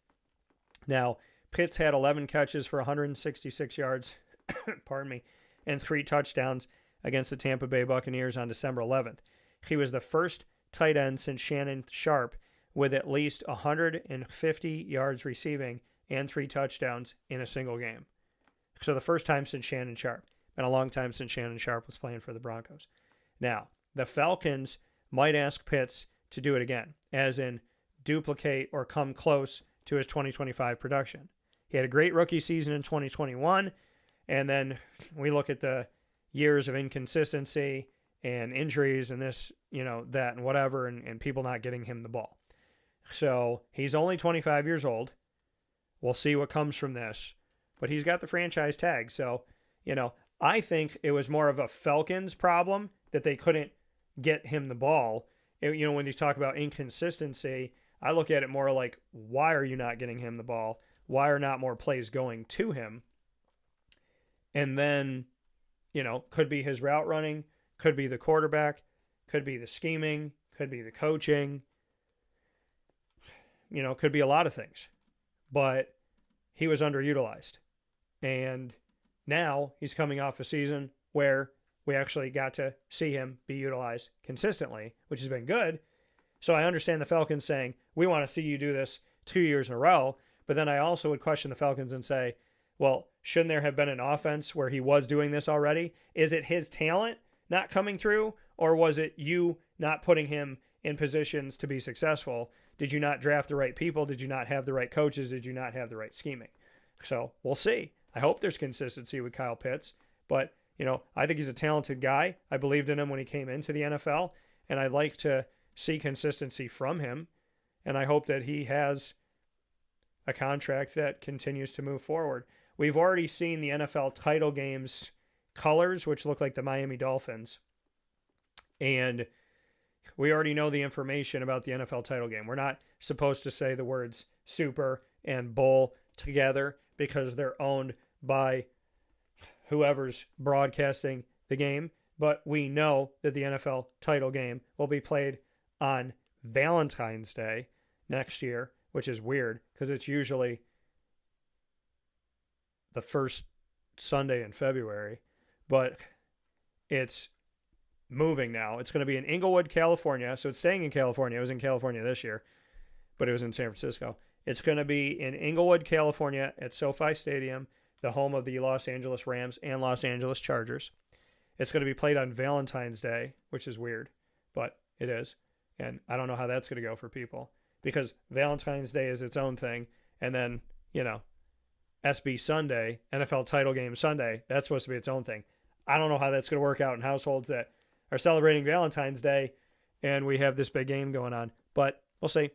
Now, Pitts had 11 catches for 166 yards, pardon me, and 3 touchdowns against the Tampa Bay Buccaneers on December 11th. He was the first tight end since Shannon Sharp with at least 150 yards receiving and 3 touchdowns in a single game. So the first time since Shannon Sharp. Been a long time since Shannon Sharp was playing for the Broncos. Now, the Falcons might ask Pitts to do it again, as in duplicate or come close to his 2025 production. He had a great rookie season in 2021, and then we look at the years of inconsistency and injuries and this, that and whatever, and people not getting him the ball. So he's only 25 years old. We'll see what comes from this, but he's got the franchise tag. So, I think it was more of a Falcons problem that they couldn't get him the ball. When you talk about inconsistency, I look at it more like, why are you not getting him the ball? Why are not more plays going to him? And then, could be his route running, could be the quarterback, could be the scheming, could be the coaching, could be a lot of things. But he was underutilized. And now he's coming off a season where we actually got to see him be utilized consistently, which has been good. So I understand the Falcons saying, we want to see you do this 2 years in a row. But then I also would question the Falcons and say, well, shouldn't there have been an offense where he was doing this already? Is it his talent not coming through? Or was it you not putting him in positions to be successful? Did you not draft the right people? Did you not have the right coaches? Did you not have the right scheming? So we'll see. I hope there's consistency with Kyle Pitts. But, I think he's a talented guy. I believed in him when he came into the NFL. And I'd like to see consistency from him. And I hope that he has a contract that continues to move forward. We've already seen the NFL title game's colors, which look like the Miami Dolphins. And we already know the information about the NFL title game. We're not supposed to say the words Super and Bowl together because they're owned by whoever's broadcasting the game. But we know that the NFL title game will be played on Valentine's Day next year, which is weird because it's usually the first Sunday in February, but it's moving now. It's going to be in Inglewood, California. So it's staying in California. It was in California this year, but it was in San Francisco. It's going to be in Inglewood, California at SoFi Stadium, the home of the Los Angeles Rams and Los Angeles Chargers. It's going to be played on Valentine's Day, which is weird, but it is. And I don't know how that's going to go for people because Valentine's Day is its own thing. And then, SB Sunday, NFL title game Sunday, that's supposed to be its own thing. I don't know how that's going to work out in households that are celebrating Valentine's Day and we have this big game going on. But we'll see.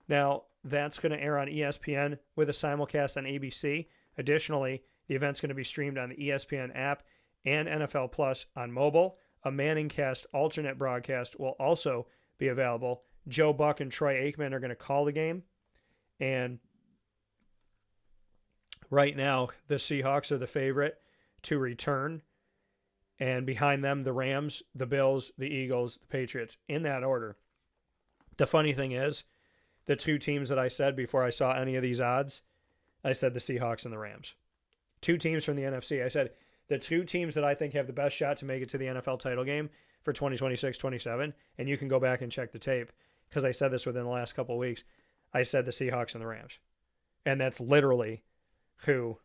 Now, that's going to air on ESPN with a simulcast on ABC. Additionally, the event's going to be streamed on the ESPN app and NFL Plus on mobile. A Manningcast alternate broadcast will also be available. Joe Buck and Troy Aikman are going to call the game. And right now, the Seahawks are the favorite to return. And behind them, the Rams, the Bills, the Eagles, the Patriots, in that order. The funny thing is, the two teams that I said before I saw any of these odds, I said the Seahawks and the Rams. Two teams from the NFC. I said the two teams that I think have the best shot to make it to the NFL title game for 2026-27, and you can go back and check the tape, because I said this within the last couple of weeks. I said the Seahawks and the Rams. And that's literally who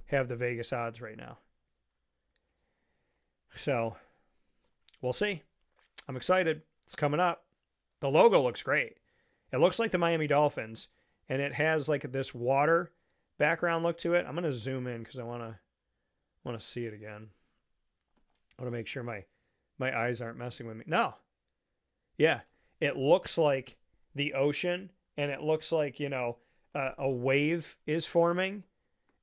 have the Vegas odds right now. So, we'll see. I'm excited. It's coming up. The logo looks great. It looks like the Miami Dolphins, and it has like this water background look to it. I'm going to zoom in because I want to see it again. I want to make sure my eyes aren't messing with me. No. Yeah. It looks like the ocean, and it looks like, a wave is forming,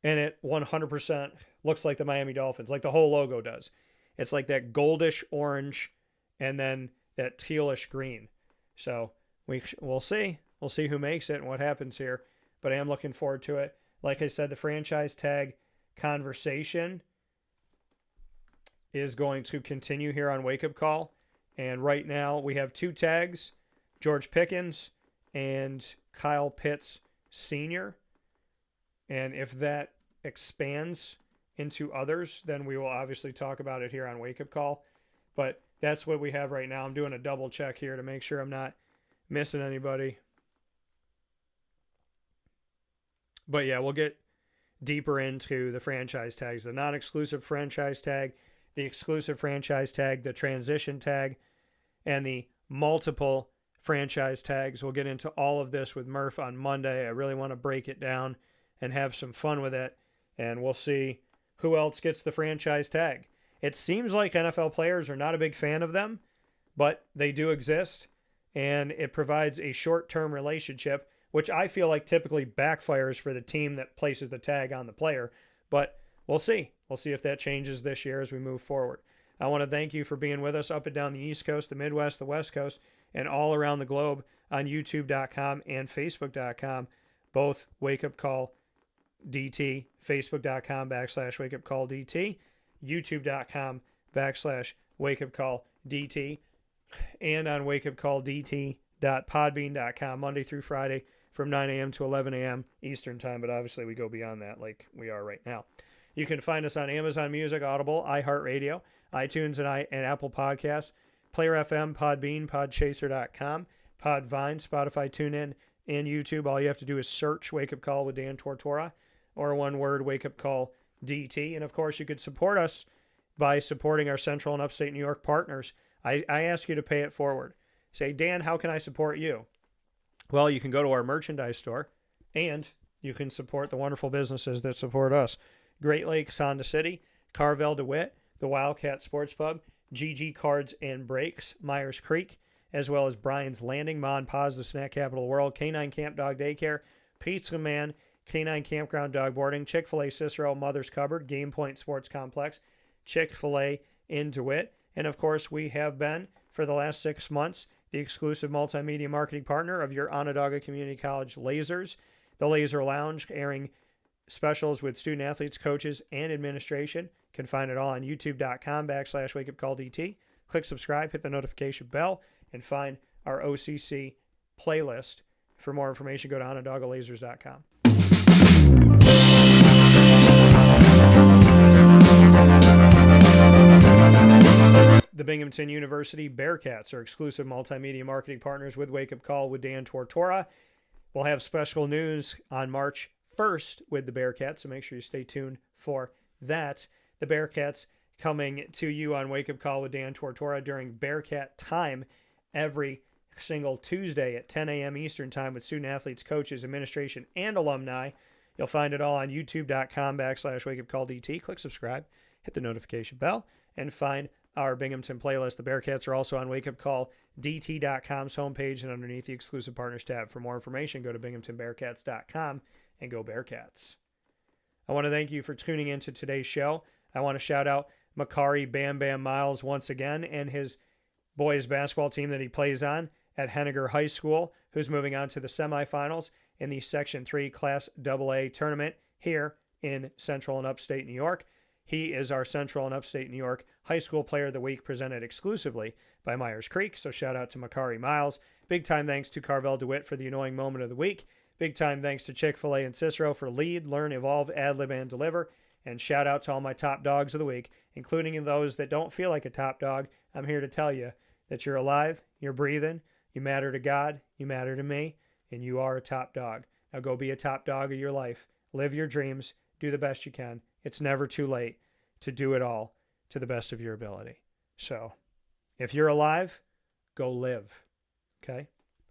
and it 100% looks like the Miami Dolphins, like the whole logo does. It's like that goldish orange and then that tealish green. So we'll see. We'll see who makes it and what happens here. But I am looking forward to it. Like I said, the franchise tag conversation is going to continue here on Wake Up Call. And right now we have two tags, George Pickens and Kyle Pitts Sr. And if that expands into others, then we will obviously talk about it here on Wake Up Call. But that's what we have right now. I'm doing a double check here to make sure I'm not missing anybody. But yeah, we'll get deeper into the franchise tags, the non-exclusive franchise tag, the exclusive franchise tag, the transition tag, and the multiple franchise tags. We'll get into all of this with Murph on Monday. I really want to break it down and have some fun with it. And we'll see who else gets the franchise tag. It seems like NFL players are not a big fan of them, but they do exist, and it provides a short-term relationship, which I feel like typically backfires for the team that places the tag on the player. But we'll see. We'll see if that changes this year as we move forward. I want to thank you for being with us up and down the East Coast, the Midwest, the West Coast, and all around the globe on YouTube.com and Facebook.com, both Wake Up Call DT, Facebook.com/Wake Up Call DT, YouTube.com/Wake Up Call DT, and on wakeupcalldt.podbean.com Monday through Friday from 9 a.m. to 11 a.m. Eastern Time, but obviously we go beyond that like we are right now. You can find us on Amazon Music, Audible, iHeartRadio, iTunes, and Apple Podcasts, Player FM, Podbean, Podchaser.com, Podvine, Spotify, TuneIn, and YouTube. All you have to do is search Wake Up Call with Dan Tortora, or one word, Wake Up Call DT. And of course, you could support us by supporting our Central and Upstate New York partners. I ask you to pay it forward. Say, Dan, how can I support you? Well, you can go to our merchandise store, and you can support the wonderful businesses that support us. Great Lakes Honda City, Carvel DeWitt, the Wildcat Sports Pub, GG Cards and Brakes, Myers Creek, as well as Brian's Landing, Ma and Pa's, the snack capital of the world, K-9 Kamp Dog Daycare, Pizza Man, K-9 Campground Dog Boarding, Chick-fil-A Cicero, Mother's Cupboard, Game Point Sports Complex, Chick-fil-A in DeWitt, and of course we have been, for the last 6 months, the exclusive multimedia marketing partner of your Onondaga Community College Lasers, the Laser Lounge, airing specials with student athletes, coaches, and administration. You can find it all on youtube.com/Wake Up Call DT. Click subscribe, hit the notification bell, and find our OCC playlist. For more information, go to onondagalasers.com. The Binghamton University Bearcats are exclusive multimedia marketing partners with Wake Up Call with Dan Tortora. We'll have special news on March 1st with the Bearcats, so make sure you stay tuned for that. The Bearcats coming to you on Wake Up Call with Dan Tortora during Bearcat time every single Tuesday at 10 a.m. Eastern Time with student athletes, coaches, administration, and alumni. You'll find it all on youtube.com/Wake Up Call DT. Click subscribe, hit the notification bell, and find our Binghamton playlist. The Bearcats are also on wakeupcalldt.com's homepage and underneath the exclusive partners tab. For more information, go to binghamtonbearcats.com and go Bearcats. I want to thank you for tuning into today's show. I want to shout out Makari Bam Bam Miles once again and his boys basketball team that he plays on at Henniger High School, who's moving on to the semifinals in the Section 3 Class AA tournament here in Central and Upstate New York. He is our Central and Upstate New York High School Player of the Week, presented exclusively by Myers Creek. So shout out to Makari Miles. Big time thanks to Carvel DeWitt for the annoying moment of the week. Big time thanks to Chick-fil-A and Cicero for lead, learn, evolve, ad-lib, and deliver. And shout out to all my top dogs of the week, including those that don't feel like a top dog. I'm here to tell you that you're alive, you're breathing, you matter to God, you matter to me, and you are a top dog. Now go be a top dog of your life. Live your dreams. Do the best you can. It's never too late to do it all to the best of your ability. So if you're alive, go live. Okay?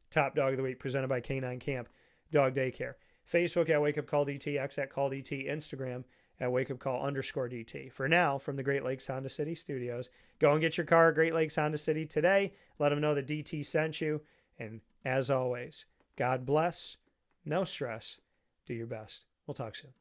Top Dog of the Week presented by K-9 Kamp Dog Daycare. Facebook at Wake Up Call DT, X at Call DT, Instagram at wakeupcall_DT. For now, from the Great Lakes Honda City Studios, go and get your car at Great Lakes Honda City today. Let them know that DT sent you. And as always, God bless. No stress. Do your best. We'll talk soon.